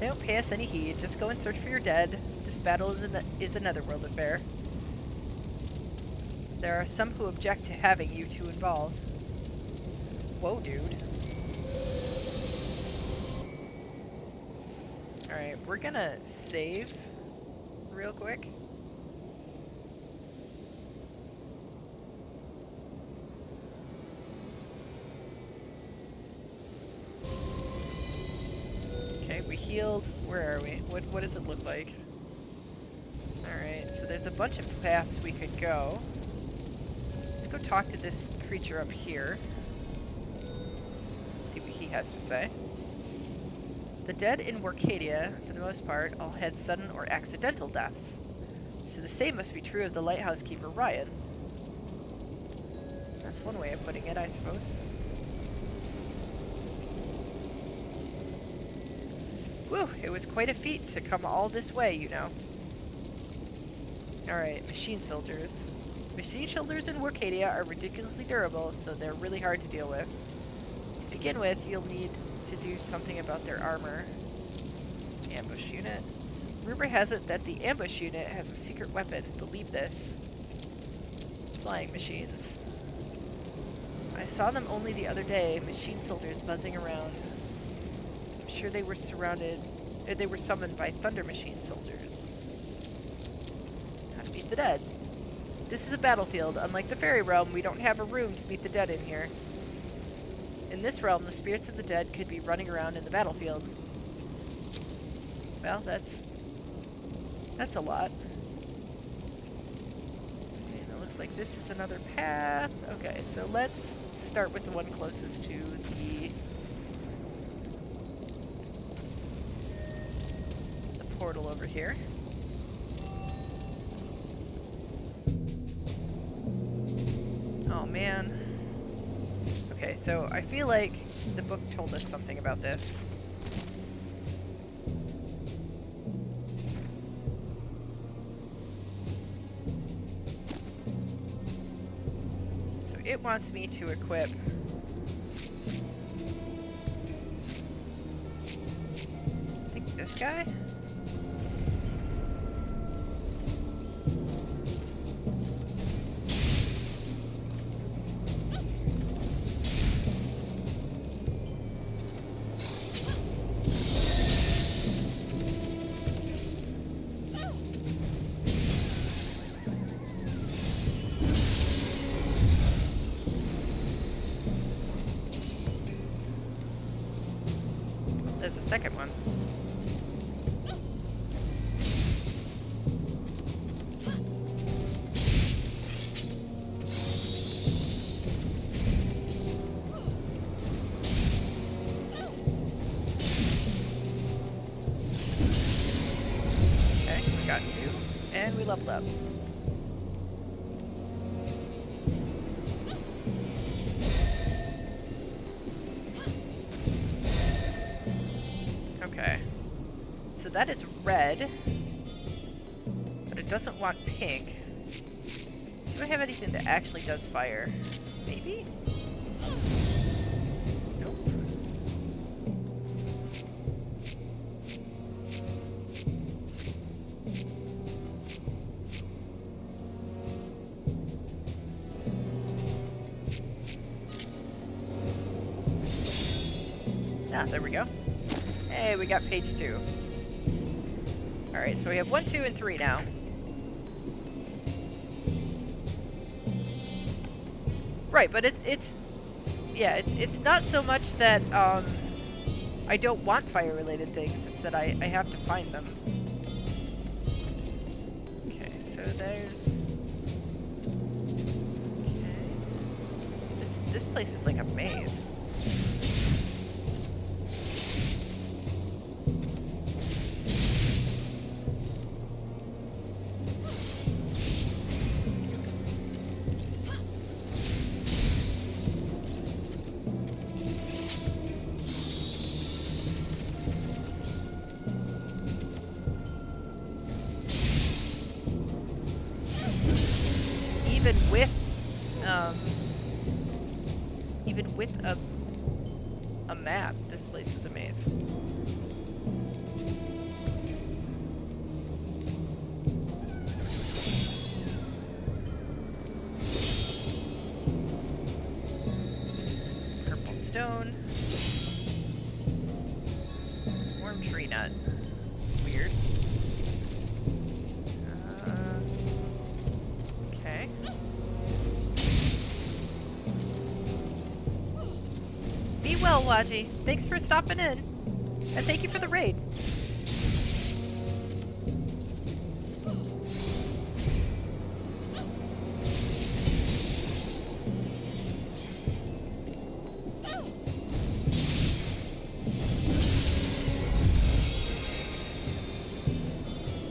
Don't pay us any heed. Just go and search for your dead. This battle is a netherworld affair. There are some who object to having you two involved. Whoa, dude. Alright, we're gonna save real quick. Okay, we healed. Where are we? What does it look like? Alright, so there's a bunch of paths we could go. Let's go talk to this creature up here. See what he has to say. The dead in Warcadia, for the most part, all had sudden or accidental deaths. So the same must be true of the lighthouse keeper Ryan. That's one way of putting it, I suppose. Whew, it was quite a feat to come all this way, you know. Alright, machine soldiers. Machine soldiers in Warcadia are ridiculously durable, so they're really hard to deal with. To begin with, you'll need to do something about their armor. Ambush unit. Rumor has it that the ambush unit has a secret weapon. Believe this. Flying machines. I saw them only the other day, machine soldiers buzzing around. I'm sure they were they were summoned by thunder machine soldiers. How to meet the dead. This is a battlefield. Unlike the fairy realm, we don't have a room to meet the dead in here. In this realm, the spirits of the dead could be running around in the battlefield. Well, that's a lot. And it looks like this is another path. Okay, so let's start with the one closest to the portal over here. Oh man. Okay, so I feel like the book told us something about this. So it wants me to equip I think this guy? There's a second one. Okay, we got two. And we leveled up. Okay. So that is red. But it doesn't want pink. Do I have anything that actually does fire? Maybe? Nope. Ah, there we go. Hey, we got page 2. Alright, so we have 1, 2, and 3 now. Right, but it's not so much that I don't want fire-related things, it's that I have to find them. Okay, so there's... Okay. This place is like a maze. Even with a map, this place is a maze. Purple stone. Warm tree nut. Weird. Okay. Be well, Waji. Thanks for stopping in. And thank you for the raid.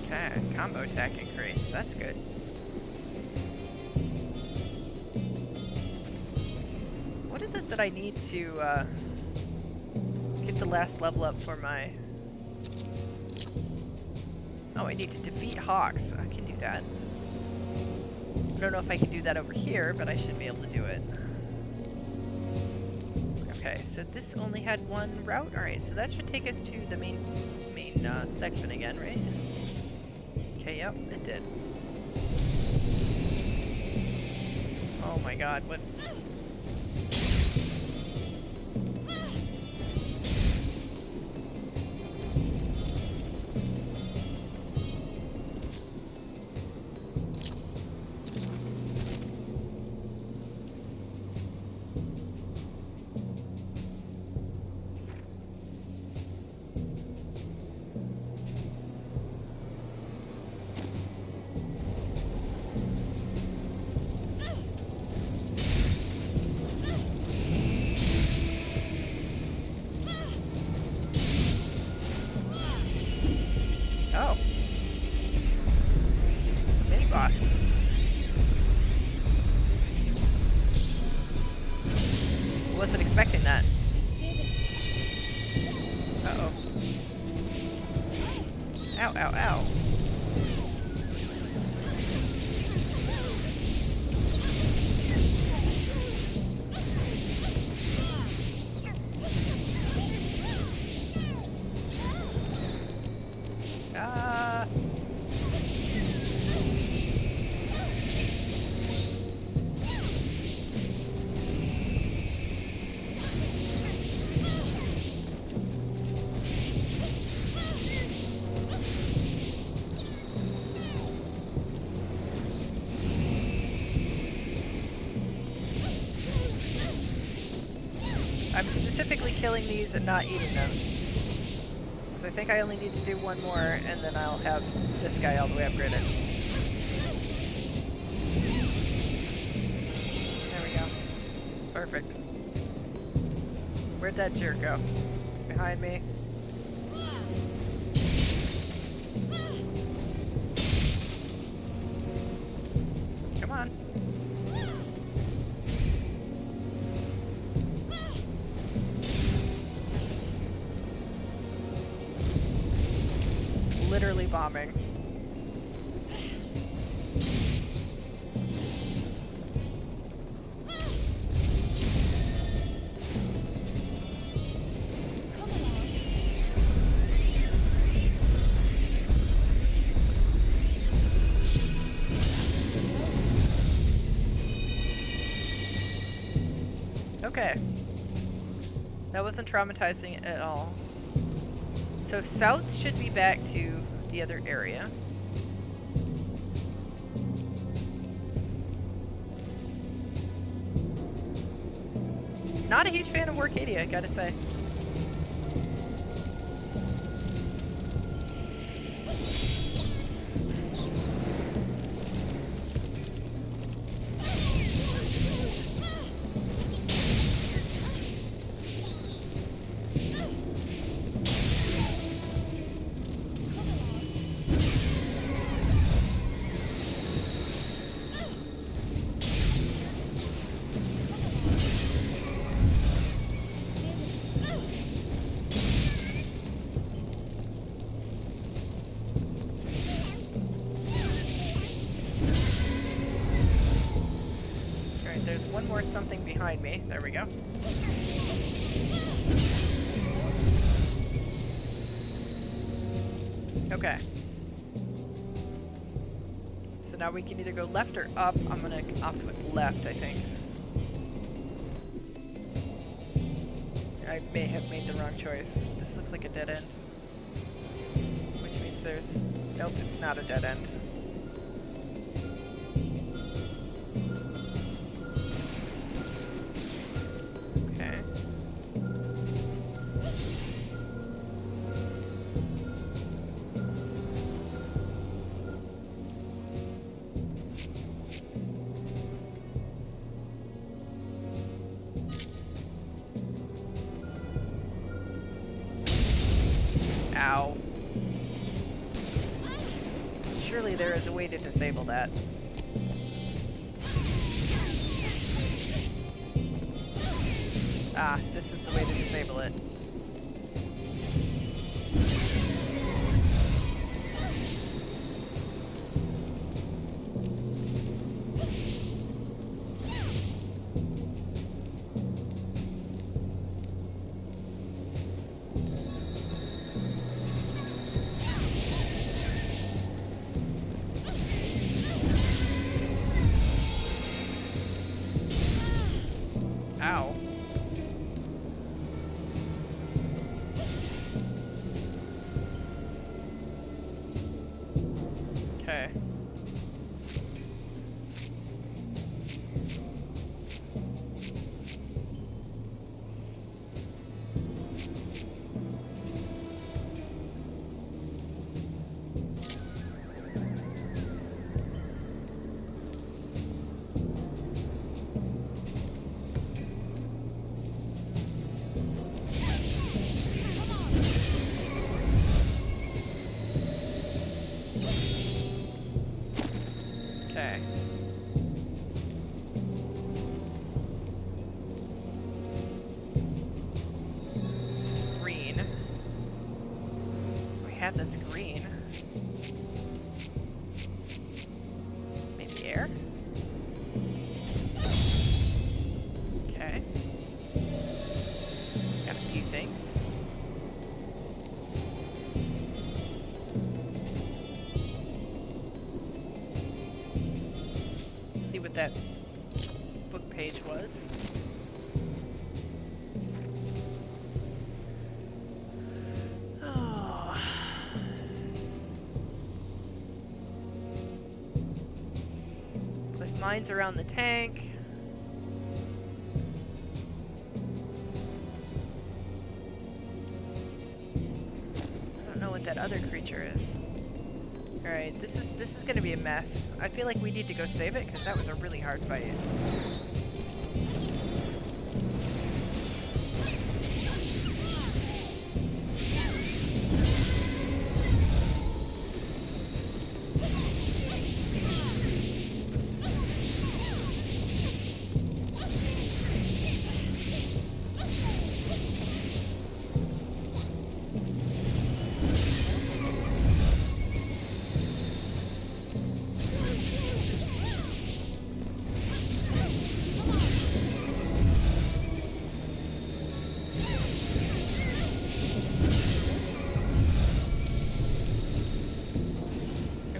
Okay, combo attack increase. That's good. What is it that I need to get the last level up for my... Oh, I need to defeat hawks. I can do that. I don't know if I can do that over here, but I should be able to do it. Okay, so this only had one route? Alright, so that should take us to the main section again, right? Okay, yep, it did. Oh my god, what? Oh. Mini boss. Wasn't expecting that. Uh-oh. Ow, ow, ow. Ah. I'm specifically killing these and not eating them. Because I think I only need to do one more, and then I'll have this guy all the way upgraded. There we go. Perfect. Where'd that jerk go? He's behind me. Come on. Literally bombing. Okay. That wasn't traumatizing at all. So south should be back to the other area. Not a huge fan of Warcadia, gotta say. There's one more something behind me. There we go. Okay. So now we can either go left or up. I'm gonna opt with left, I think. I may have made the wrong choice. This looks like a dead end. Which means there's... Nope, it's not a dead end. Ow. Surely there is a way to disable that. Ah, this is the way to disable it. It's green. Maybe air? Okay. Got a few things. Let's see what that book page was. Mines around the tank. I don't know what that other creature is. Alright, this is gonna be a mess. I feel like we need to go save it, because that was a really hard fight.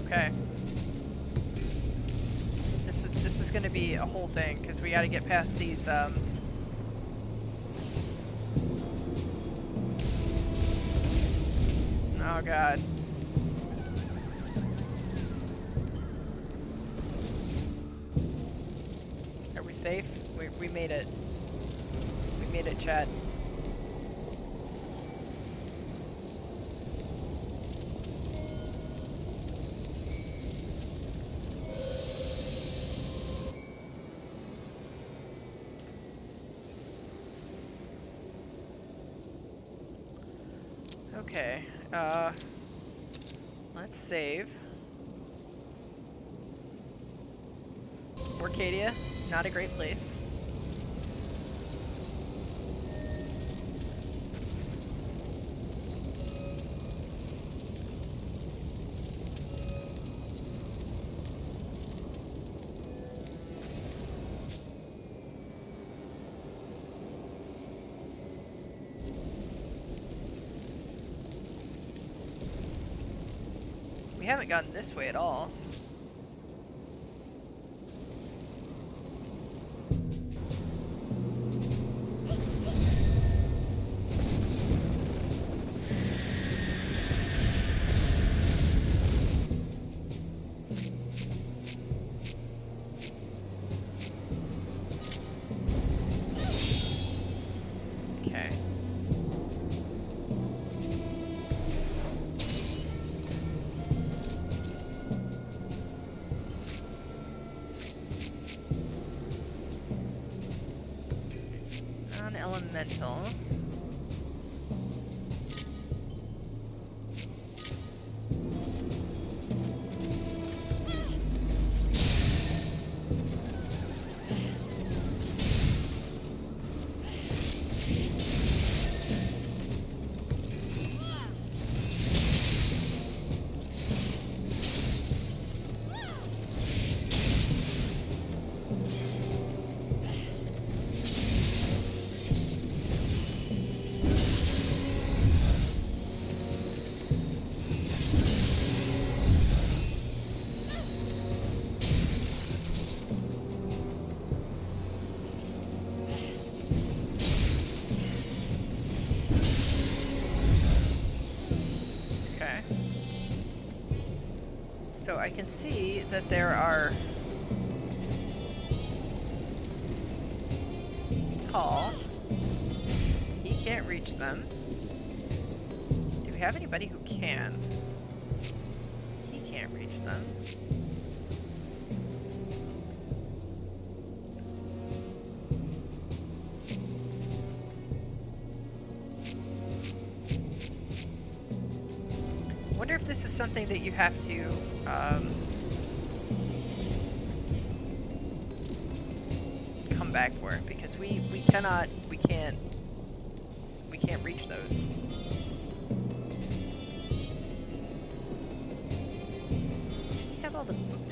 Okay. This is gonna be a whole thing, because we gotta get past these, Oh god. Are we safe? We made it. We made it, chat. Okay, let's save. Orcadia, not a great place. We haven't gotten this way at all. Okay. Non-elemental. So I can see that there are tall. He can't reach them. Do we have anybody who can? He can't reach them. I wonder if this is something that you have to come back for, because we can't reach those.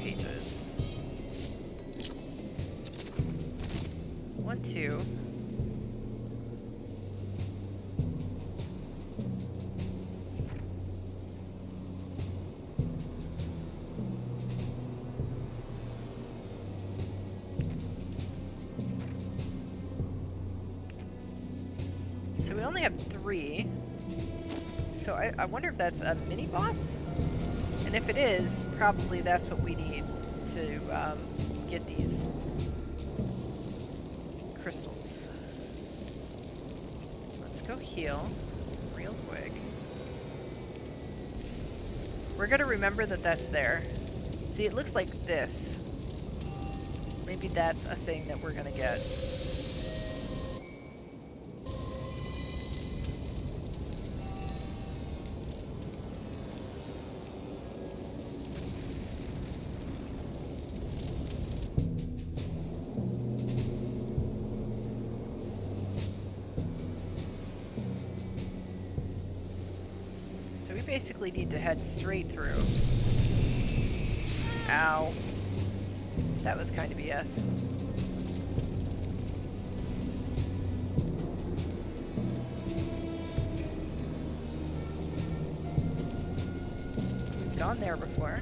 pages. 1, 2. So we only have 3. So I wonder if that's a mini boss? And if it is, probably that's what we need to get these crystals. Let's go heal real quick. We're gonna remember that that's there. See, it looks like this. Maybe that's a thing that we're gonna get. So we basically need to head straight through. Ow. That was kind of BS. We've gone there before.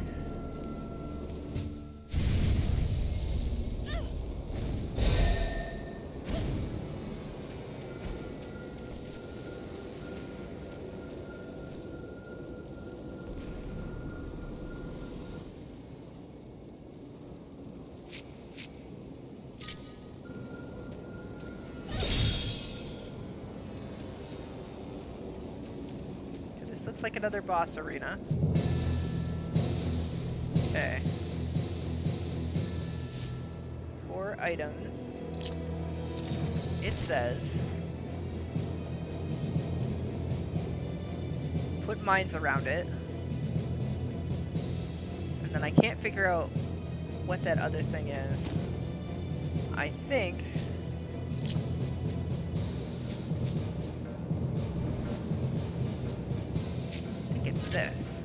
This looks like another boss arena. Okay. 4 items. It says put mines around it. And then I can't figure out what that other thing is. I think it's this.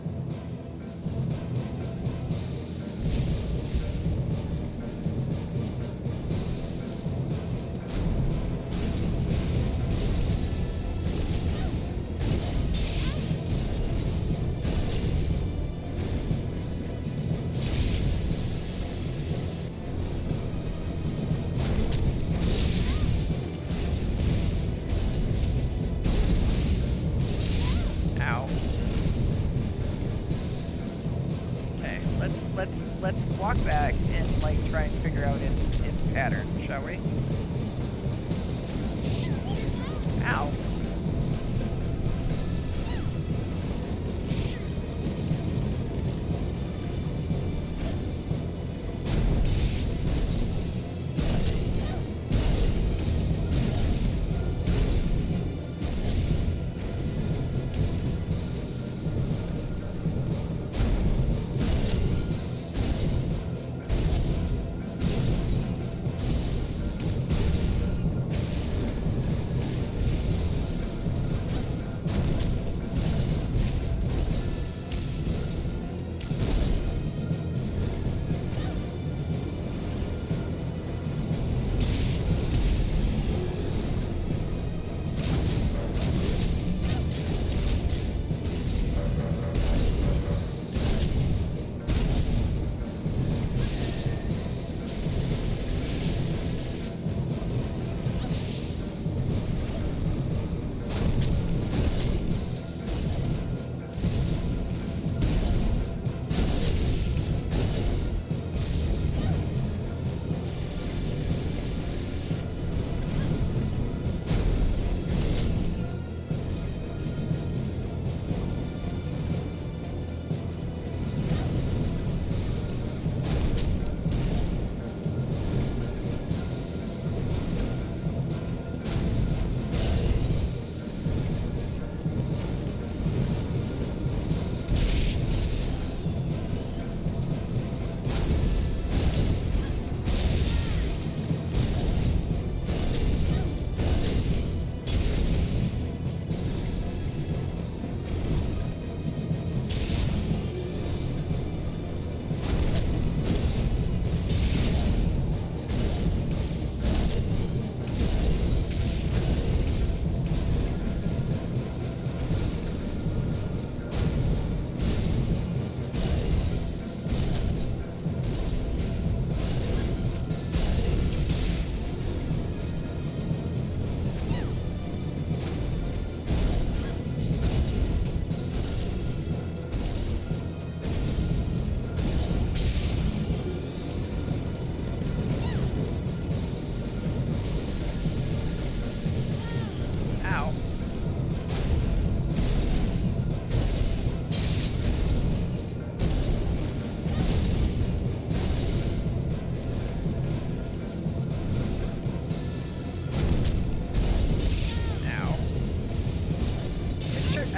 Ow. Okay, let's walk back and like try and figure out its pattern, shall we? Ow.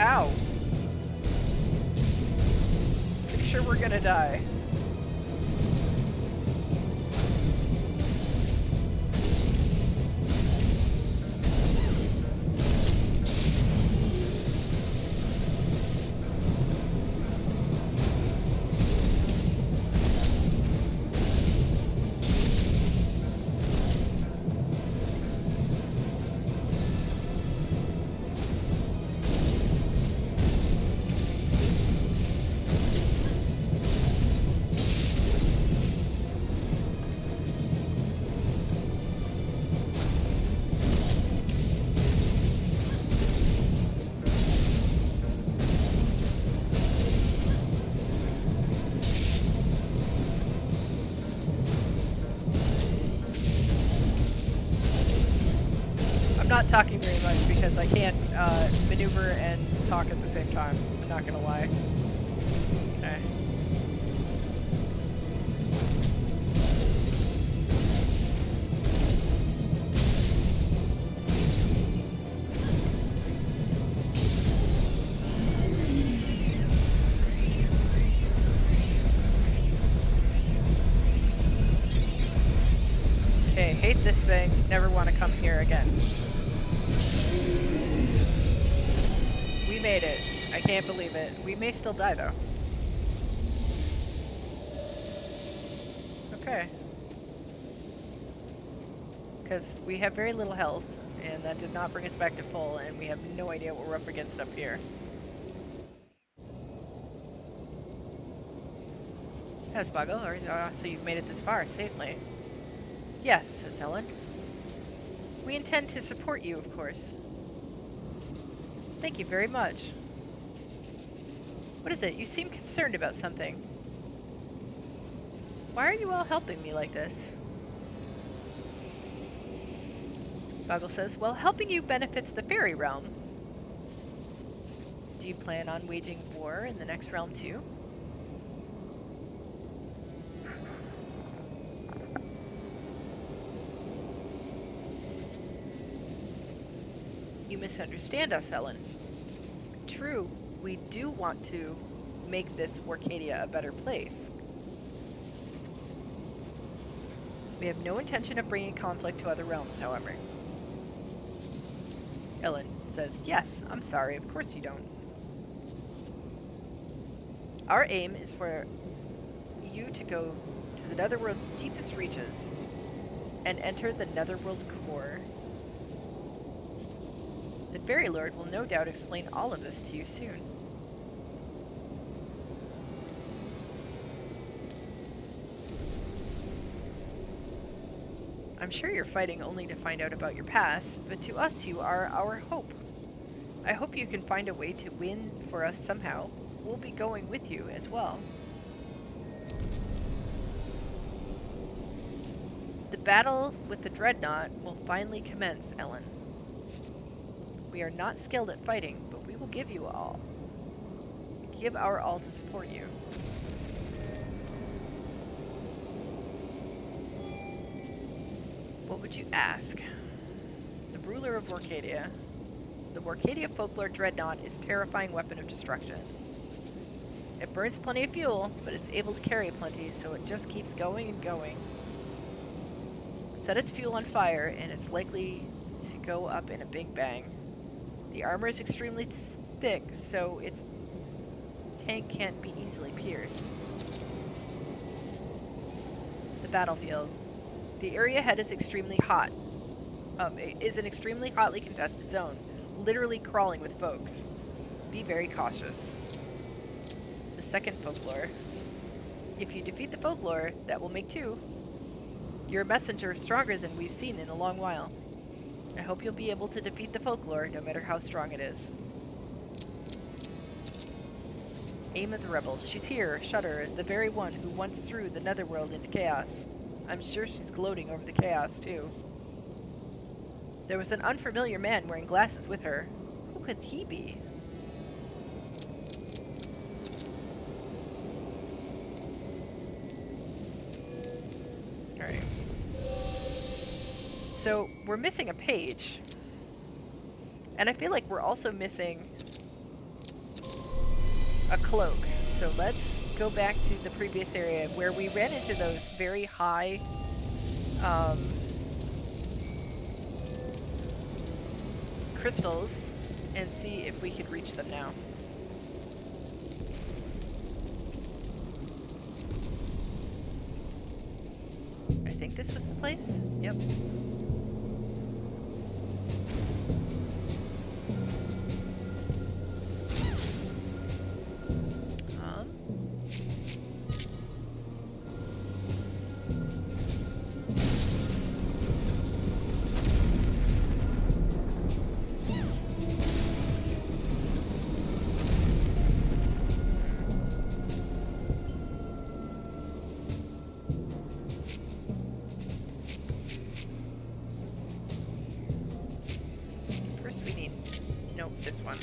Ow. Pretty sure we're gonna die. I'm not talking very much because I can't maneuver and talk at the same time. I'm not gonna lie. Okay. Okay, hate this thing. Never want to come here again. We made it. I can't believe it. We may still die, though. Okay. Because we have very little health, and that did not bring us back to full, and we have no idea what we're up against up here. Yes, Buggle, so you've made it this far, safely. Yes, says Helen. We intend to support you, of course. Thank you very much. What is it? You seem concerned about something. Why are you all helping me like this? Buggle says, well, helping you benefits the fairy realm. Do you plan on waging war in the next realm too? You misunderstand us, Helen. True, we do want to make this Warcadia a better place. We have no intention of bringing conflict to other realms, however. Ellen says, yes, I'm sorry, of course you don't. Our aim is for you to go to the Netherworld's deepest reaches and enter the Netherworld core. The Fairy Lord will no doubt explain all of this to you soon. I'm sure you're fighting only to find out about your past, but to us you are our hope. I hope you can find a way to win for us somehow. We'll be going with you as well. The battle with the Dreadnought will finally commence, Ellen. We are not skilled at fighting, but we will give you all. Give our all to support you. What would you ask? The ruler of Warcadia. The Warcadia Folklore Dreadnought is a terrifying weapon of destruction. It burns plenty of fuel, but it's able to carry plenty, so it just keeps going and going. Set its fuel on fire, and it's likely to go up in a big bang. The armor is extremely thick, so its tank can't be easily pierced. The battlefield. The area ahead is extremely hot. It is an extremely hotly contested zone, literally crawling with folks. Be very cautious. The second folklore. If you defeat the folklore, that will make 2. Your messenger is stronger than we've seen in a long while. I hope you'll be able to defeat the folklore, no matter how strong it is. Aim of the rebels. She's here, Shudder, the very one who once threw the Netherworld into chaos. I'm sure she's gloating over the chaos, too. There was an unfamiliar man wearing glasses with her. Who could he be? Alright. So, we're missing a page. And I feel like we're also missing a cloak. So let's go back to the previous area where we ran into those very high crystals and see if we could reach them now. I think this was the place. Yep. This one.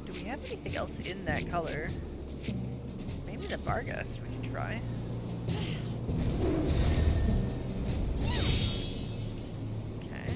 Do we have anything else in that color? Maybe the Barghest we can try. Okay.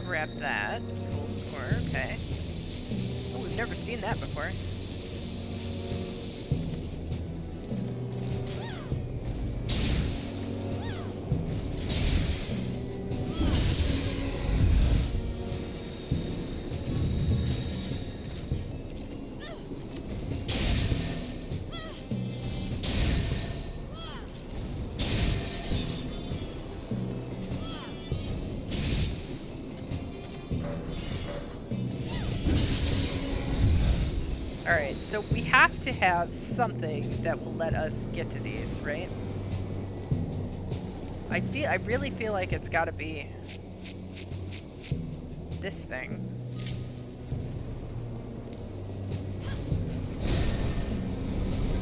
Grab that. Golden ore, okay. Oh, we've never seen that before. Alright, so we have to have something that will let us get to these, right? I really feel like it's gotta be this thing.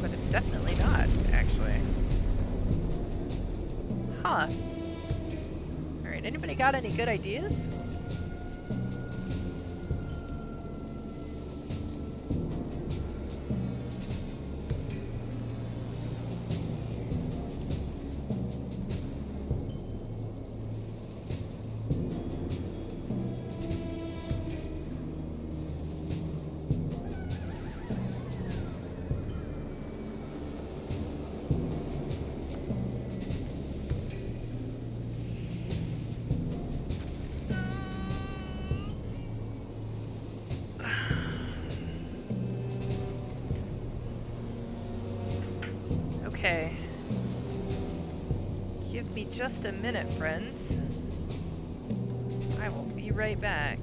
But it's definitely not, actually. Huh. Alright, anybody got any good ideas? Okay. Give me just a minute, friends. I will be right back.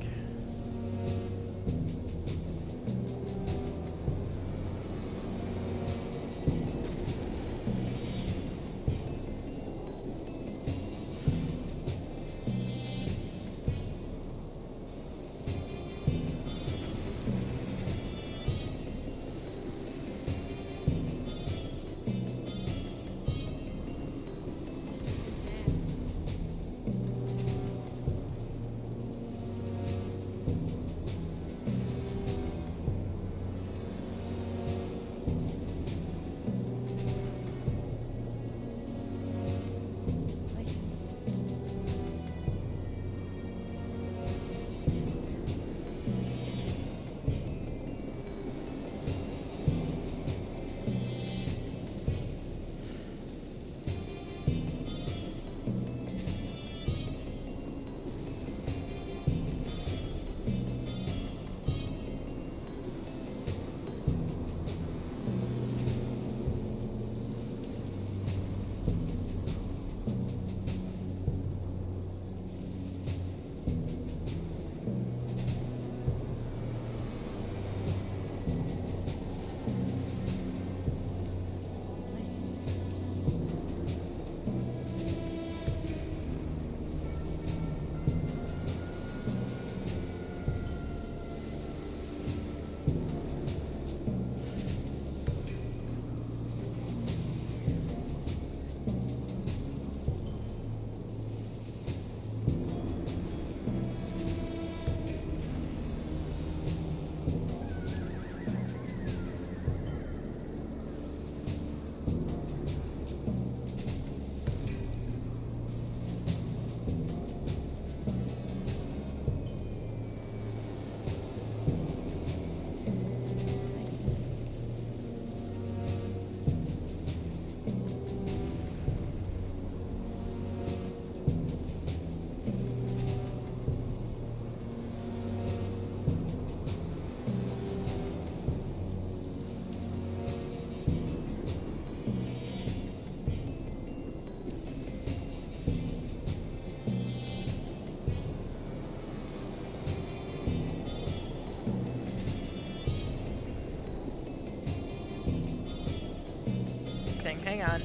hang on.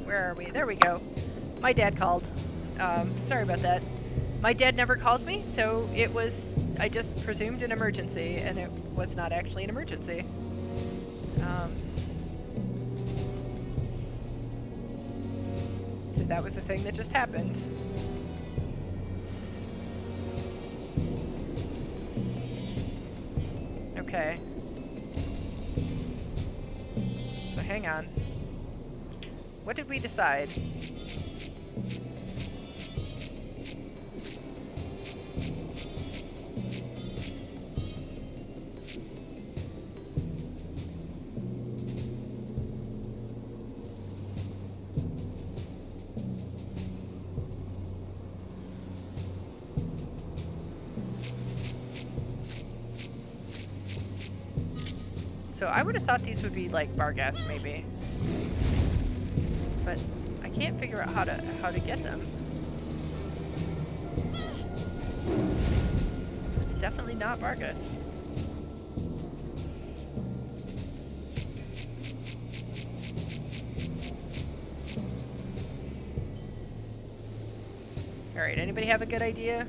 Where are we? There we go. My dad called. Sorry about that. My dad never calls me, so it was... I just presumed an emergency, and it was not actually an emergency. So that was a thing that just happened. Okay. So hang on. What did we decide? So I would have thought these would be like Barghast, maybe. But I can't figure out how to get them. It's definitely not Barghast. Alright, anybody have a good idea?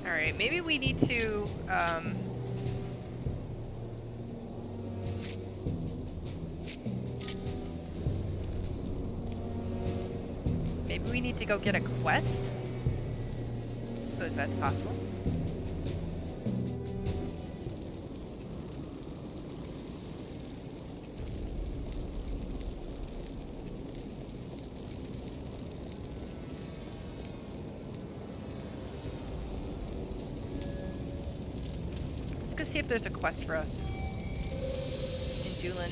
Alright, maybe we need to, maybe we need to go get a quest? I suppose that's possible. Let's go see if there's a quest for us in Doolin.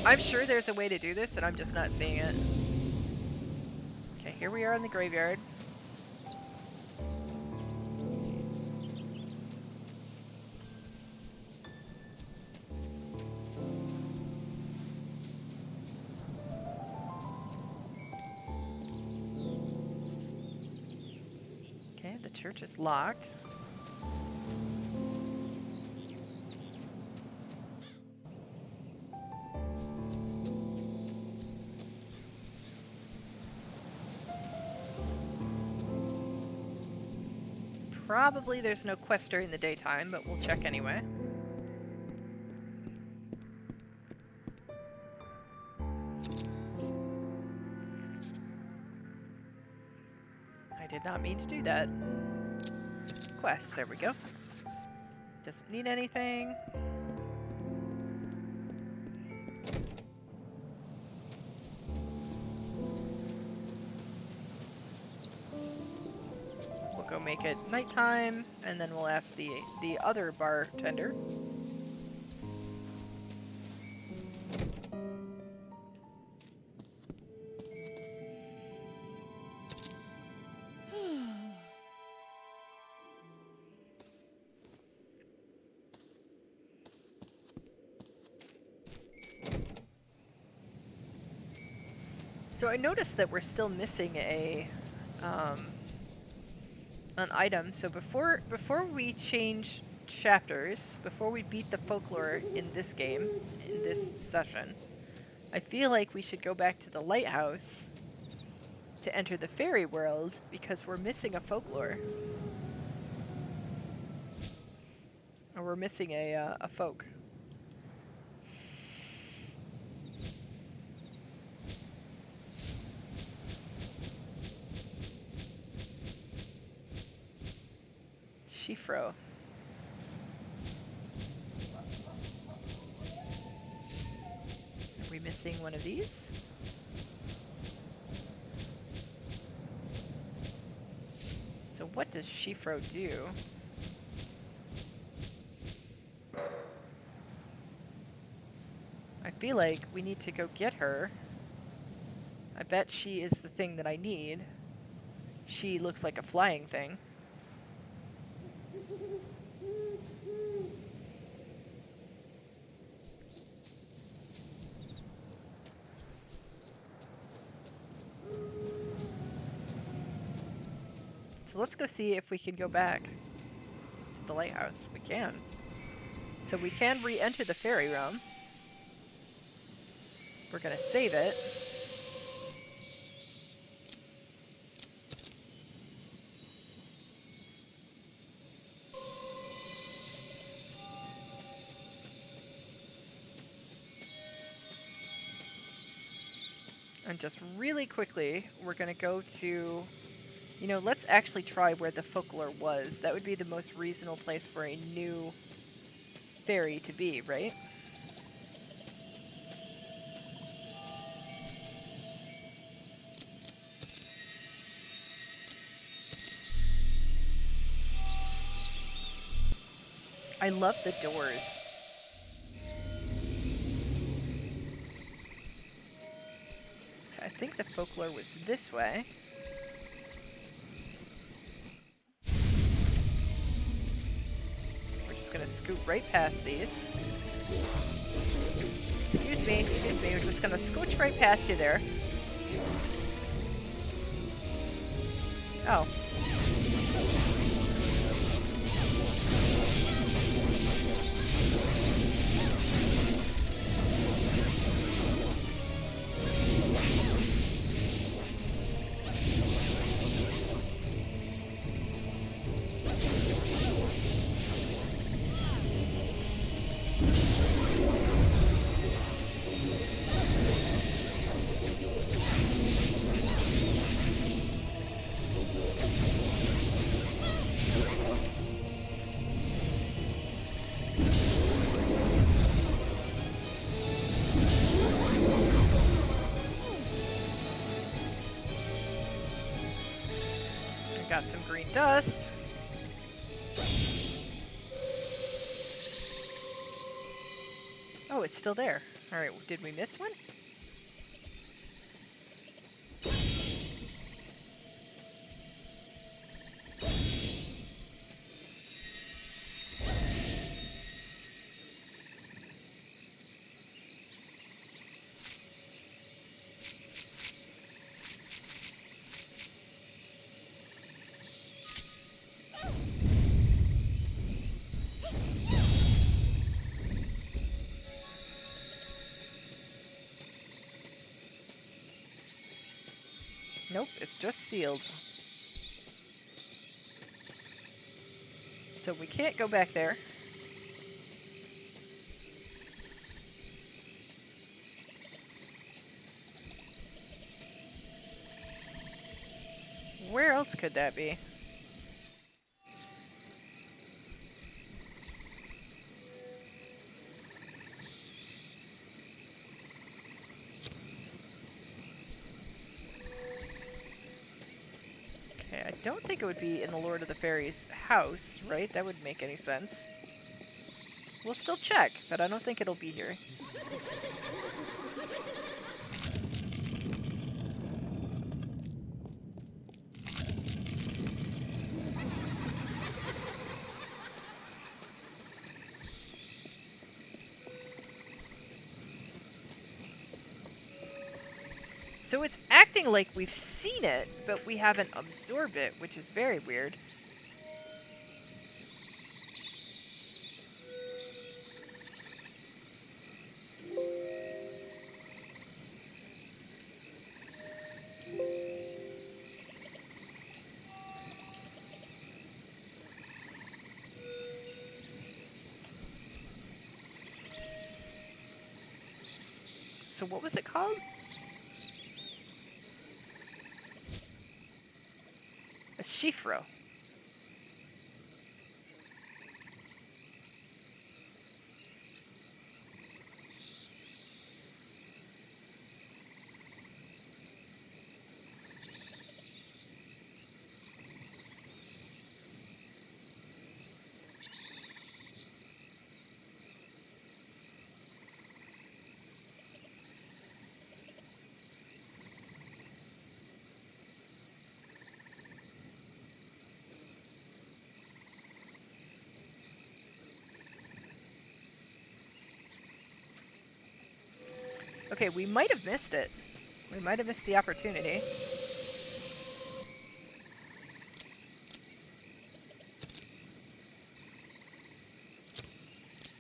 I'm sure there's a way to do this, and I'm just not seeing it. Okay, here we are in the graveyard. Okay, the church is locked. Probably there's no quest during the daytime, but we'll check anyway. I did not mean to do that. Quests, there we go. Doesn't need anything. Go make it nighttime, and then we'll ask the other bartender. So I noticed that we're still missing a an item. So before we change chapters, before we beat the folklore in this game, in this session, I feel like we should go back to the lighthouse to enter the fairy world because we're missing a folklore. Or we're missing a folk. Shifro. Are we missing one of these? So what does Shifro do? I feel like we need to go get her. I bet she is the thing that I need. She looks like a flying thing. So let's go see if we can go back to the lighthouse. We can. So we can re-enter the fairy realm. We're gonna save it. And just really quickly, we're gonna go to... You know, let's actually try where the folklore was. That would be the most reasonable place for a new fairy to be, right? I love the doors. I think the folklore was this way. We're just gonna scoot right past these. Excuse me, we're just gonna scooch right past you there. Oh. Got some green dust. Oh, it's still there. Alright, did we miss one? Nope, it's just sealed. So we can't go back there. Where else could that be? Okay, I don't think it would be in the Lord of the Fairies house, right? That wouldn't make any sense. We'll still check, but I don't think it'll be here. So it's acting like we've seen it, but we haven't absorbed it, which is very weird. So what was it called? A Shifro. Okay, we might have missed it. We might have missed the opportunity.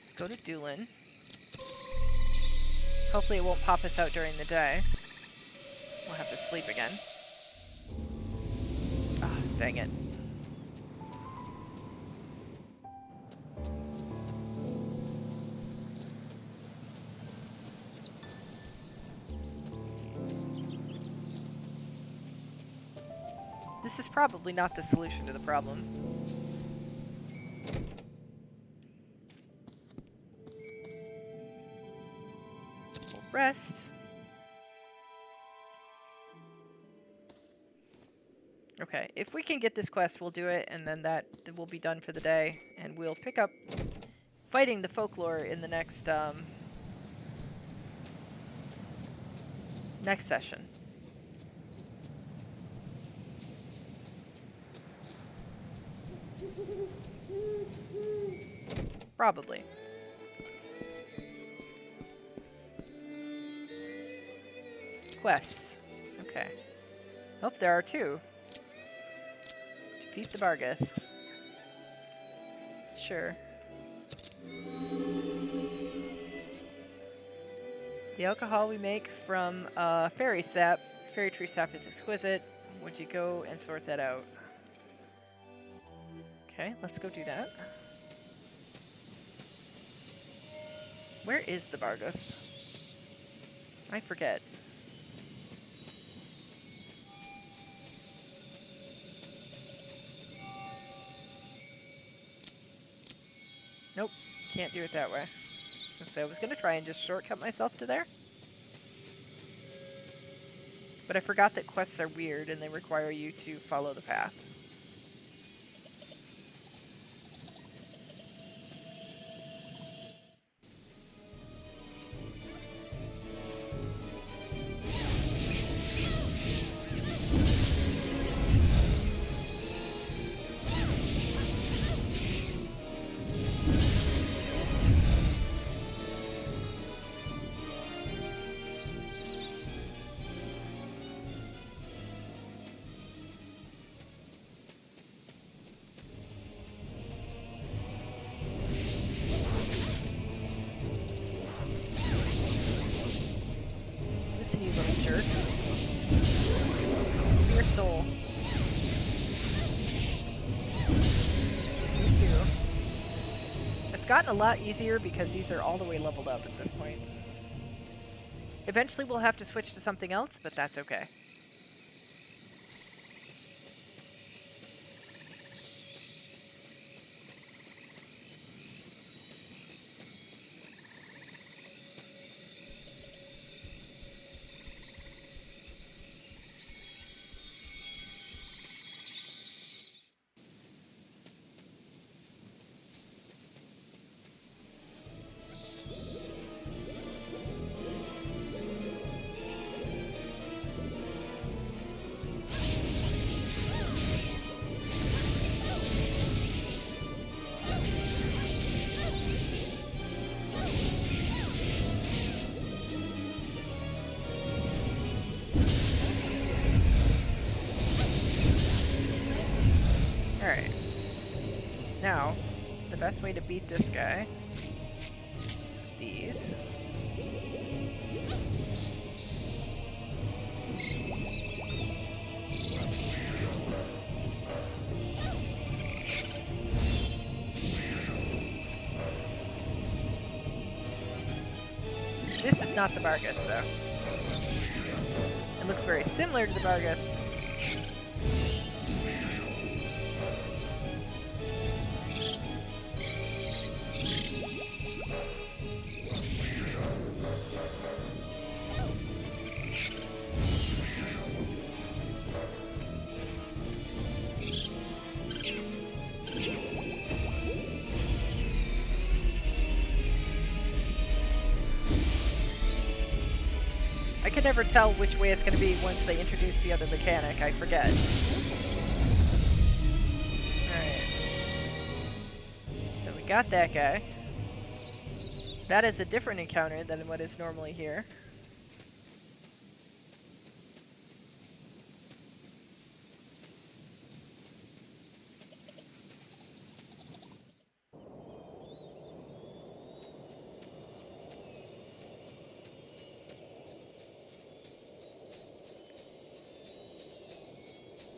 Let's go to Doolin. Hopefully it won't pop us out during the day. We'll have to sleep again. Ah, dang it. This is probably not the solution to the problem. We'll rest. Okay, if we can get this quest, we'll do it, and then that will be done for the day, and we'll pick up fighting the folklore in the next, next session. Probably. Quests. Okay. Oh, there are two. Defeat the Barghest. Sure. The alcohol we make from fairy tree sap is exquisite. Would you go and sort that out? Okay, let's go do that. Where is the Barghest? I forget. Nope, can't do it that way. So I was going to try and just shortcut myself to there. But I forgot that quests are weird and they require you to follow the path. You little jerk. Give me your soul. You too. It's gotten a lot easier because these are all the way leveled up at this point. Eventually we'll have to switch to something else, but that's okay. Alright. Now, the best way to beat this guy is with these. This is not the Barghest, though. It looks very similar to the Barghest. I can never tell which way it's going to be once they introduce the other mechanic. I forget. Alright. So we got that guy. That is a different encounter than what is normally here.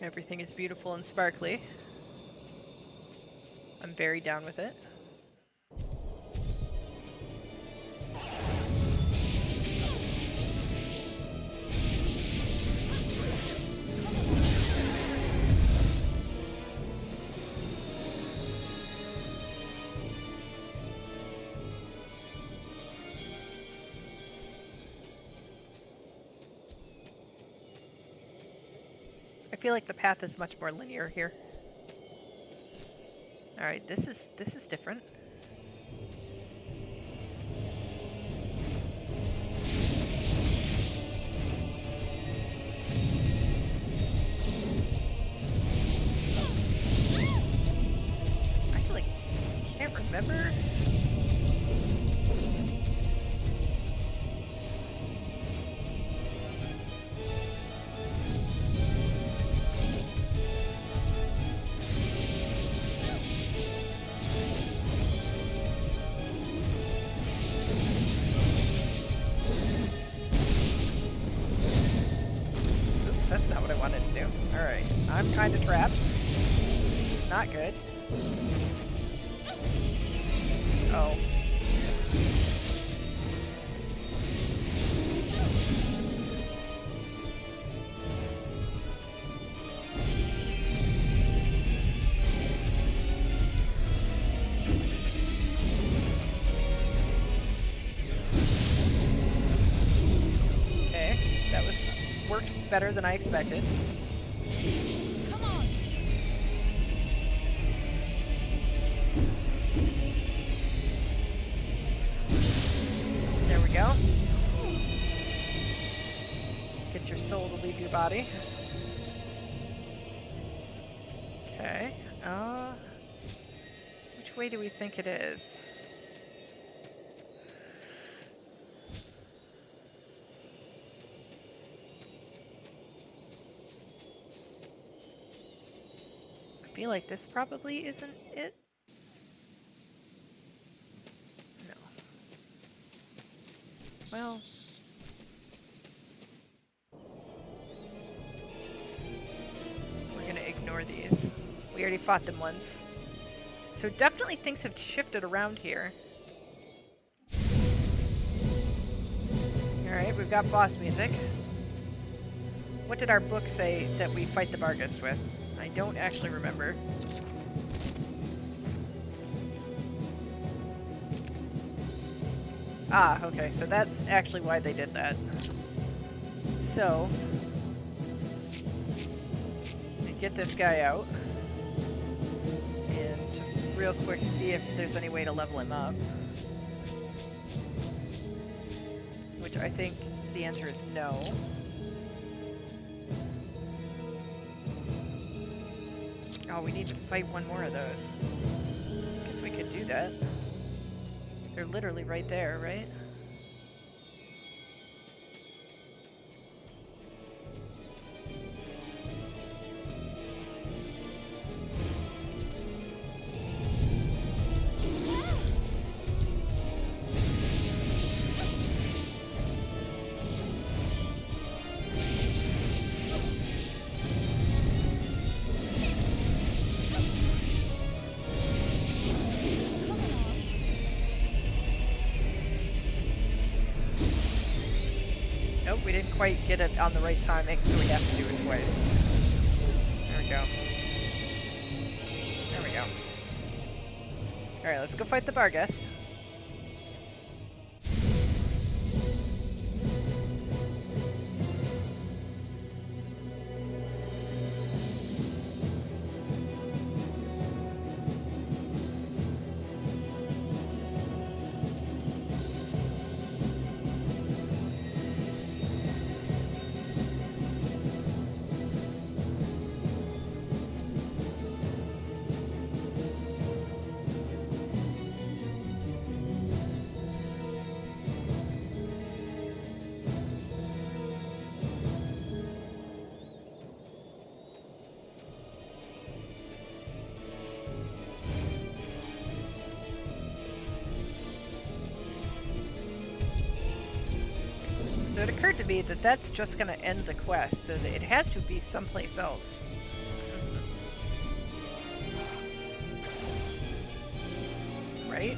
Everything is beautiful and sparkly. I'm very down with it. I feel like the path is much more linear here. All right, this is different. I actually can't remember. That's not what I wanted to do. Alright, I'm kind of trapped. Not good. Oh. Okay, that was worked better than I expected. Come on. There we go. Get your soul to leave your body. Okay. Which way do we think it is? I feel like this probably isn't it. No. Well. We're gonna ignore these. We already fought them once. So definitely things have shifted around here. Alright, we've got boss music. What did our book say that we fight the Barghest with? I don't actually remember. Ah, okay, so that's actually why they did that. So, get this guy out. And just real quick see if there's any way to level him up. Which I think the answer is no. Oh, we need to fight one more of those. Guess we could do that. They're literally right there, right? Nope, we didn't quite get it on the right timing, so we have to do it twice. There we go. There we go. Alright, let's go fight the Barghest. it occurred to me that that's just going to end the quest, so that it has to be someplace else. Right?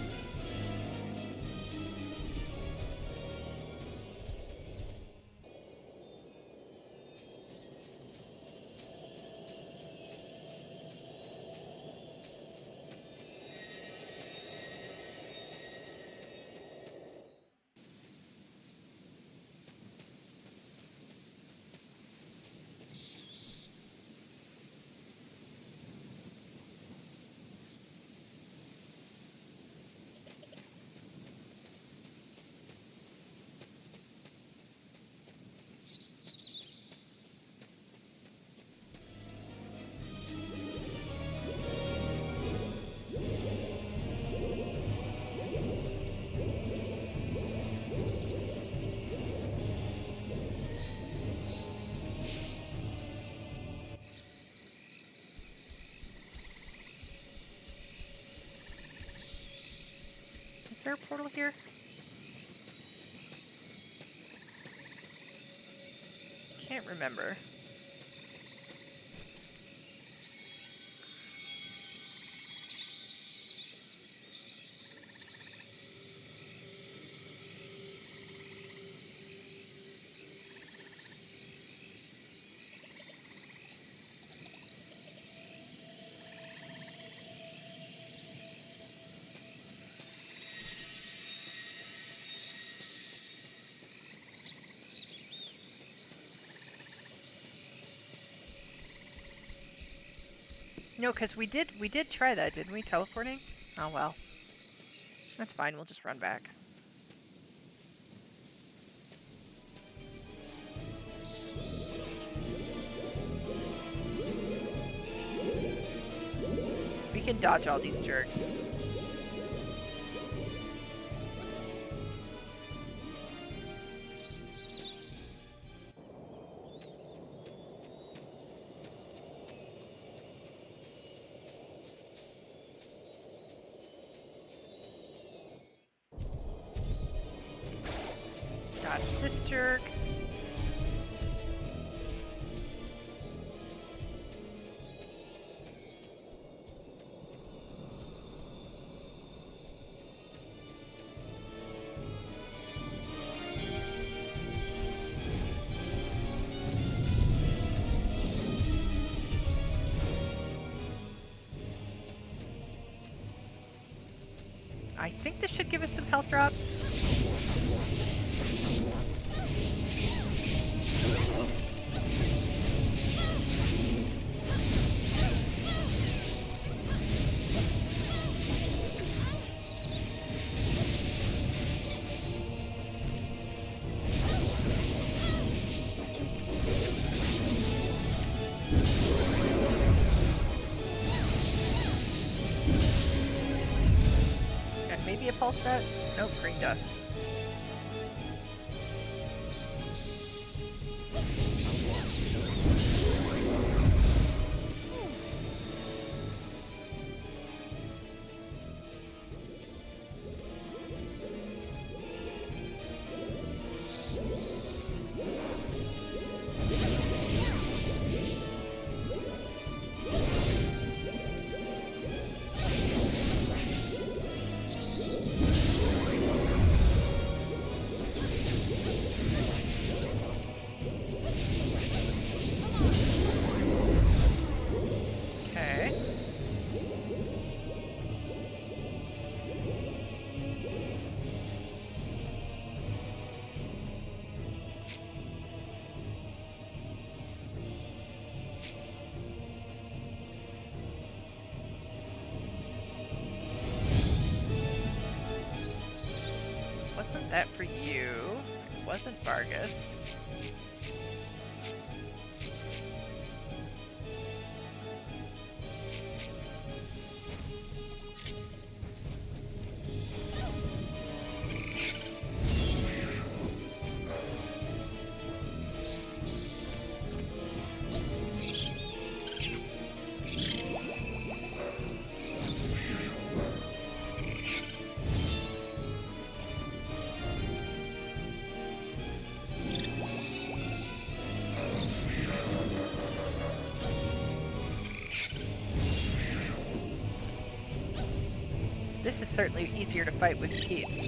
Is there a portal here? Can't remember. No, because we did try that, didn't we? Teleporting? Oh well. That's fine, we'll just run back. We can dodge all these jerks. Dodge this jerk. I think this should give us some health drops. Maybe a pulse vet? Nope, green dust. Wasn't that for you? It wasn't Vargas. this is certainly easier to fight with Keats.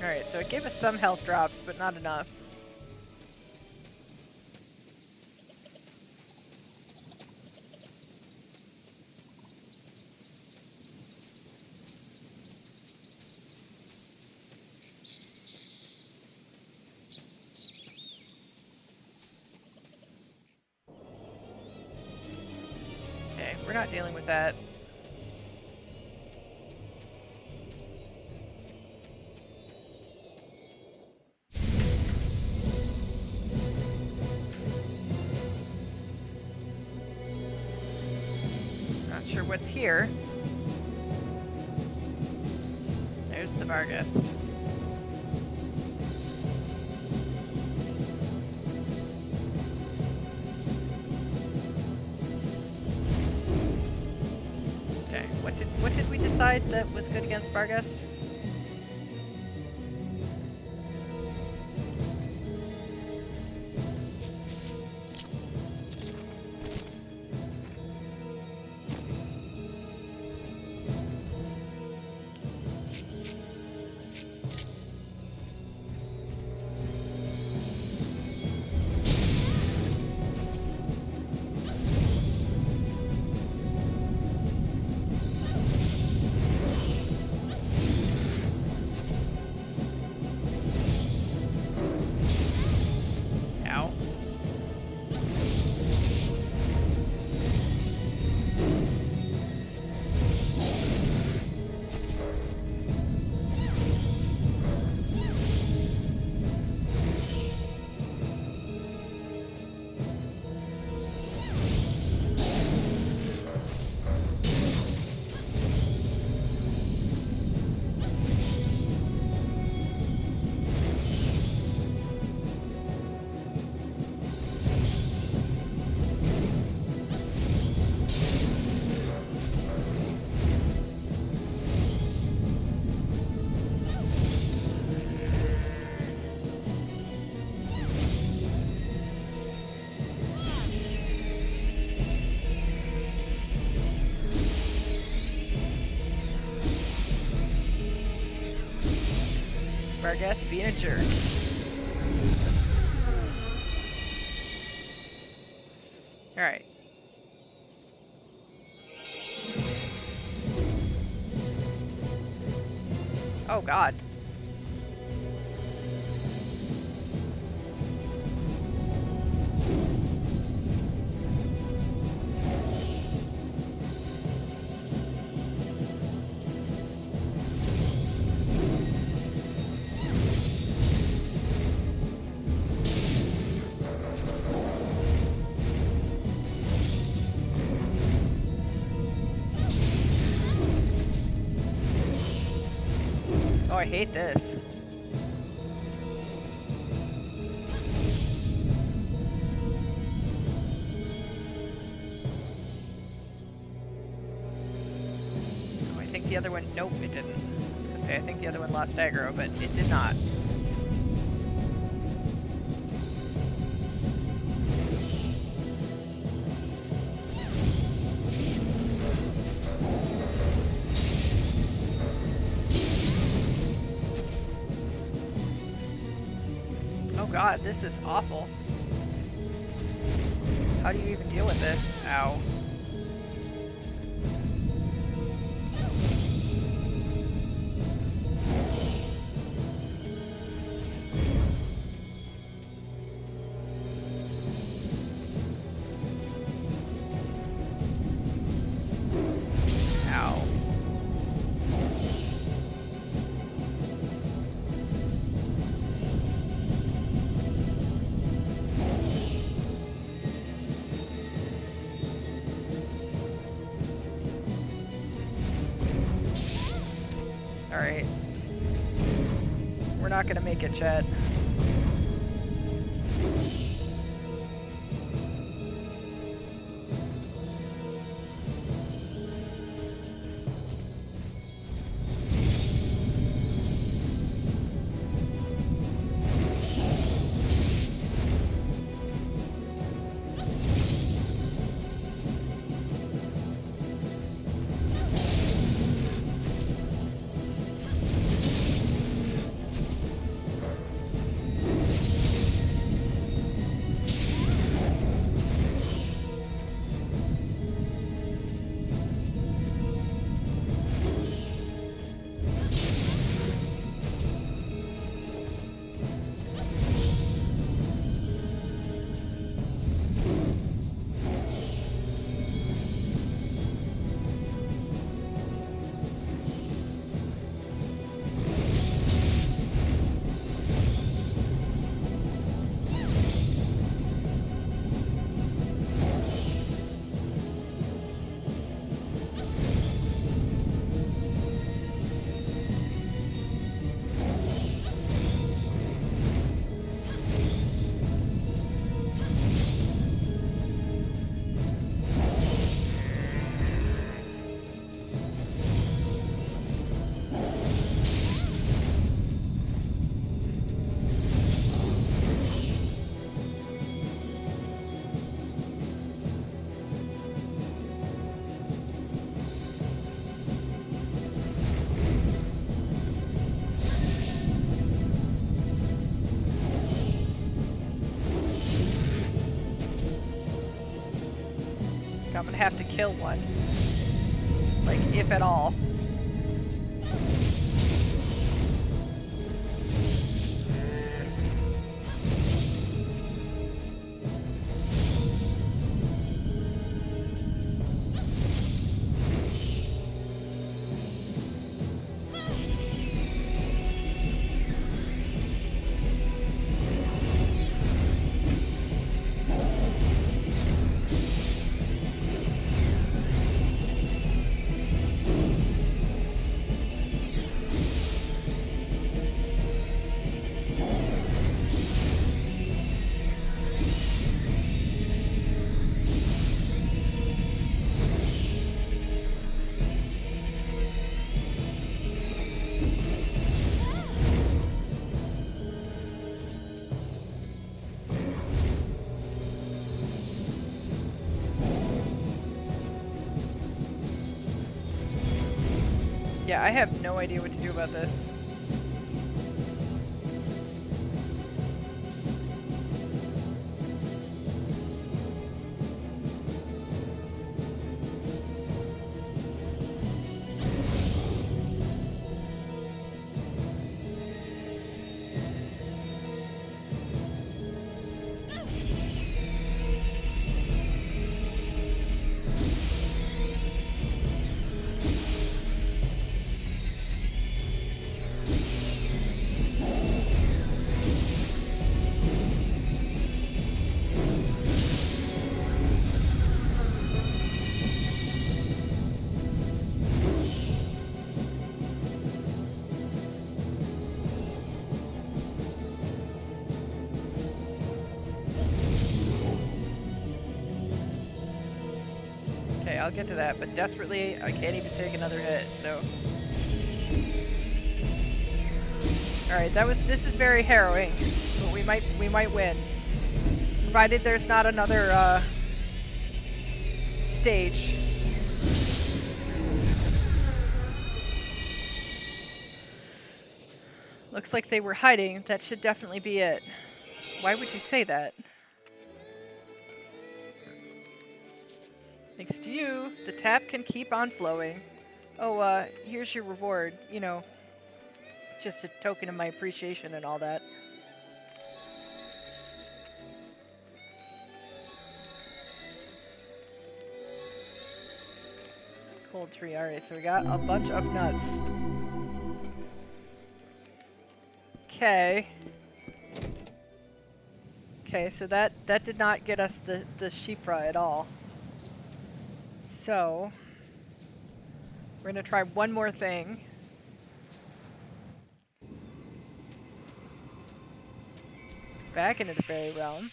Alright, so it gave us some health drops, but not enough. Okay, we're not dealing with that. Not sure what's here. There's the Varghest. Okay, what did we decide that was good against Varghest? Varghest being a jerk. Alright. Oh god. Oh, I hate this. Oh, I think the other one... Nope, it didn't. I was gonna say, I think the other one lost aggro, but it did not. God, this is awful. How do you even deal with this? Ow. Ow. Alright. We're not gonna make it, chat. I'm gonna have to kill one. Like, if at all. Yeah, I have no idea what to do about this. Okay, I'll get to that, but desperately, I can't even take another hit, so... Alright, this is very harrowing, but we might win. Provided there's not another, stage. Looks like they were hiding. That should definitely be it. Why would you say that? Thanks to you, the tap can keep on flowing. Oh, here's your reward. You know, just a token of my appreciation and all that. Cold tree. Alright, so we got a bunch of nuts. Okay. Okay, so that did not get us the Shifra at all. So, we're gonna try one more thing. Back into the fairy realm.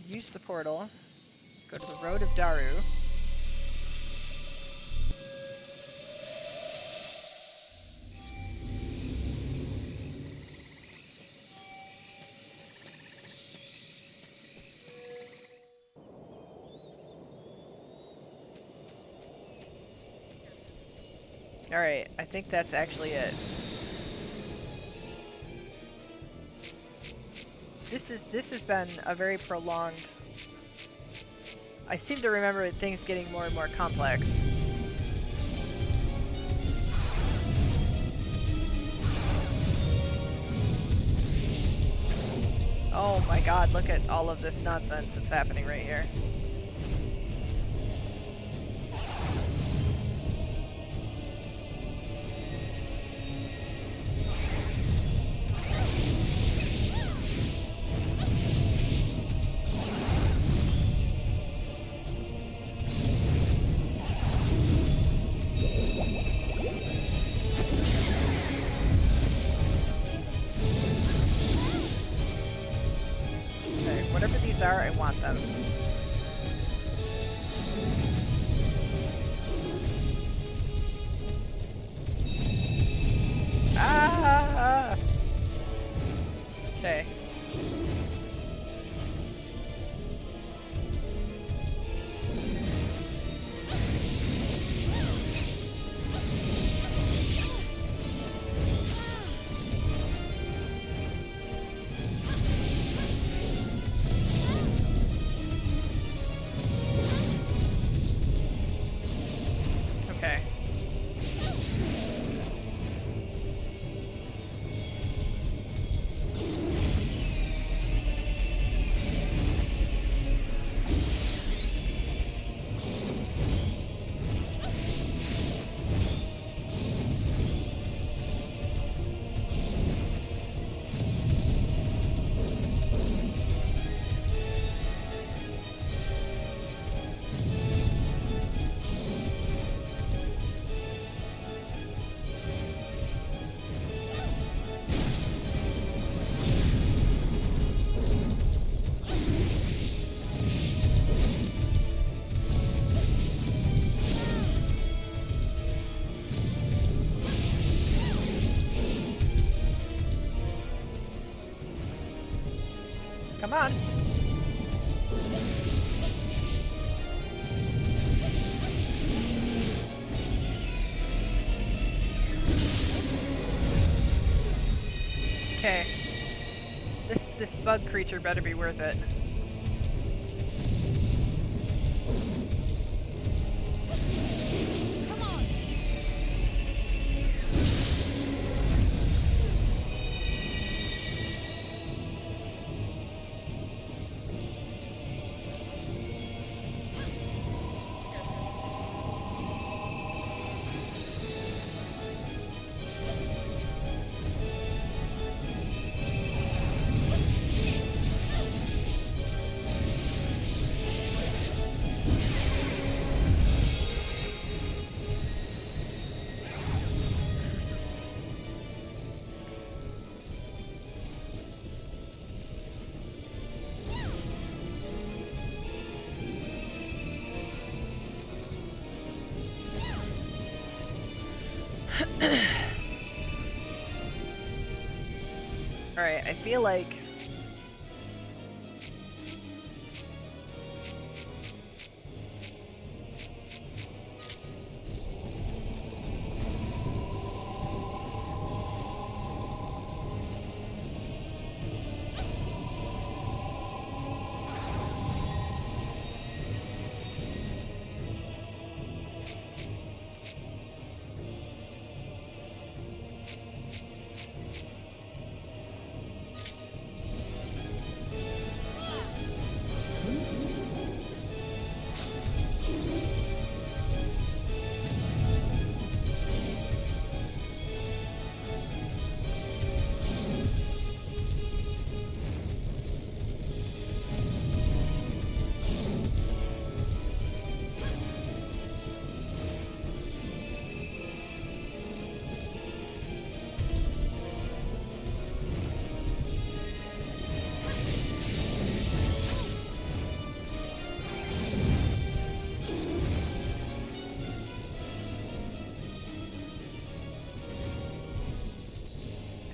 Use the portal. Go to the Road of Daru. Alright, I think that's actually it. This has been a very prolonged... I seem to remember things getting more and more complex. Oh my god, look at all of this nonsense that's happening right here. I want them. Ah! Okay. Come on. Okay. This bug creature better be worth it. Alright, I feel like...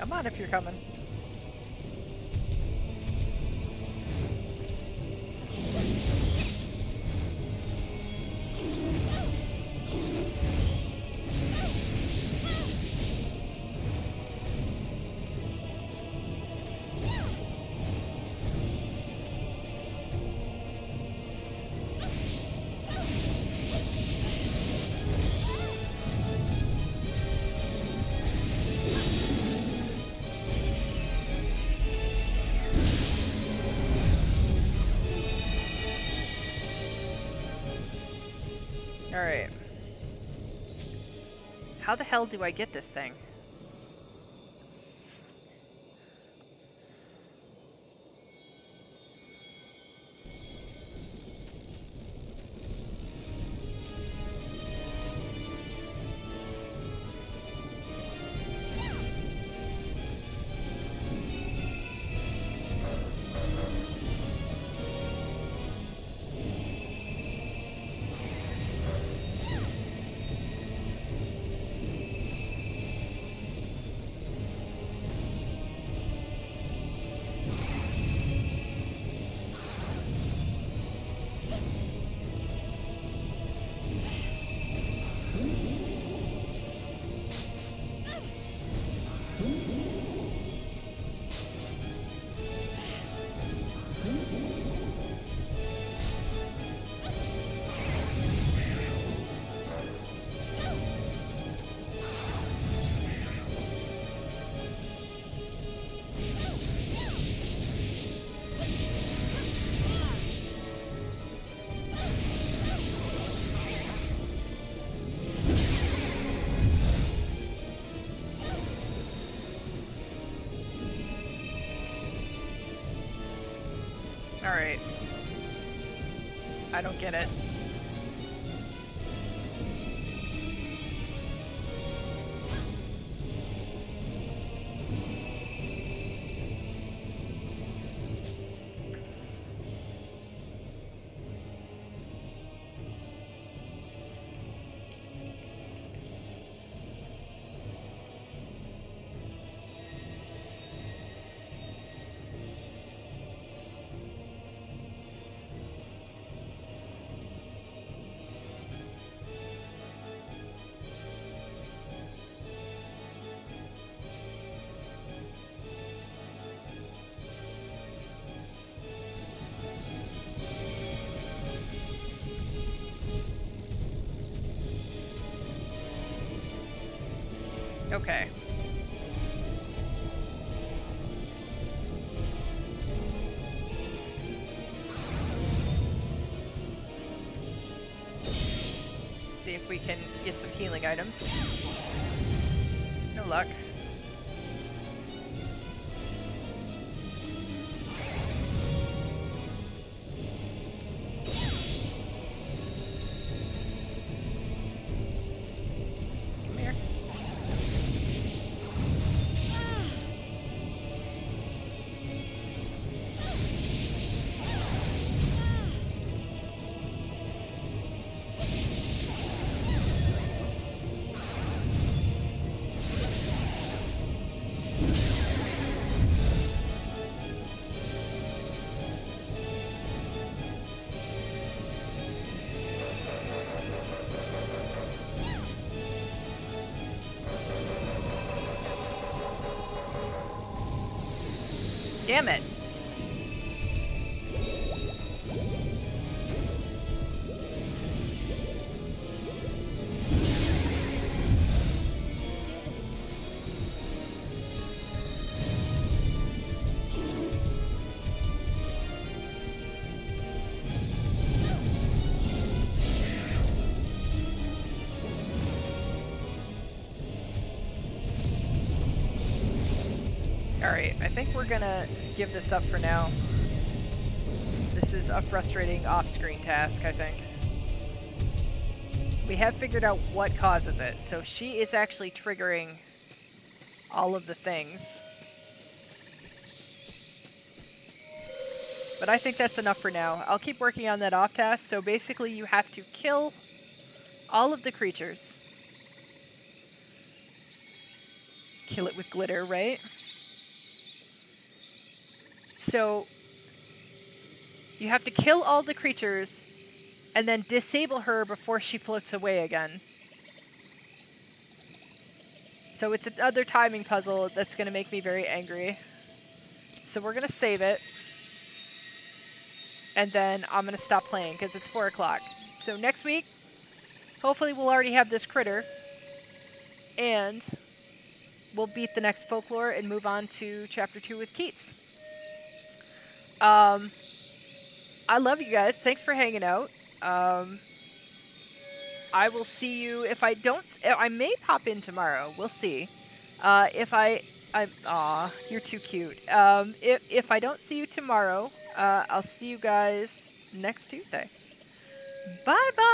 Come on if you're coming. Alright. How the hell do I get this thing? Alright. I don't get it. Okay. See if we can get some healing items. No luck. Come here. Damn it. Alright, I think we're gonna give this up for now. This is a frustrating off-screen task, I think. We have figured out what causes it, so she is actually triggering all of the things. But I think that's enough for now. I'll keep working on that off task, so basically you have to kill all of the creatures. kill it with glitter, right? So you have to kill all the creatures and then disable her before she floats away again. So it's another timing puzzle that's going to make me very angry. So we're going to save it. And then I'm going to stop playing because it's 4 o'clock. So next week, hopefully we'll already have this critter. And we'll beat the next folklore and move on to chapter 2 with Keats. I love you guys. Thanks for hanging out. I will see you if I don't. I may pop in tomorrow. We'll see. Aw, you're too cute. If I don't see you tomorrow, I'll see you guys next Tuesday. Bye bye.